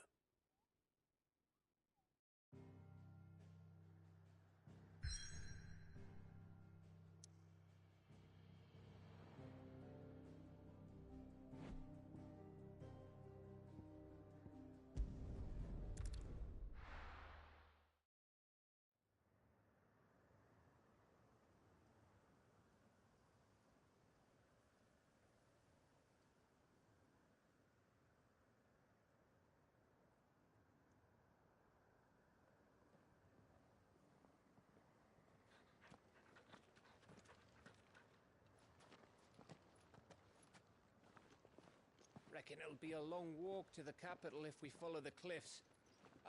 Reckon it'll be a long walk to the capital if we follow the cliffs.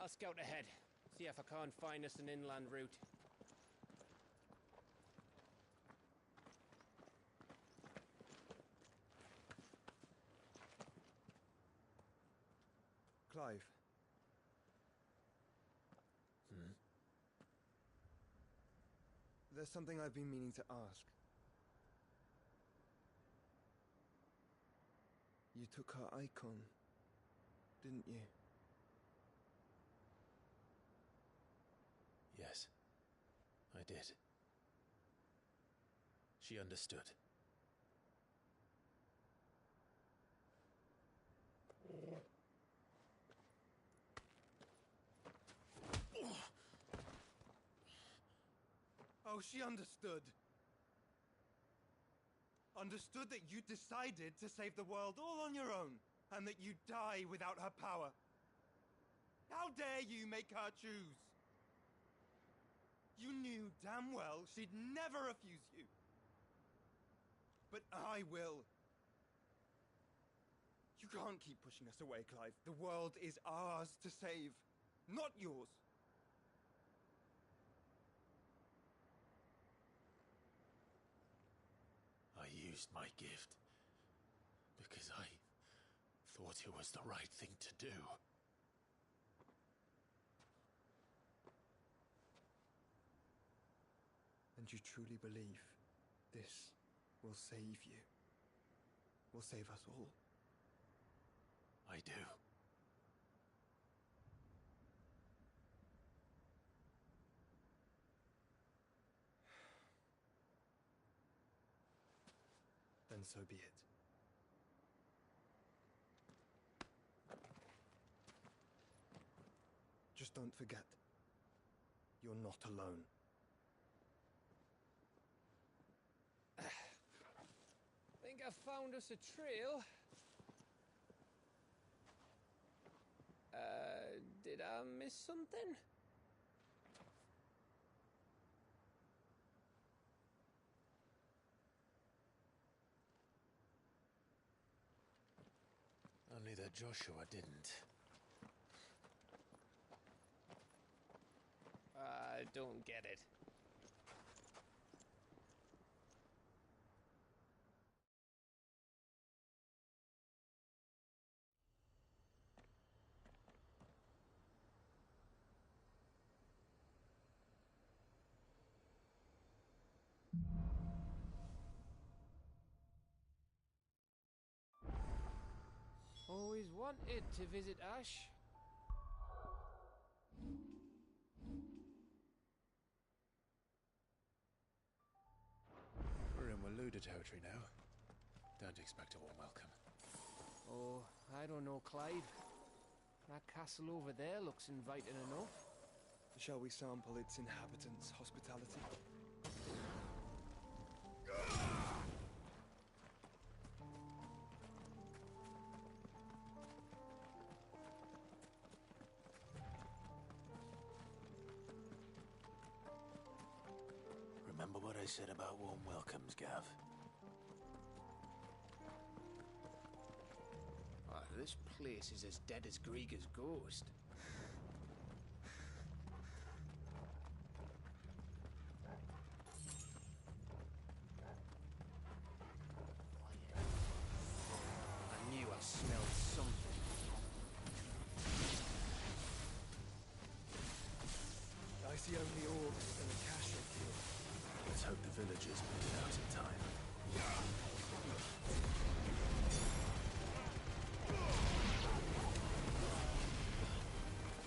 I'll scout ahead, see if I can't find us an inland route. Clive. There's something I've been meaning to ask. You took her icon, didn't you? Yes, I did. She understood. Oh, she understood. Understood that you decided to save the world all on your own, and that you'd die without her power. How dare you make her choose? You knew damn well she'd never refuse you. But I will. You can't keep pushing us away, Clive. The world is ours to save, not yours. I used my gift because I thought it was the right thing to do. And you truly believe this will save you? Will save us all? I do. Then so be it. Just don't forget, you're not alone. Think I found us a trail. Did I miss something? Only that Joshua didn't. I don't get it. Always wanted to visit Ash. We're in Waloda territory now. Don't expect a warm welcome. Oh, I don't know, Clive. That castle over there looks inviting enough. Shall we sample its inhabitants' hospitality? Remember what I said about warm welcomes, Gav? Oh, this place is as dead as Greagor's ghost. I knew I smelled something. I see only orcs and a Kashik here. Let's hope the villagers make it out in time.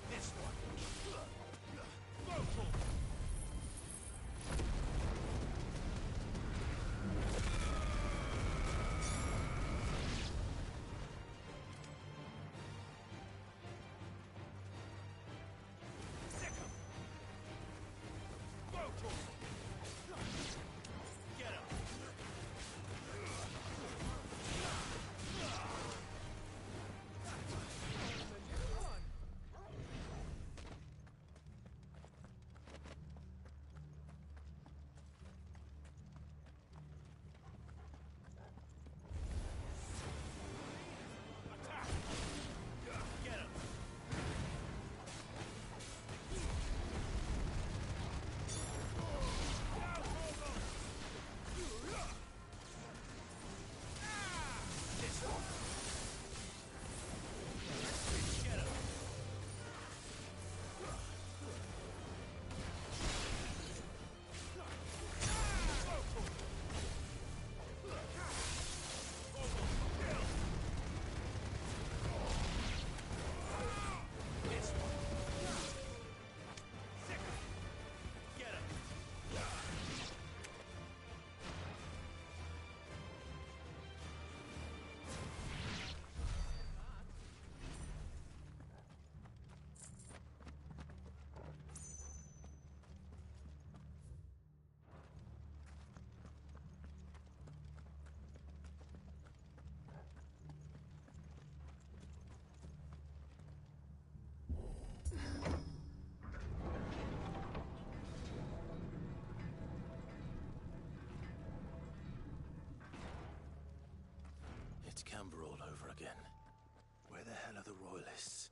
This one. Get It's Canberra all over again. Where the hell are the Royalists?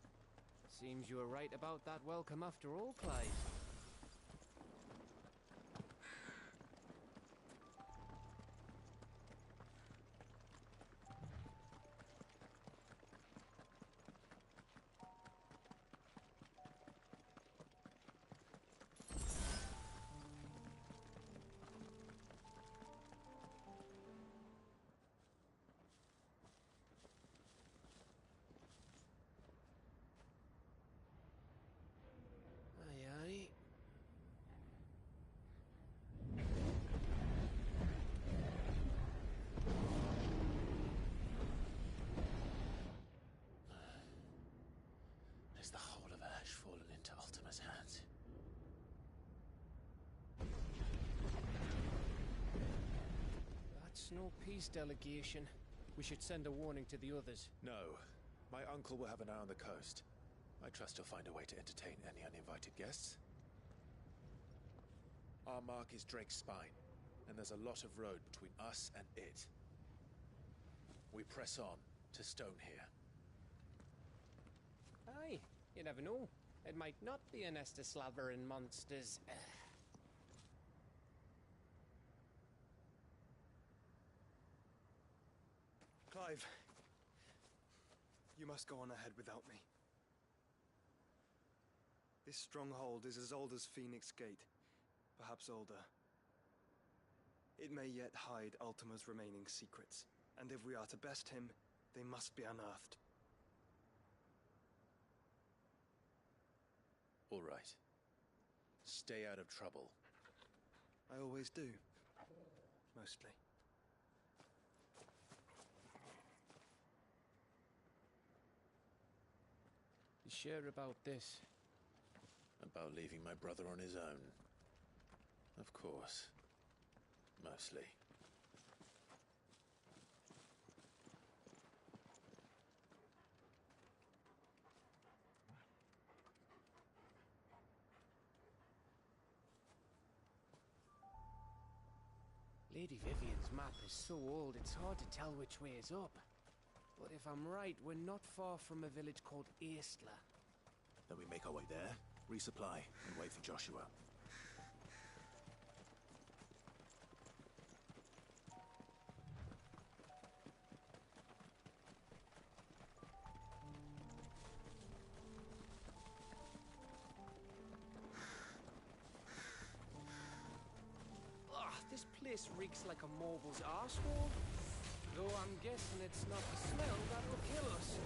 Seems you were right about that welcome after all, Clive. Is the whole of Ash fallen into Ultima's hands? That's no peace delegation. We should send a warning to the others. No. My uncle will have an eye on the coast. I trust he'll find a way to entertain any uninvited guests. Our mark is Drake's Spine, and there's a lot of road between us and it. We press on to Stonehere. Aye, you never know. It might not be a nest of slavering monsters. Clive, you must go on ahead without me. This stronghold is as old as Phoenix Gate, perhaps older. It may yet hide Ultima's remaining secrets, and if we are to best him, they must be unearthed. All right. Stay out of trouble. I always do. Mostly. You sure about this? About leaving my brother on his own? Of course. Mostly. Lady Vivian's map is so old it's hard to tell which way is up. But if I'm right, we're not far from a village called Aistla. Then we make our way there, resupply, and wait for Joshua. This place reeks like a Mogul's arsehole. Though I'm guessing it's not the smell that'll kill us.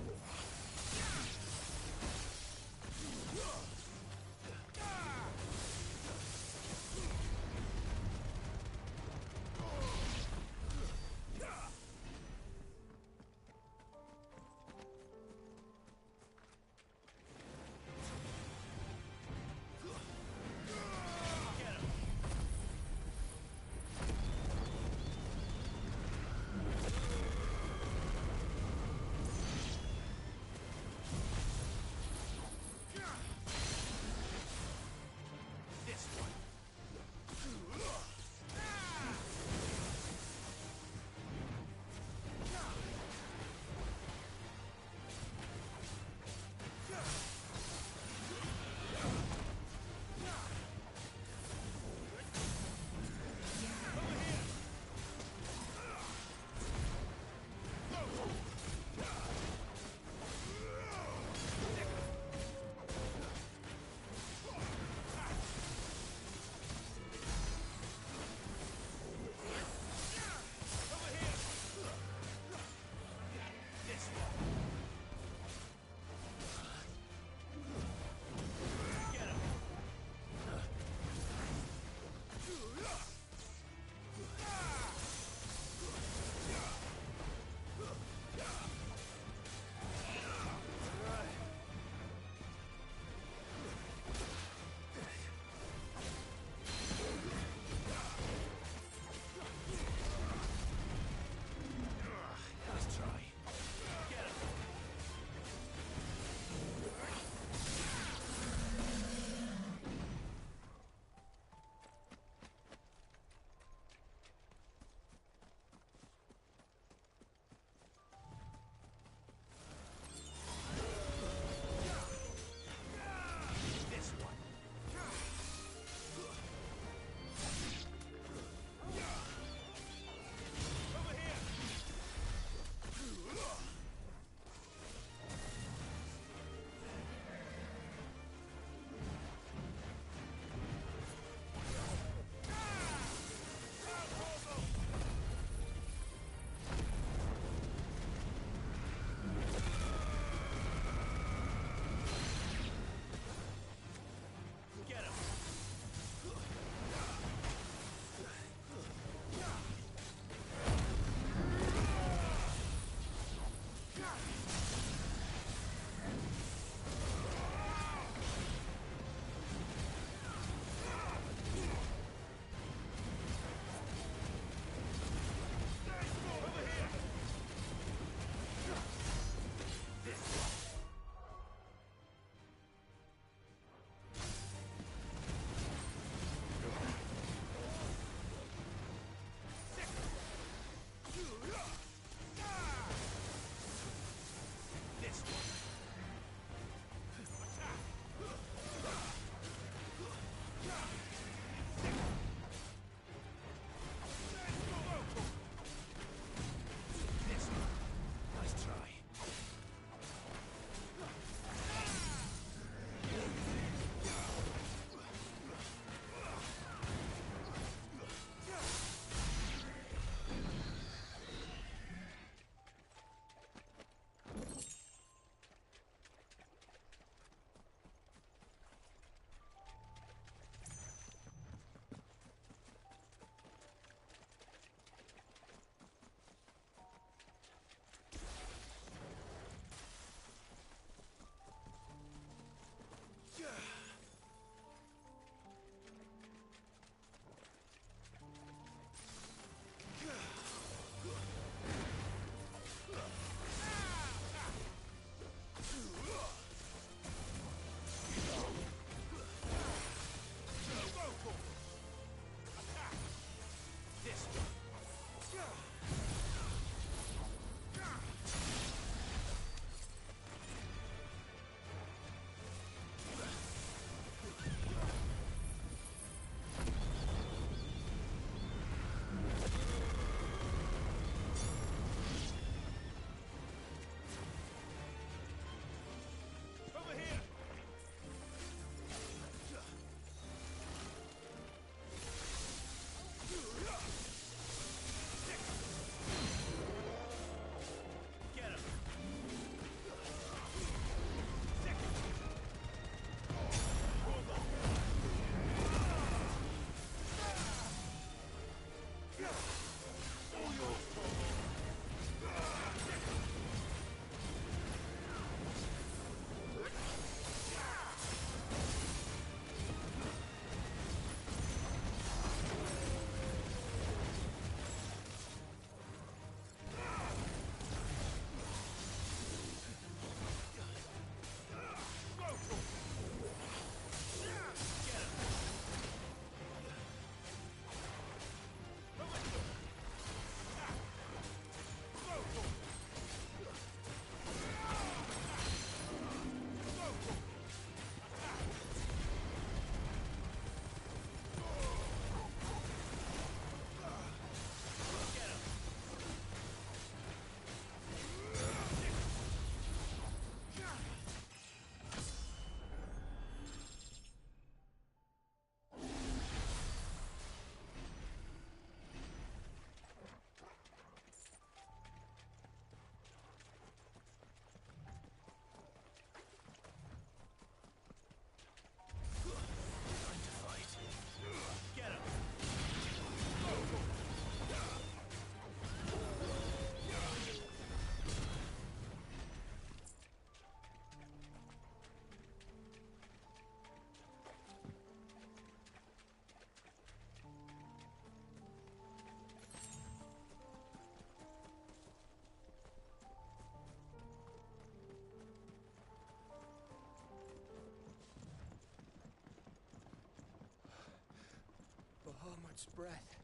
Lord's breath.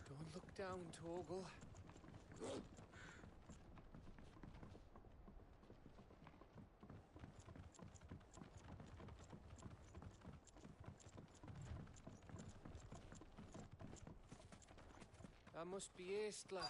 Don't look down, Torgal. That must be Aistla.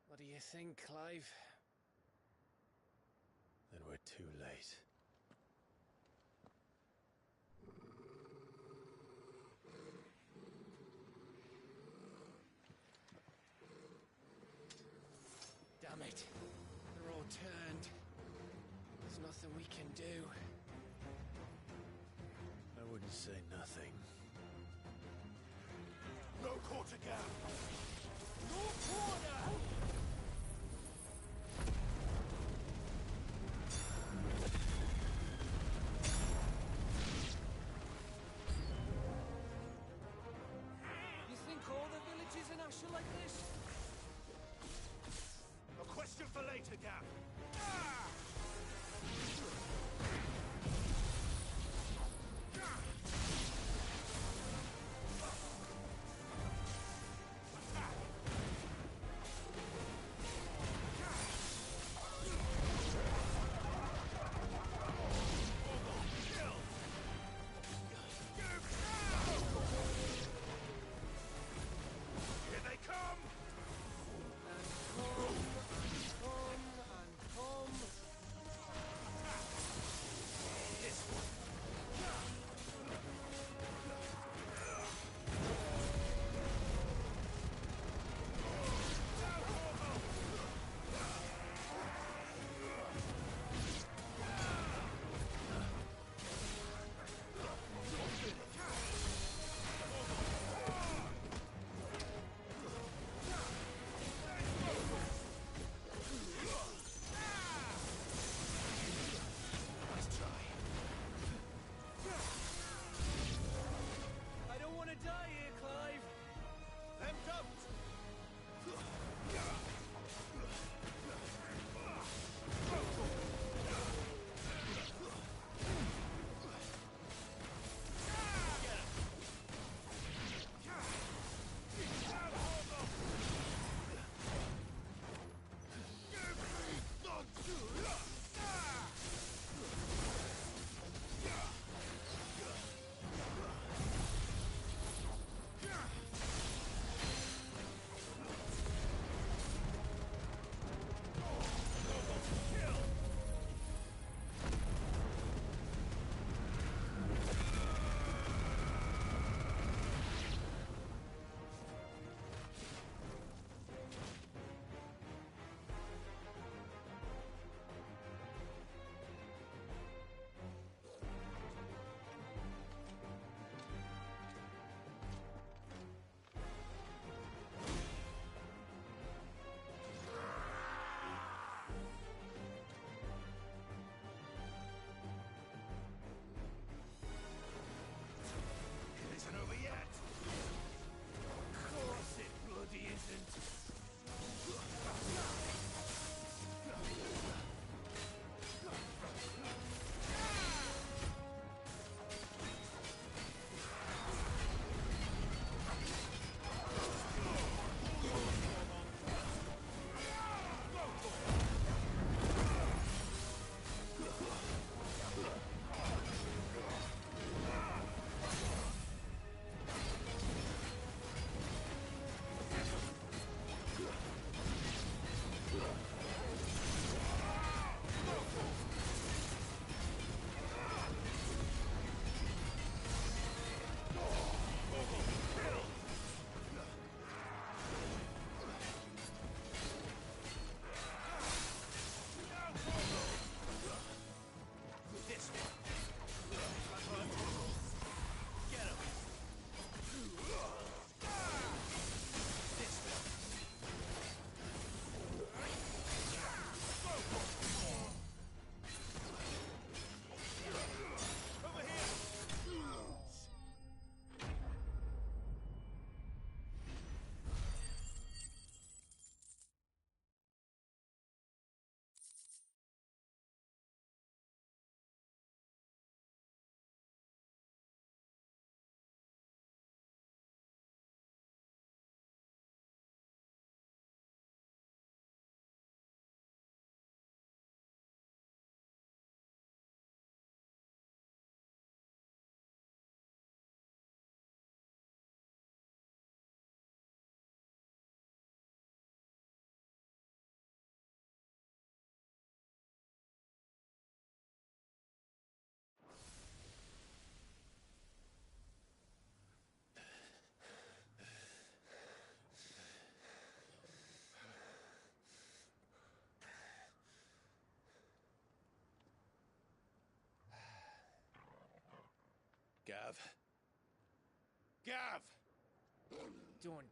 What do you think, Clive? Then we're too late. Damn it. They're all turned. There's nothing we can do. I wouldn't say nothing. No quarter gap! No corner! You think all the villages in Ash are like this? A question for later, Gap.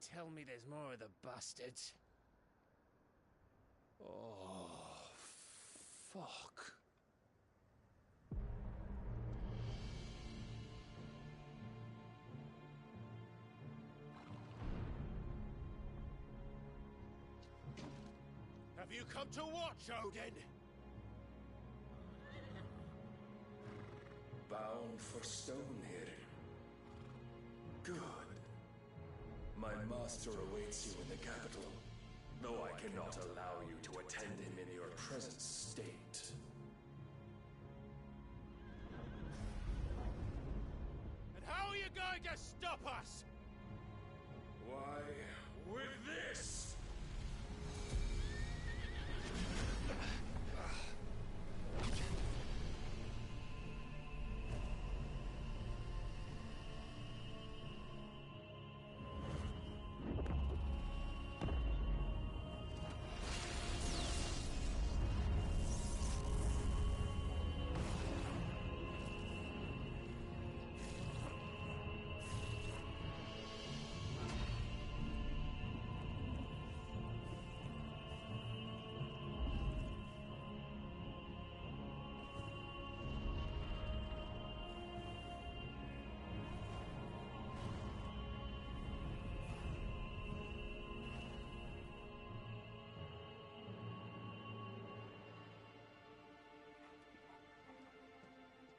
tell me there's more of the bastards. Oh, fuck. Have you come to watch, Odin? Bound for Stonehair. Good. My master awaits you in the capital, though I cannot allow you to attend him in your present state. And how are you going to stop us? Why, with this!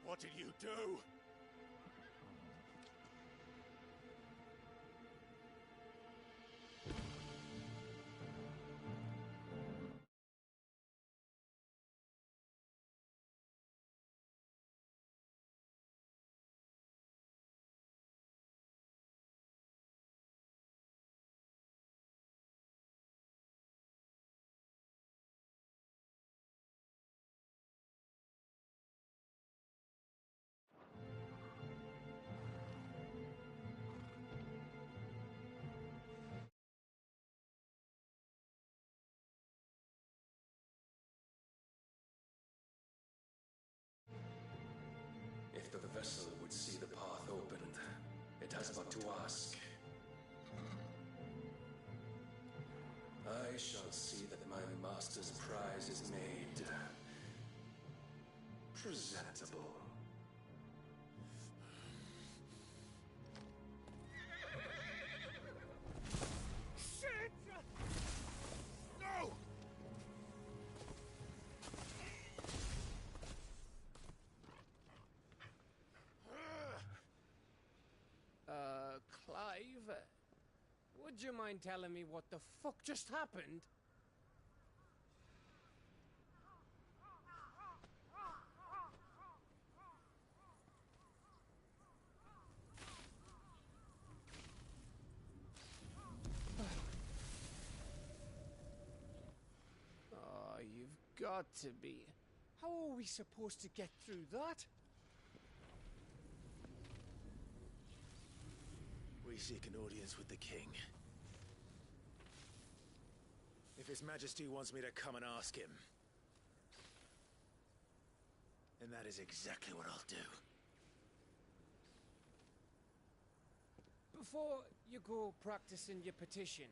What did you do? If the vessel would see the path opened, it has but to ask. I shall see that my master's prize is made presentable. Shit! No! Clive, would you mind telling me what the fuck just happened? Oh, you've got to be. How are we supposed to get through that? We seek an audience with the king. If His Majesty wants me to come and ask him, then that is exactly what I'll do. Before you go practicing your petition,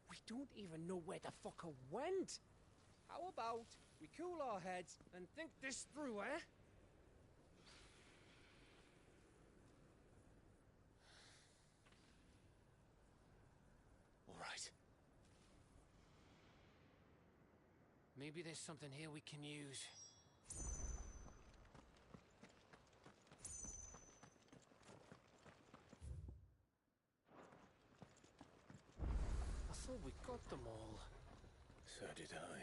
we don't even know where the fucker went. How about we cool our heads and think this through, eh? All right. Maybe there's something here we can use. I thought we got them all. So did I.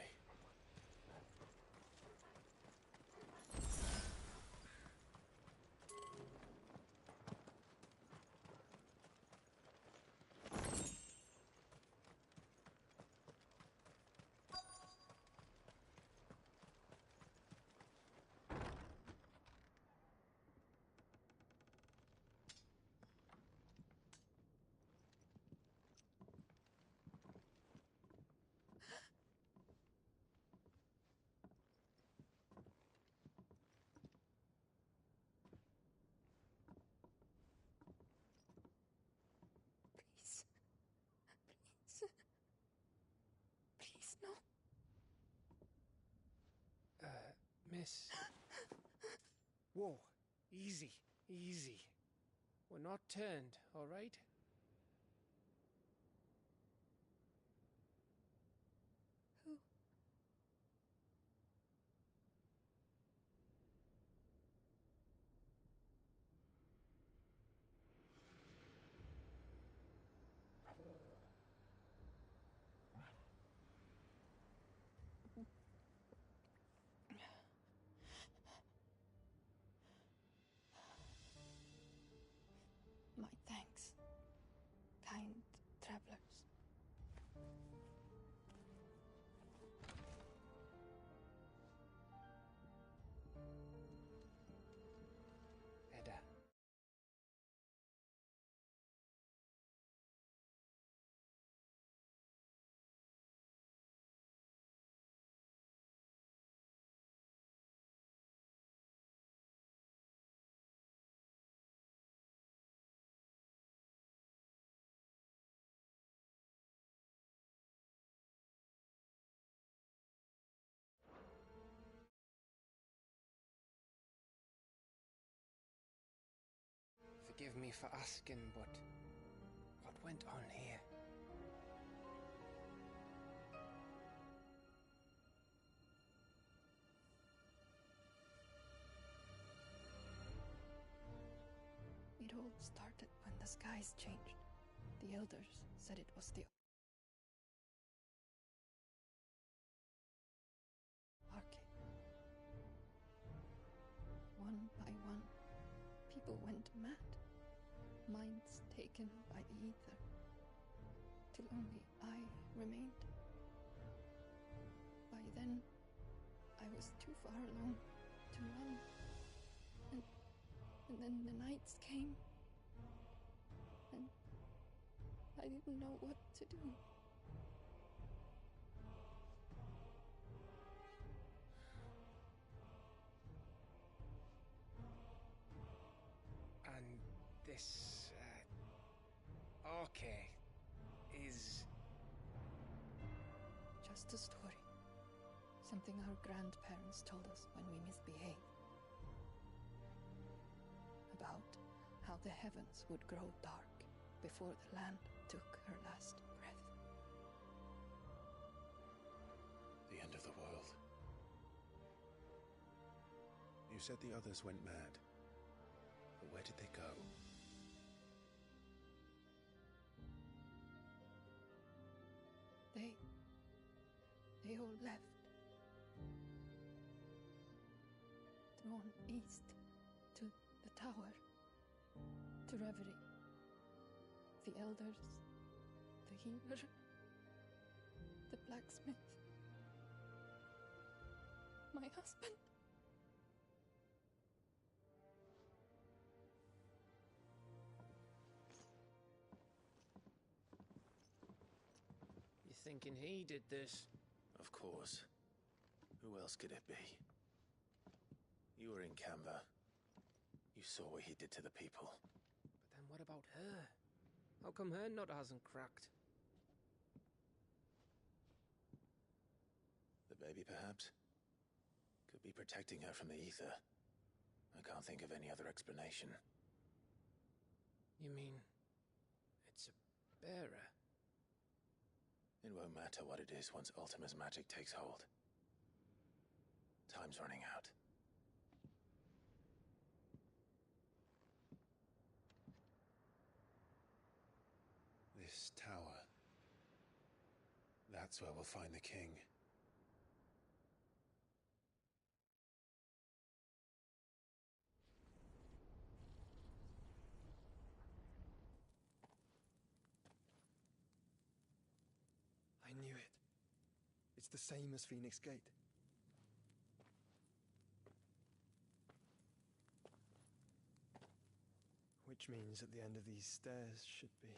No. Miss. Whoa. Easy. Easy. We're not turned, all right? Who? My thanks, kind travelers. Edda. Forgive me for asking, but what went on here? It all started when the skies changed. The elders said it was the Arcade. One by one, people went mad. Minds taken by the ether, till only I remained. By then, I was too far along to run. And then the nights came, and I didn't know what to do. And this Arche is Just a story. Something our grandparents told us when we misbehaved. About how the heavens would grow dark before the land took her last breath. The end of the world. You said the others went mad. But where did they go? They all left. Drawn east to the tower, to Reverie. The elders, the healer, the blacksmith, my husband. You thinking he did this? Of course. Who else could it be? You were in Canva. You saw what he did to the people. But then what about her? How come her nut hasn't cracked? The baby, perhaps? Could be protecting her from the ether. I can't think of any other explanation. You mean it's a bearer? It won't matter what it is once Ultima's magic takes hold. Time's running out. This tower. That's where we'll find the king. I knew it. It's the same as Phoenix Gate. Which means at the end of these stairs should be...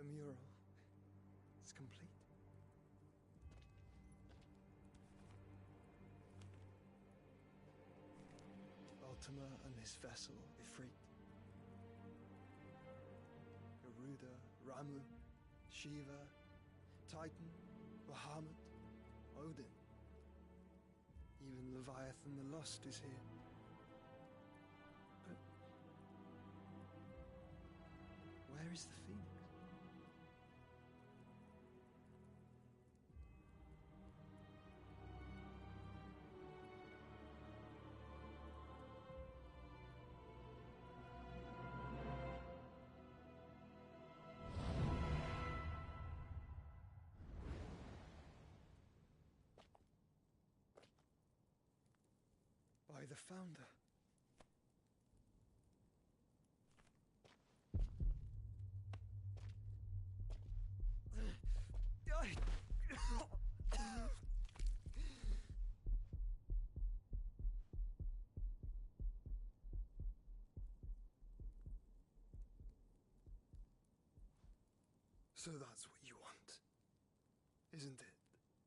The mural is complete. Ultima and his vessel, Ifrit. Garuda, Ramu, Shiva, Titan, Bahamut, Odin. Even Leviathan the Lost is here. But where is the Phoenix? By the Founder. So that's what you want, isn't it,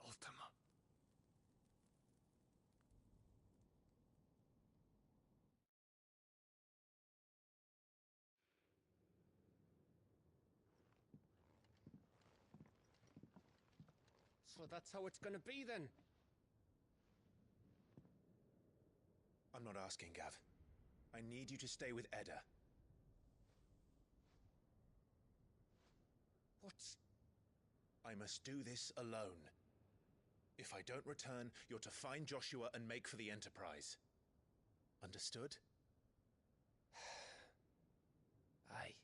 Ultima? So that's how it's gonna be then? I'm not asking, Gav. I need you to stay with Edda. What's... I must do this alone. If I don't return, you're to find Joshua and make for the Enterprise. Understood? Aye.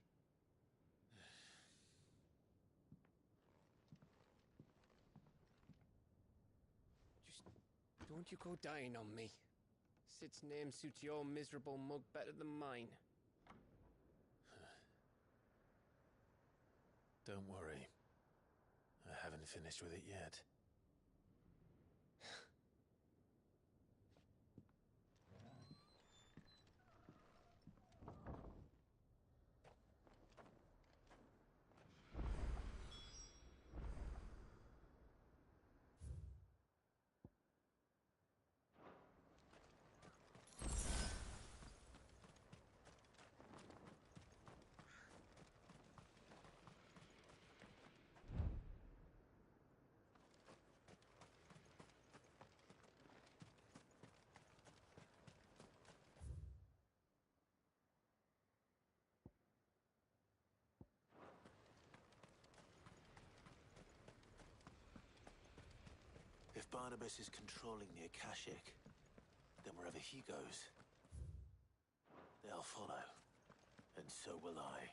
Just don't you go dying on me. Sid's name suits your miserable mug better than mine. Don't worry. I haven't finished with it yet. If Barnabas is controlling the Akashic, then wherever he goes, they'll follow. And so will I.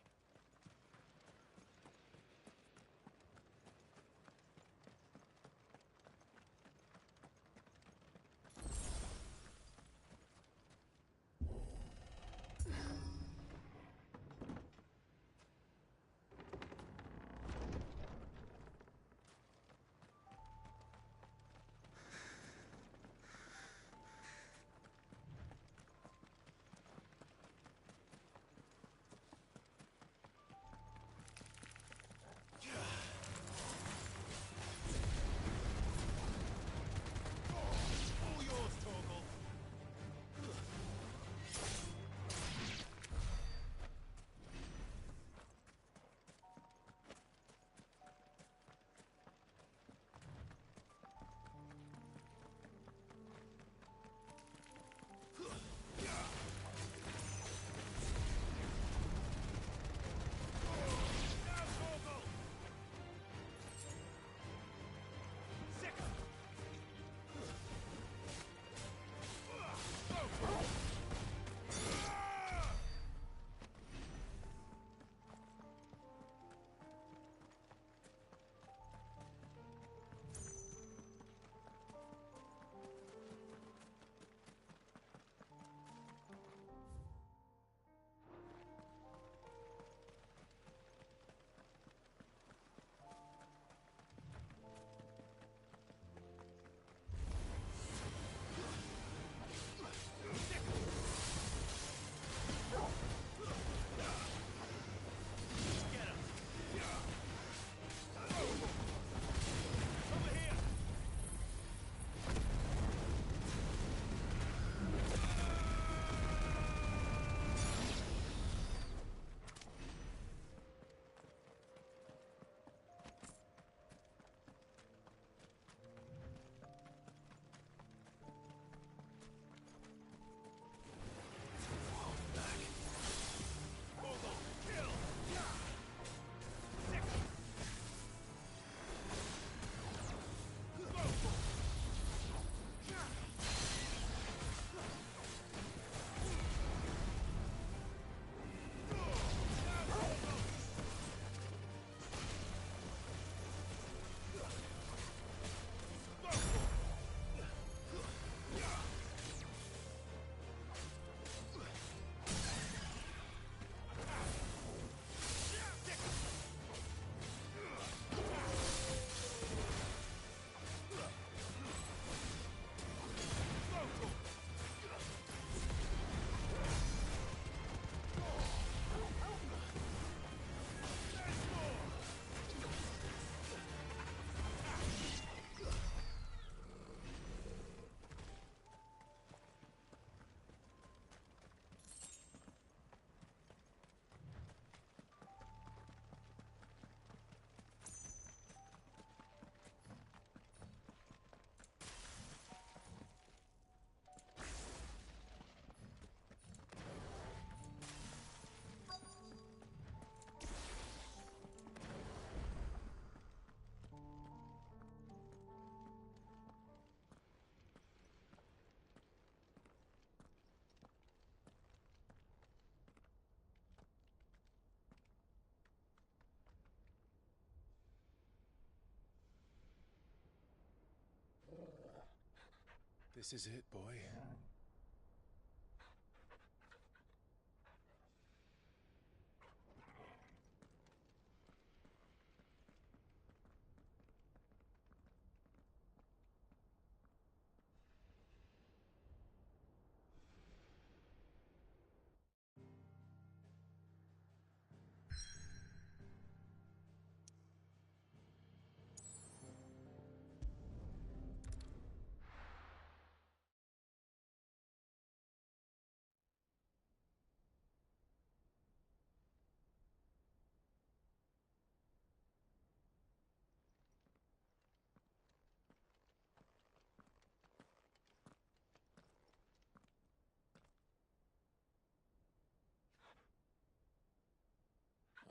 This is it, boy.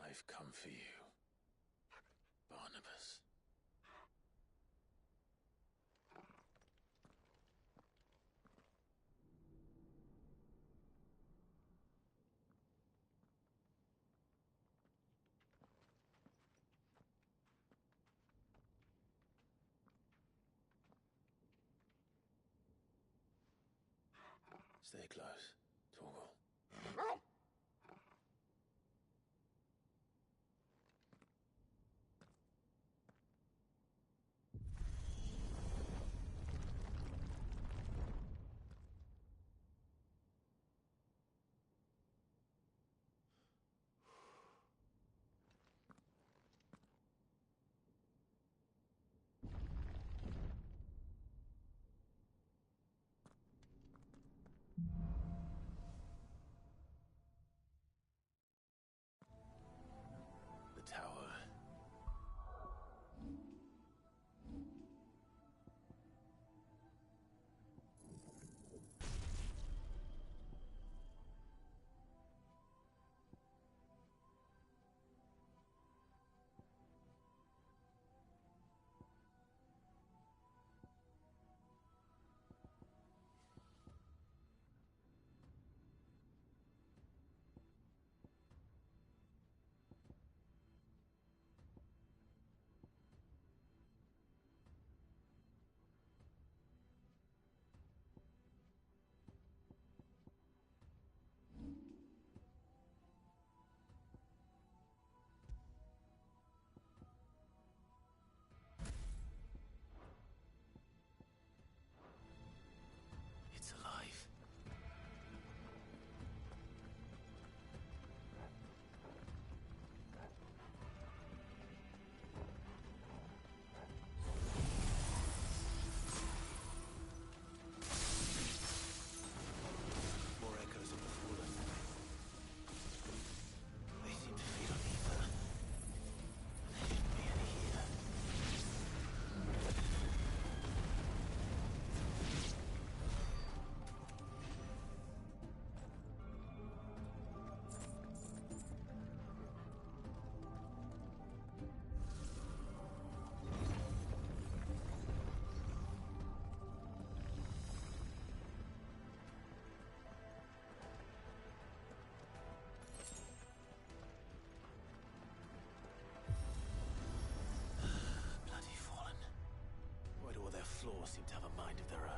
I've come for you, Barnabas. Stay close, Torgal. Tower. It's alive. More echoes of the fallen. They seem to feed on ether. There shouldn't be any here. Bloody fallen. Why do all their flaws seem to have a mind of their own?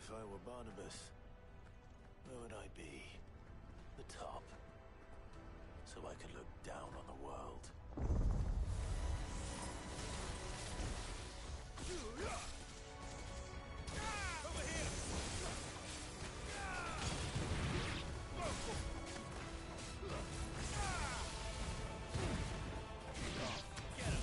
If I were Barnabas, where would I be? The top. So I could look down on the world. Over here! Get him!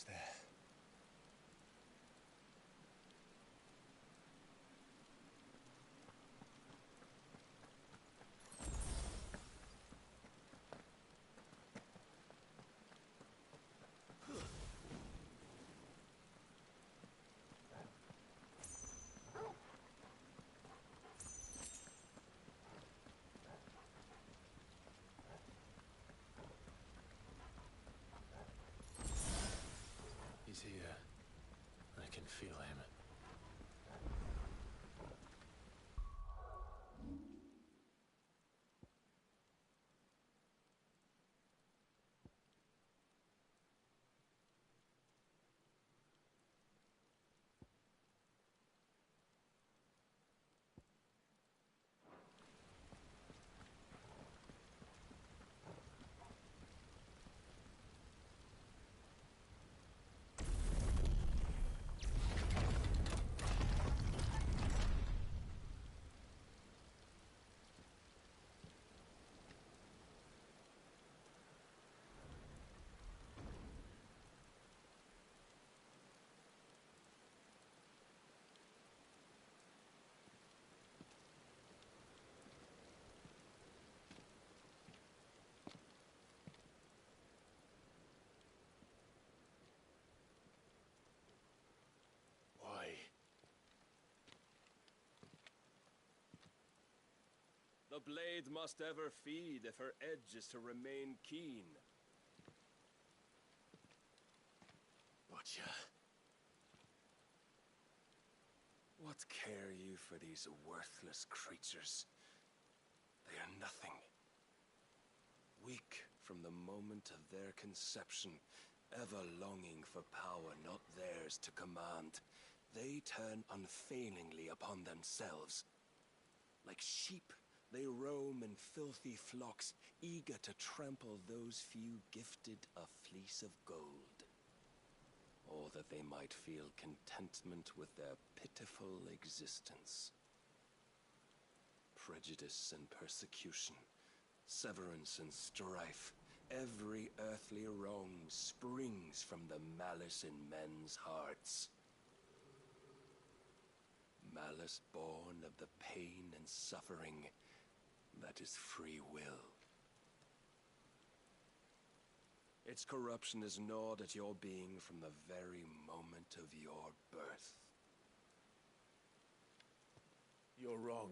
almost there. He's here. I can feel him. The blade must ever feed if her edge is to remain keen. Butcher. What care you for these worthless creatures? They are nothing. Weak from the moment of their conception, ever longing for power not theirs to command, they turn unfailingly upon themselves. Like sheep, they roam in filthy flocks, eager to trample those few gifted a fleece of gold. Or that they might feel contentment with their pitiful existence. Prejudice and persecution, severance and strife, every earthly wrong springs from the malice in men's hearts. Malice born of the pain and suffering that is free will. Its corruption is gnawed at your being from the very moment of your birth. You're wrong.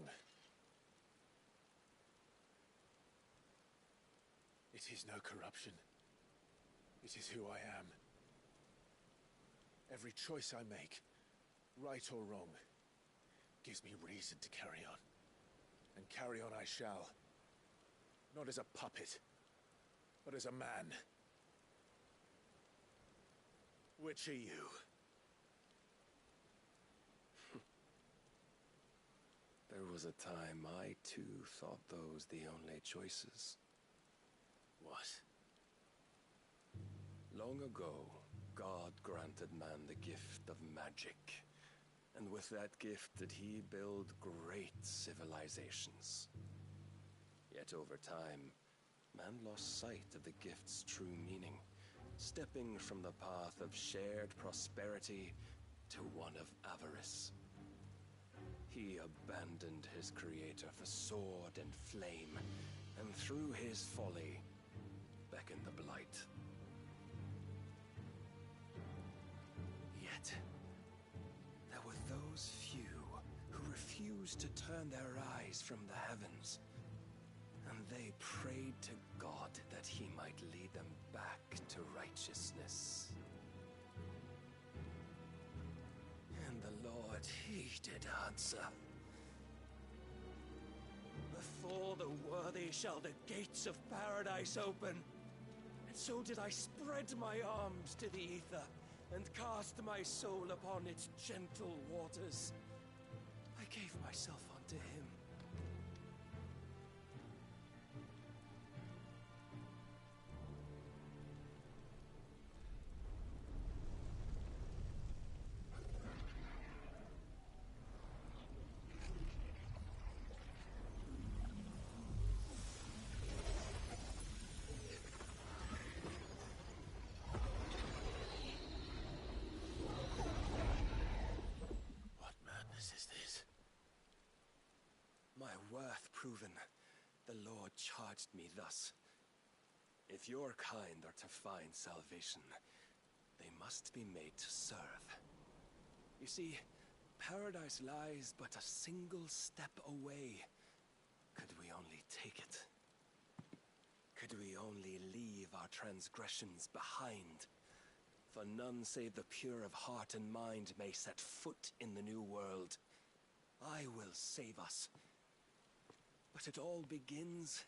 It is no corruption. It is who I am. Every choice I make, right or wrong, gives me reason to carry on. And carry on I shall. Not as a puppet, but as a man. Which are you? There was a time I too thought those the only choices. What? Long ago, God granted man the gift of magic. And with that gift did he build great civilizations. Yet over time, man lost sight of the gift's true meaning, stepping from the path of shared prosperity to one of avarice. He abandoned his creator for sword and flame, and through his folly, beckoned the blight. Yet, there were those few who refused to turn their eyes from the heavens, and they prayed to God that he might lead them back to righteousness. And the Lord, he did answer. Before the worthy shall the gates of paradise open. And so did I spread my arms to the ether, and cast my soul upon its gentle waters. I gave myself unto him. proven, the Lord charged me thus. If your kind are to find salvation, they must be made to serve. You see, paradise lies but a single step away. Could we only take it? Could we only leave our transgressions behind? For none save the pure of heart and mind may set foot in the new world. I will save us. But it all begins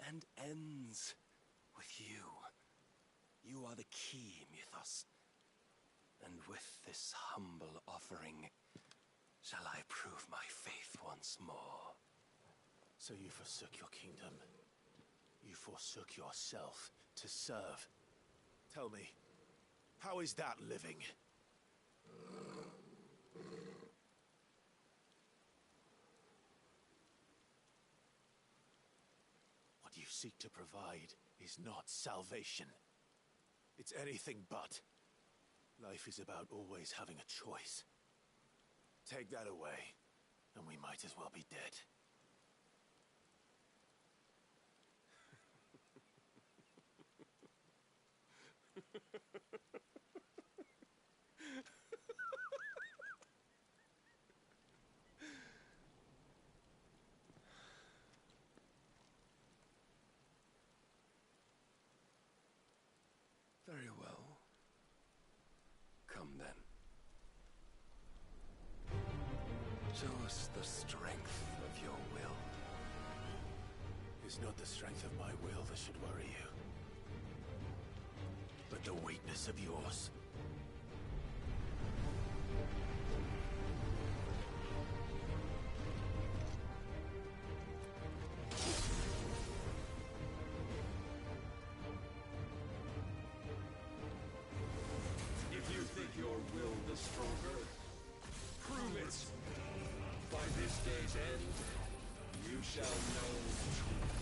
and ends with you. You are the key, Mythos. And with this humble offering, shall I prove my faith once more. So you forsook your kingdom. You forsook yourself to serve. Tell me, how is that living? What you seek to provide is not salvation. It's anything but. Life is about always having a choice. Take that away, and we might as well be dead. Very well. Come then. Show us the strength of your will. It's not the strength of my will that should worry you, but the weakness of yours. If you think your will the stronger, prove it. By this day's end, you shall know truth.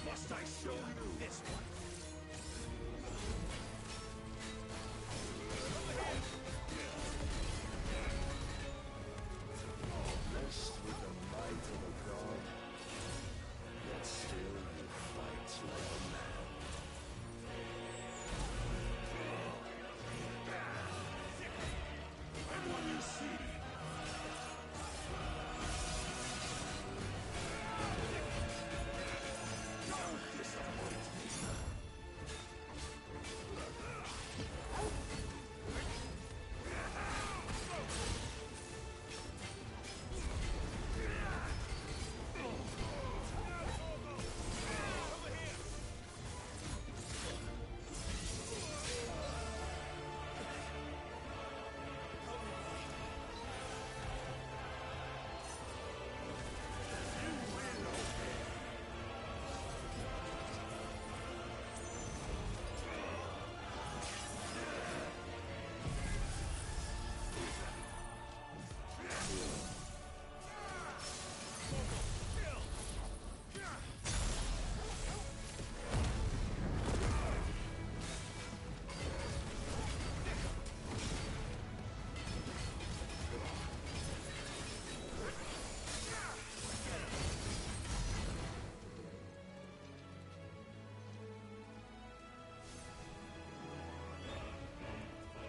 Must I show you this one? Blessed with the might of a god, yet still you fight like a man. And what you see? Don't disappoint me.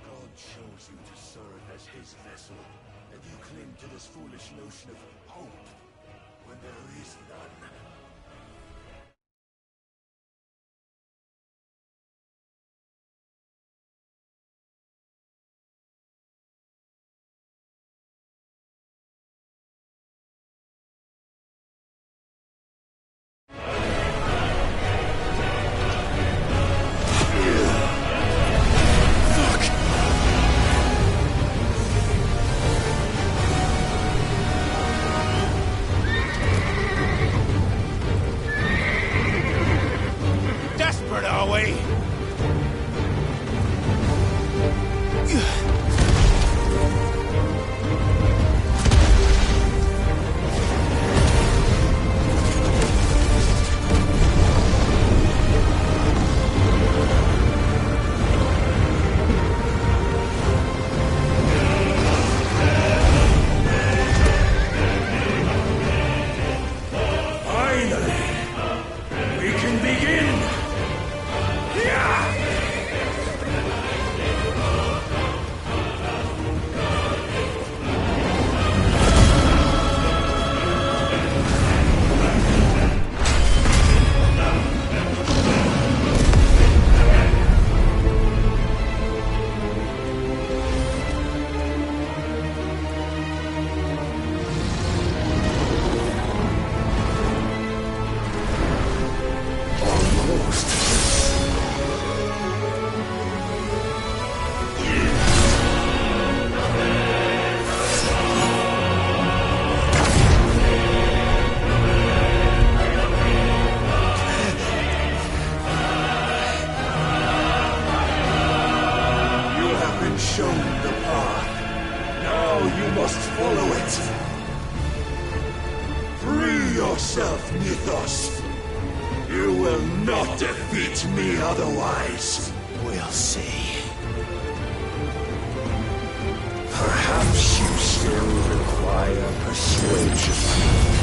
God chose you to serve as his vessel, and you cling to this foolish notion of hope when there is none. must follow it. Free yourself, Mythos. You will not defeat me otherwise. We'll see. Perhaps you still require persuasion.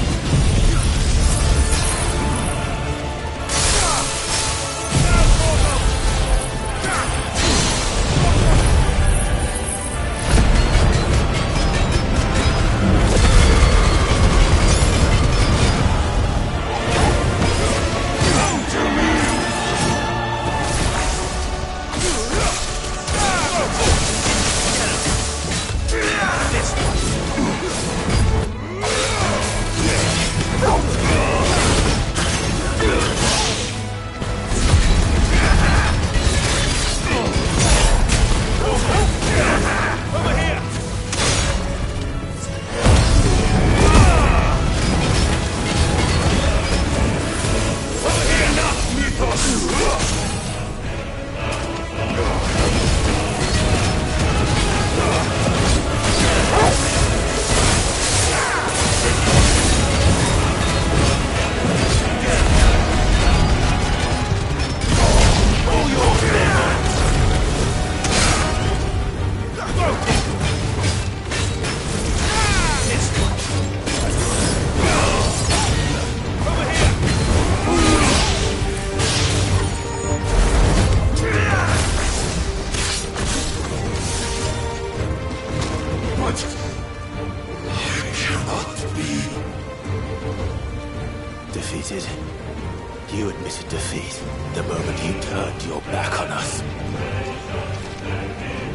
You admitted defeat the moment you turned your back on us.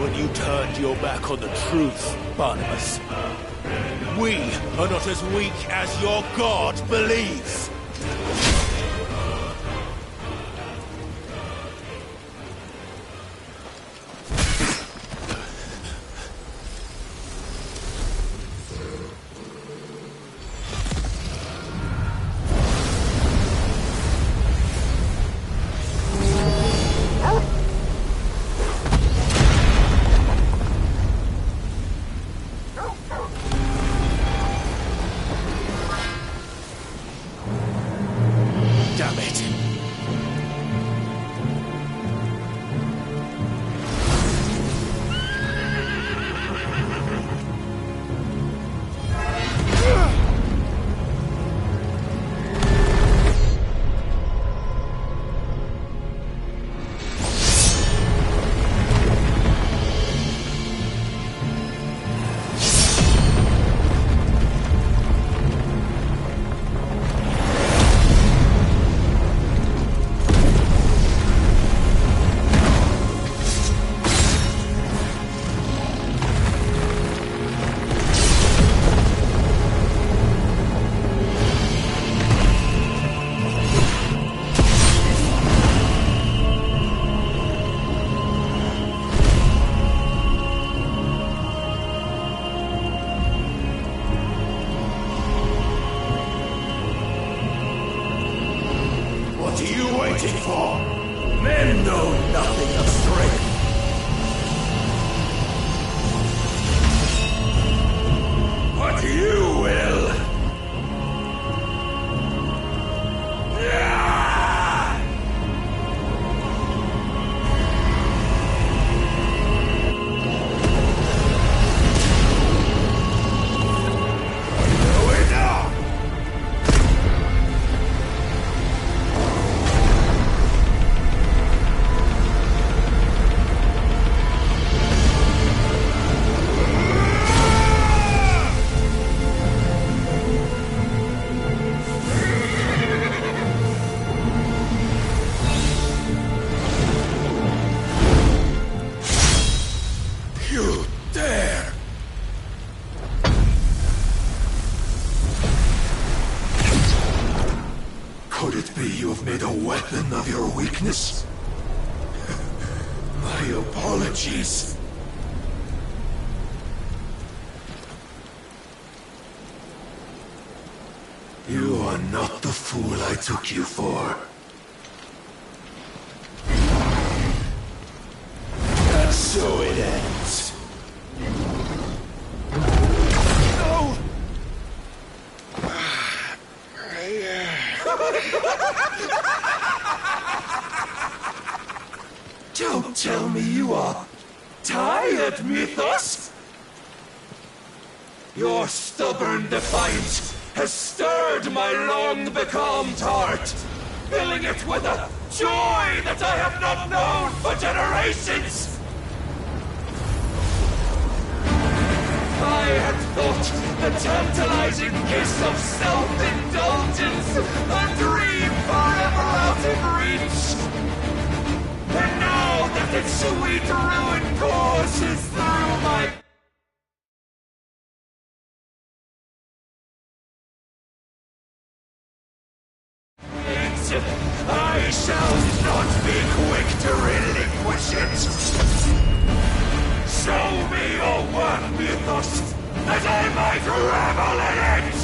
When you turned your back on the truth, Barnabas. We are not as weak as your god believes. Men know nothing of strength. But you will. Could it be you have made a weapon of your weakness? My apologies. You are not the fool I took you for. And so it ends. tell me you are tired, Mythos? Your stubborn defiance has stirred my long-becalmed heart, filling it with a joy that I have not known for generations! I had thought the tantalizing kiss of self-indulgence a dream forever out of reach. And now that its sweet ruin courses through my I shall not be quick to relinquish it. Show me your work, Mythos, that I might revel in it!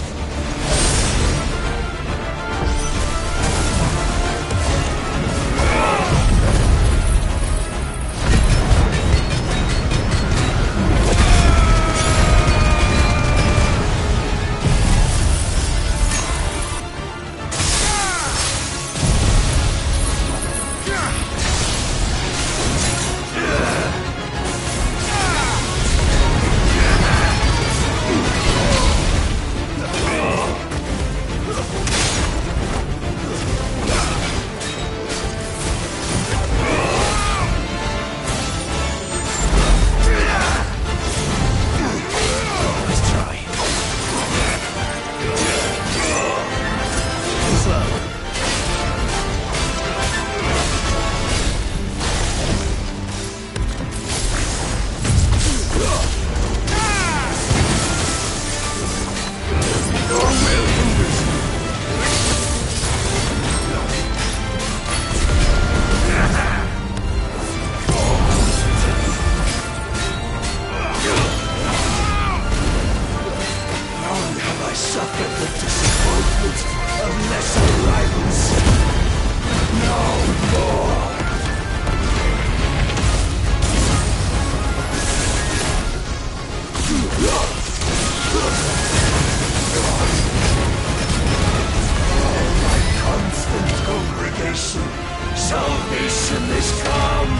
Salvation is come!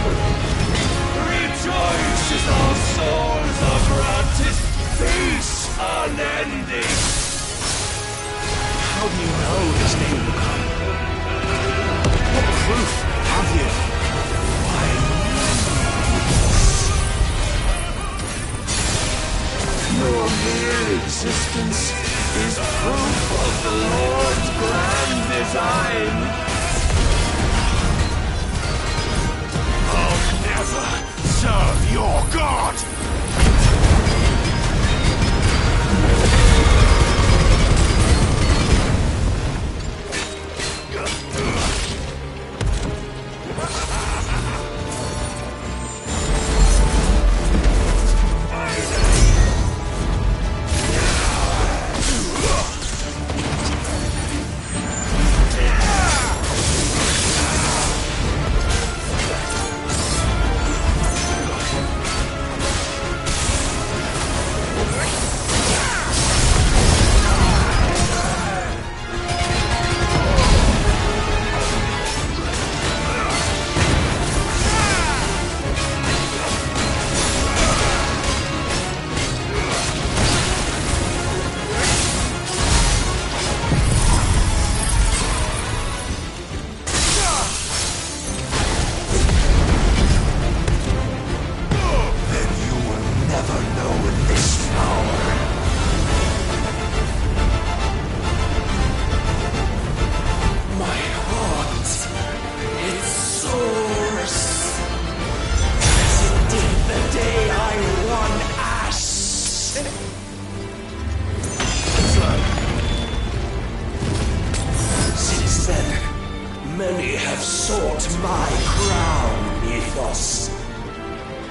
Rejoice as all souls are granted peace unending! How do you know this day will come? What proof have you? Your mere existence is proof of the Lord's grand design! I'll never serve your god! Many have sought my crown, Mythos,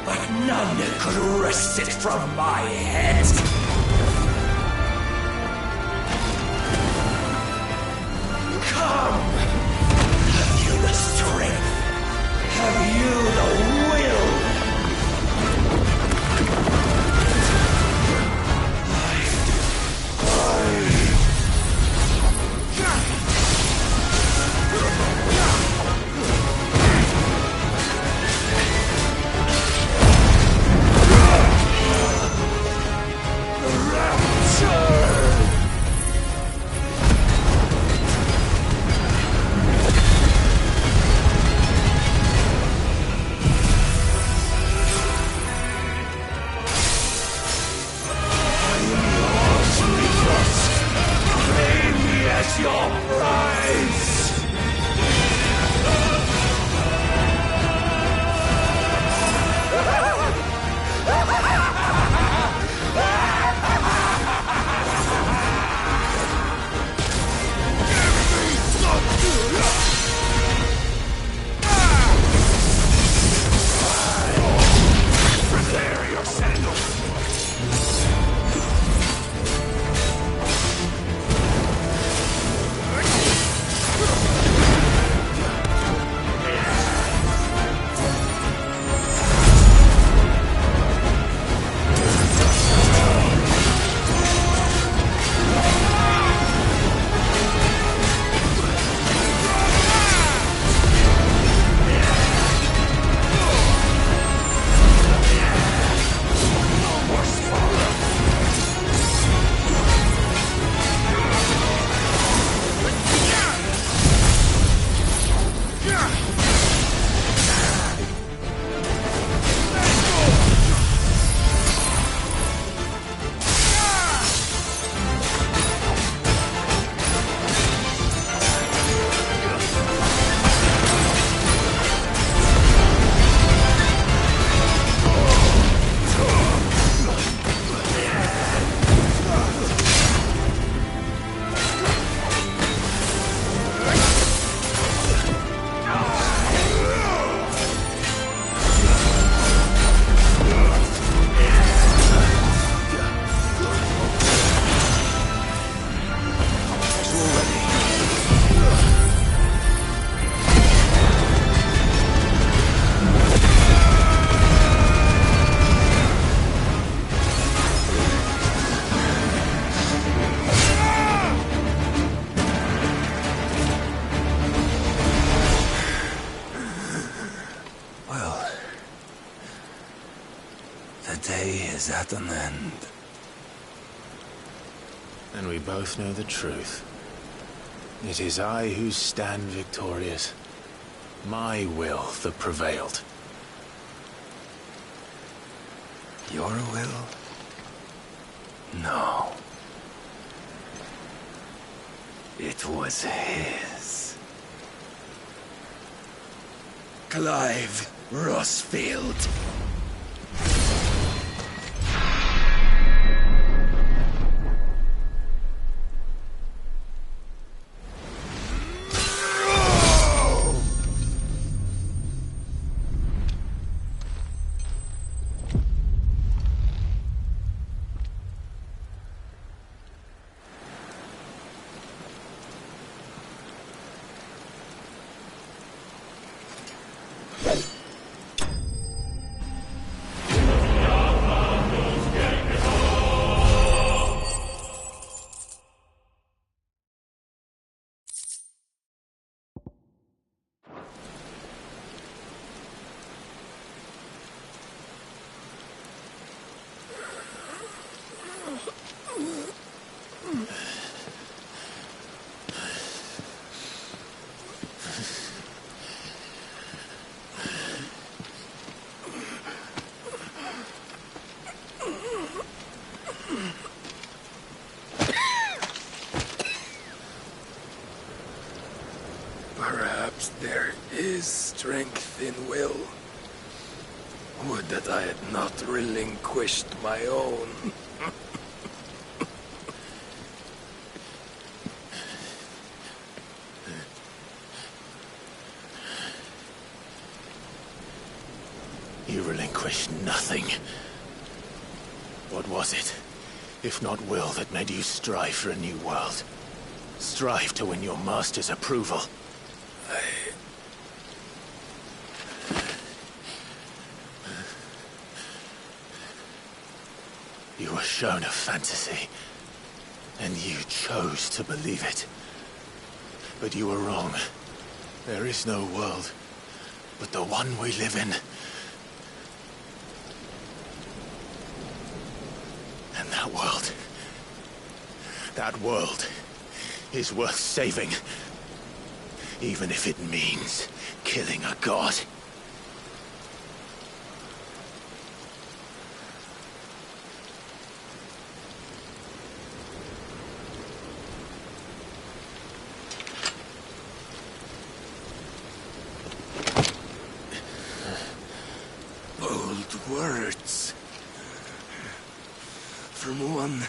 but none could wrest it from my head. Come! Have you the strength? Have you the will? at an end. And we both know the truth. It is I who stand victorious. My will that prevailed. Your will? No. It was his. Clive Rossfield. Perhaps there is strength in will. Would that I had not relinquished my own. You relinquished nothing. What was it, if not will, that made you strive for a new world? Strive to win your master's approval? You were shown a fantasy, and you chose to believe it. But you were wrong. There is no world, but the one we live in. And that world is worth saving, even if it means killing a god. Words from one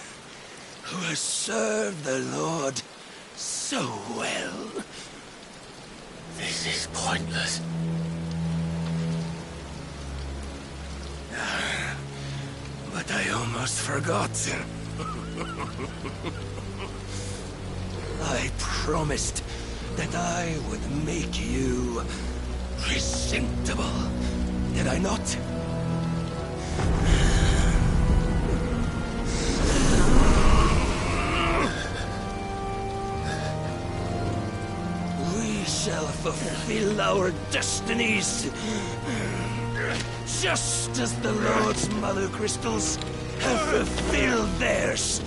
who has served the Lord so well. This is pointless. But I almost forgot. I promised that I would make you presentable. Did I not? We shall fulfill our destinies, just as the Lord's Mother Crystals have fulfilled theirs.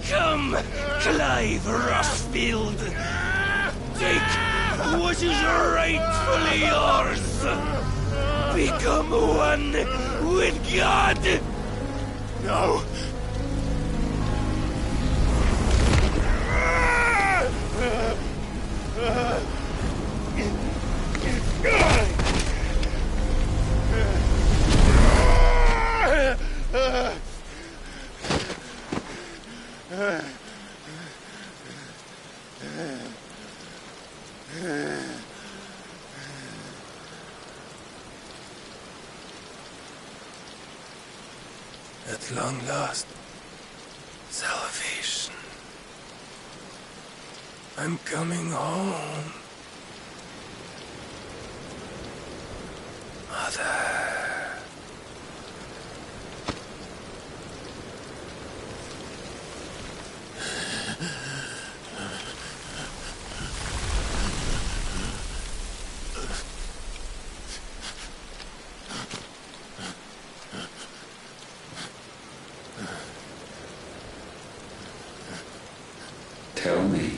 Come, Clive Rossfield. Take what is rightfully yours. Become one with God! No! At long last, salvation. I'm coming home. Mother. Tell me,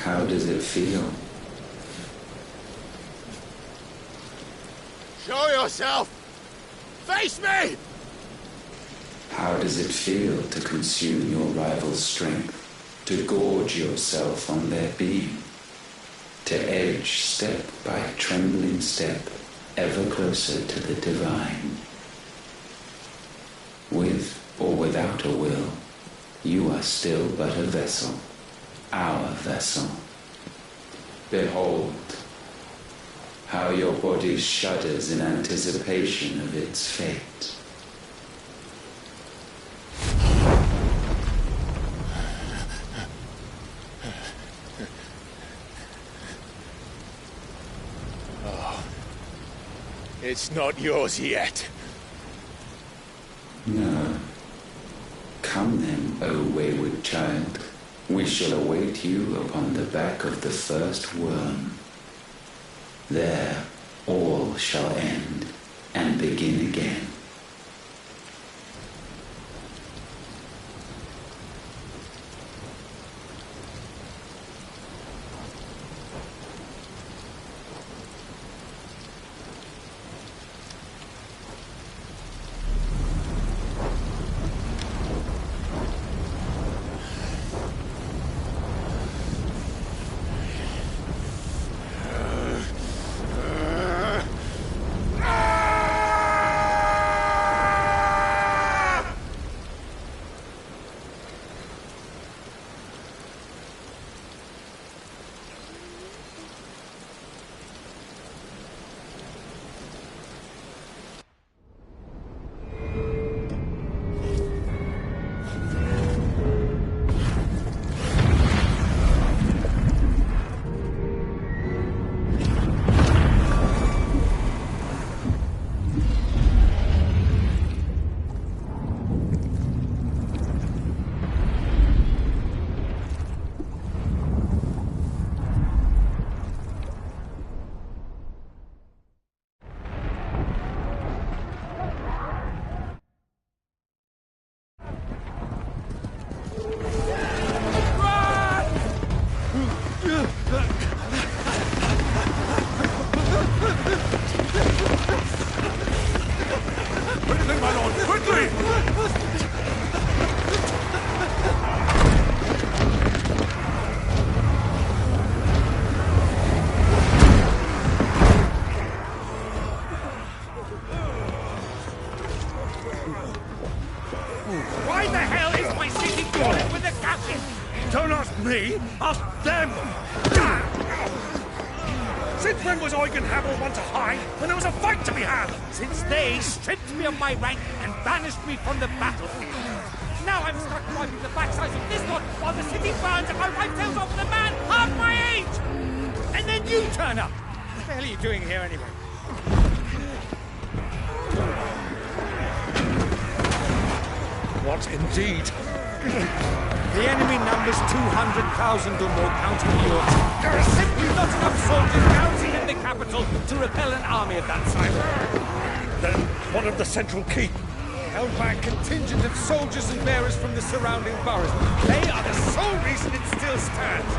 how does it feel? Show yourself! Face me! How does it feel to consume your rival's strength, to gorge yourself on their beam, to edge step by trembling step ever closer to the divine? With or without a will, you are still but a vessel, our vessel. Behold, how your body shudders in anticipation of its fate. Oh, it's not yours yet. No. Come then, O wayward child. We shall await you upon the back of the first worm. There all shall end and begin again. Why the hell is my city falling with the captain? Don't ask me, ask them! Since when was Eugen Hamel one to hide when there was a fight to be had? Since they stripped me of my rank and banished me from the battlefield. Now I'm stuck wiping the backsides of this lot while the city burns and my wife tells off the man half my age! And then you turn up! What the hell are you doing here anyway? What indeed? The enemy numbers 200,000 or more counting yours. There are simply not enough soldiers garrisoned in the capital to repel an army of that size. Then what of the central keep? Held by a contingent of soldiers and bearers from the surrounding boroughs. They are the sole reason it still stands.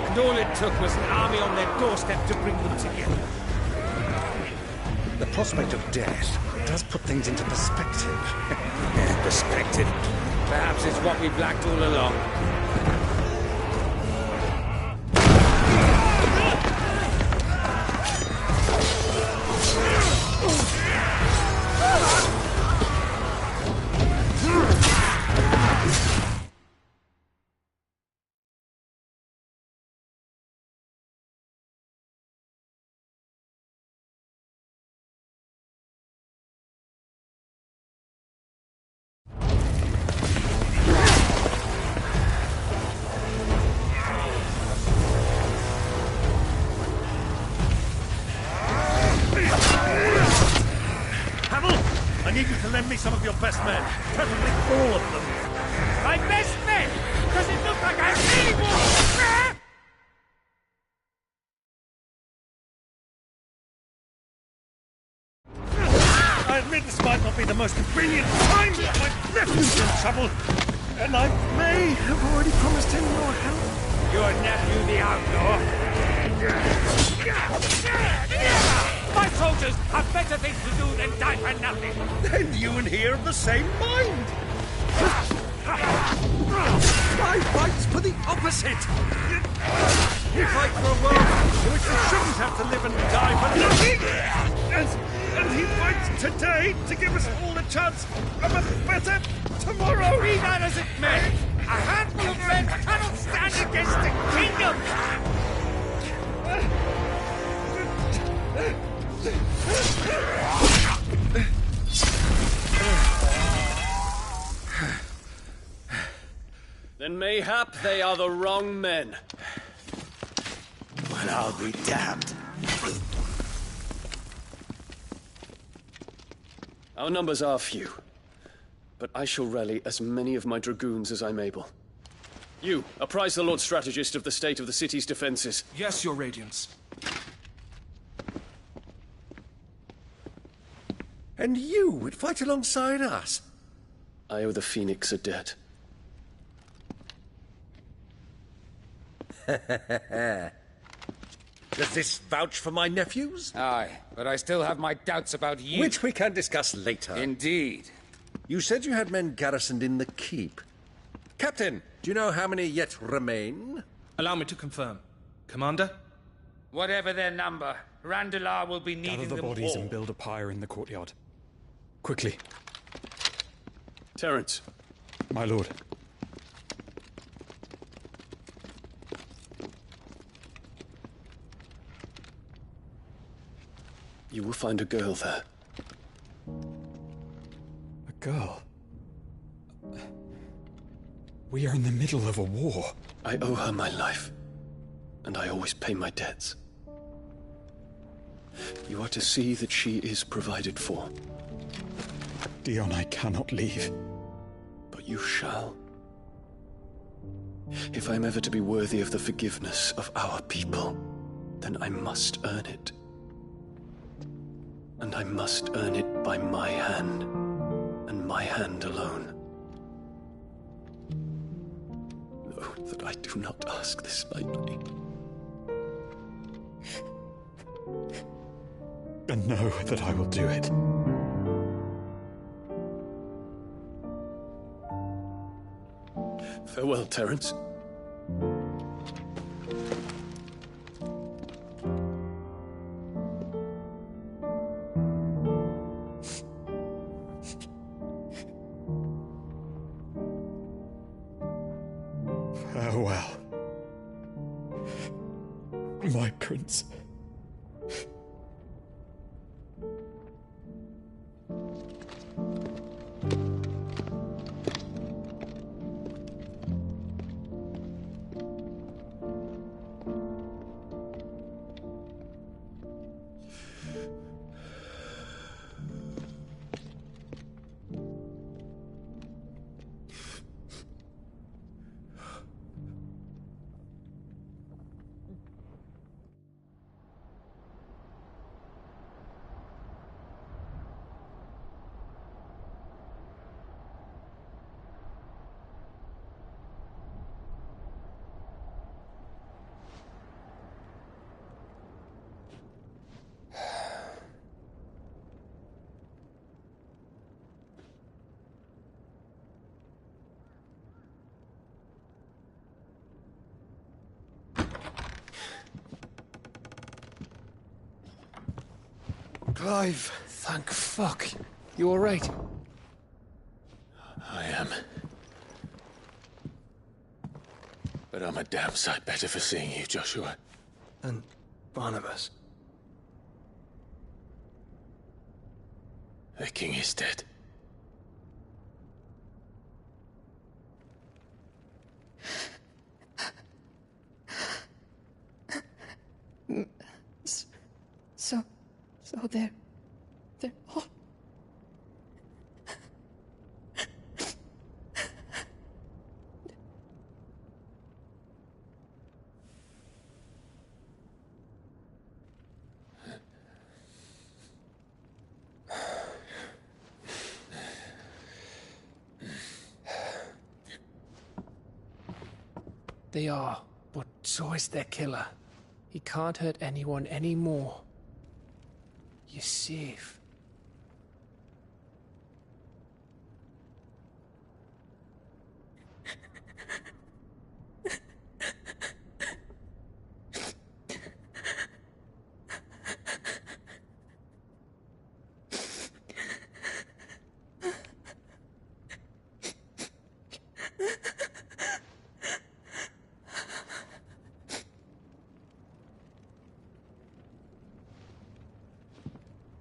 And all it took was an army on their doorstep to bring them together. The prospect of death does put things into perspective. Perspective. Perhaps it's what we've lacked all along. I need you to lend me some of your best men. Preferably all of them. My best men? Does it look like I really want? I admit this might not be the most convenient time, but my nephew's in trouble. And I may have already promised him your help. Your nephew, the outlaw? My soldiers have better things to do than die for nothing. Then you and he are of the same mind. I fight for the opposite. You fight for a world in which we shouldn't have to live and die for nothing. And he fights today to give us all a chance of a better tomorrow. Be that as it may, a handful of men cannot stand against the kingdom. Then mayhap they are the wrong men. Well, I'll be damned. Our numbers are few, but I shall rally as many of my dragoons as I'm able. You, apprise the Lord Strategist of the state of the city's defenses. Yes, Your Radiance. And you would fight alongside us? I owe the Phoenix a debt. Does this vouch for my nephews? Aye, but I still have my doubts about you. Which we can discuss later. Indeed. You said you had men garrisoned in the keep. Captain, do you know how many yet remain? Allow me to confirm. Commander? Whatever their number, Randalar will be needing Gather the them bodies all. and build a pyre in the courtyard. Quickly. Terence. My lord. You will find a girl there. A girl? We are in the middle of a war. I owe her my life, and I always pay my debts. You are to see that she is provided for. Dion, I cannot leave. But you shall. If I am ever to be worthy of the forgiveness of our people, then I must earn it. And I must earn it by my hand, and my hand alone. Know that I do not ask this lightly. And know that I will do it. Farewell, Terence. Farewell, my prince. Clive! Thank fuck. You alright? I am. But I'm a damn sight better for seeing you, Joshua. And Barnabas. The king is dead. So they're all... They are, but so is their killer. He can't hurt anyone anymore. You're safe.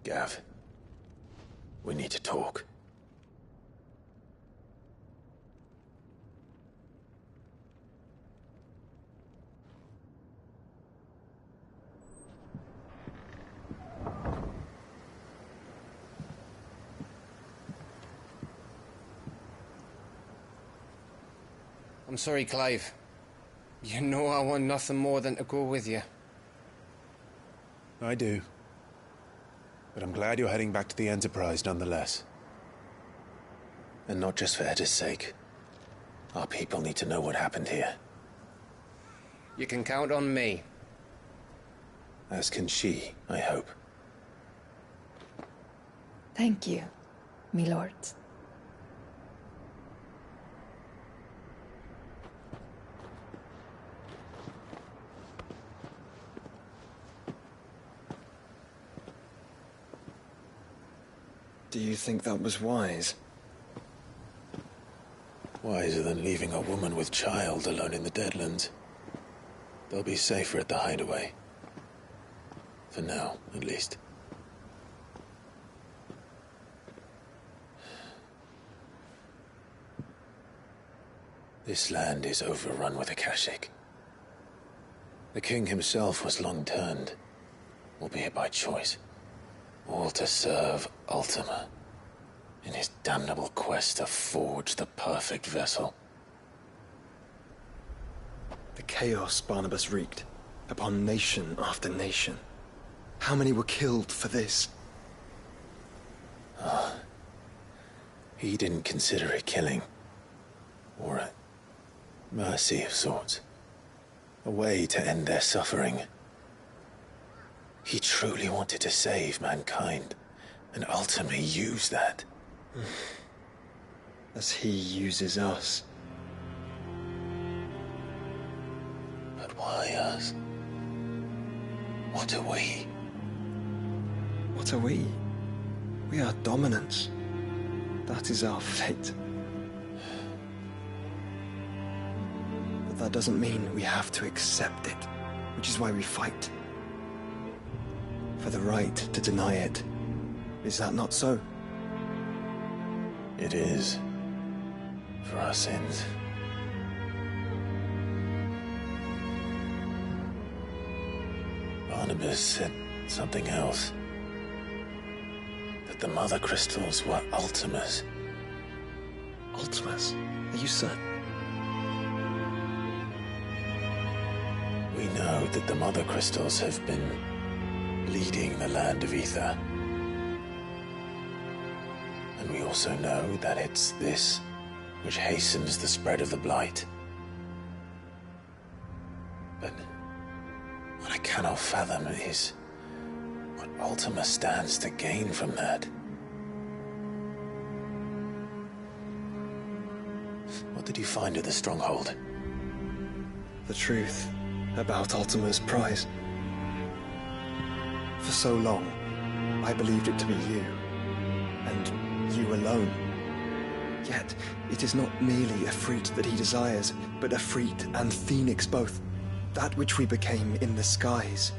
Gav, we need to talk. I'm sorry, Clive. You know I want nothing more than to go with you. I do. But I'm glad you're heading back to the Enterprise nonetheless. And not just for Edda's sake. Our people need to know what happened here. You can count on me. As can she, I hope. Thank you, my lords. Do you think that was wise? Wiser than leaving a woman with child alone in the Deadlands. They'll be safer at the hideaway. For now, at least. This land is overrun with Akashic. The king himself was long turned, albeit by choice, all to serve Ultima in his damnable quest to forge the perfect vessel. The chaos Barnabas wreaked upon nation after nation. How many were killed for this? He didn't consider it killing. Or a mercy of sorts. A way to end their suffering. He truly wanted to save mankind, and ultimately use that. As he uses us. But why us? What are we? What are we? We are dominance. That is our fate. But that doesn't mean we have to accept it, which is why we fight. For the right to deny it. Is that not so? It is. For our sins. Barnabas said something else. That the Mother Crystals were Ultimas. Ultimas? Are you certain? We know that the Mother Crystals have been leading the land of Ether. And we also know that it's this which hastens the spread of the Blight. But what I cannot fathom is what Ultima stands to gain from that. What did you find at the Stronghold? The truth about Ultima's prize. For so long, I believed it to be you, and you alone. Yet, it is not merely a fruit that he desires, but a fruit and phoenix both. That which we became in the skies,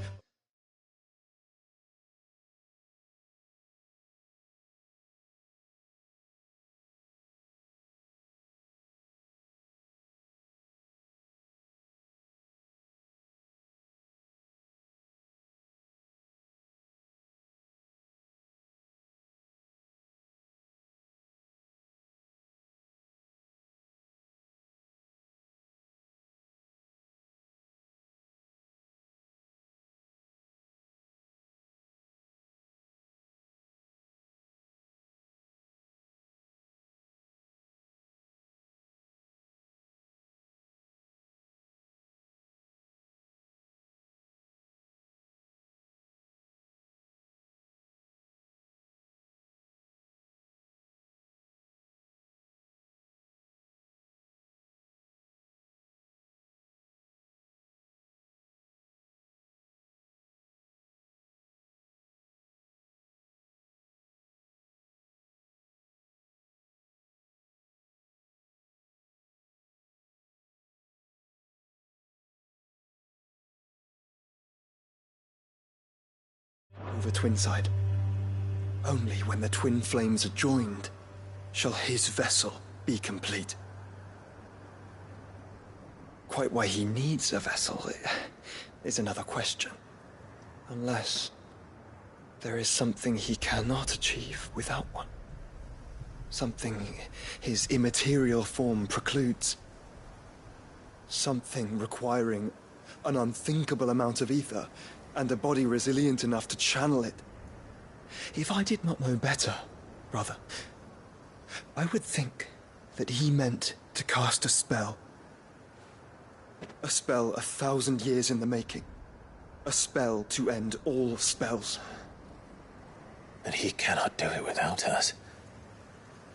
over Twinside. Only when the twin flames are joined shall his vessel be complete. Quite why he needs a vessel is another question. Unless there is something he cannot achieve without one. Something his immaterial form precludes. Something requiring an unthinkable amount of ether and a body resilient enough to channel it. If I did not know better, brother, I would think that he meant to cast a spell. A spell 1,000 years in the making. A spell to end all spells. But he cannot do it without us.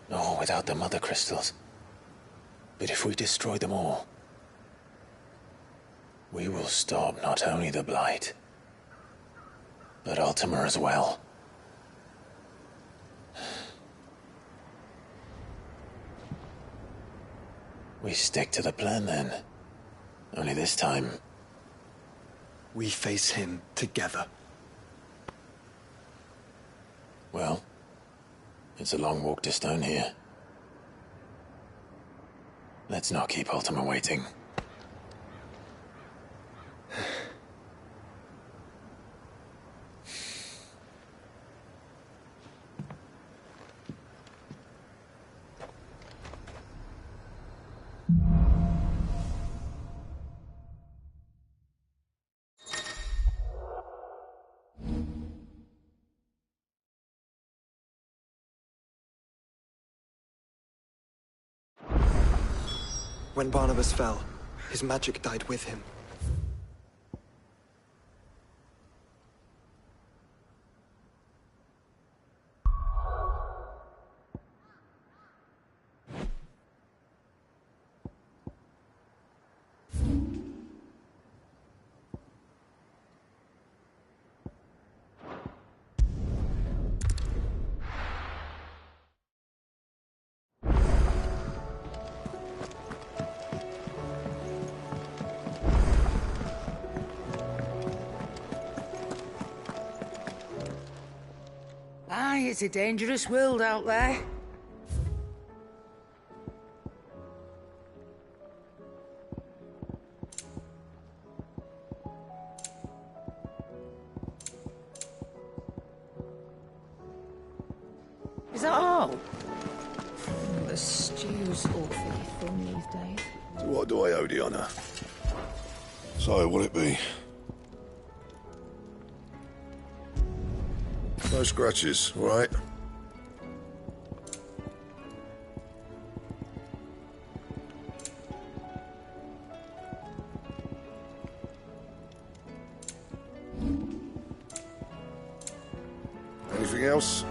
Nor without the Mother Crystals. But if we destroy them all, we will stop not only the Blight, but Ultima as well. We stick to the plan then. Only this time, we face him together. Well, it's a long walk to Stone here. Let's not keep Ultima waiting. When Barnabas fell, his magic died with him. Aye, it's a dangerous world out there. Is that all? The stew's awfully thin these days. So what do I owe the honour? So, will it be? No scratches, all right? Anything else?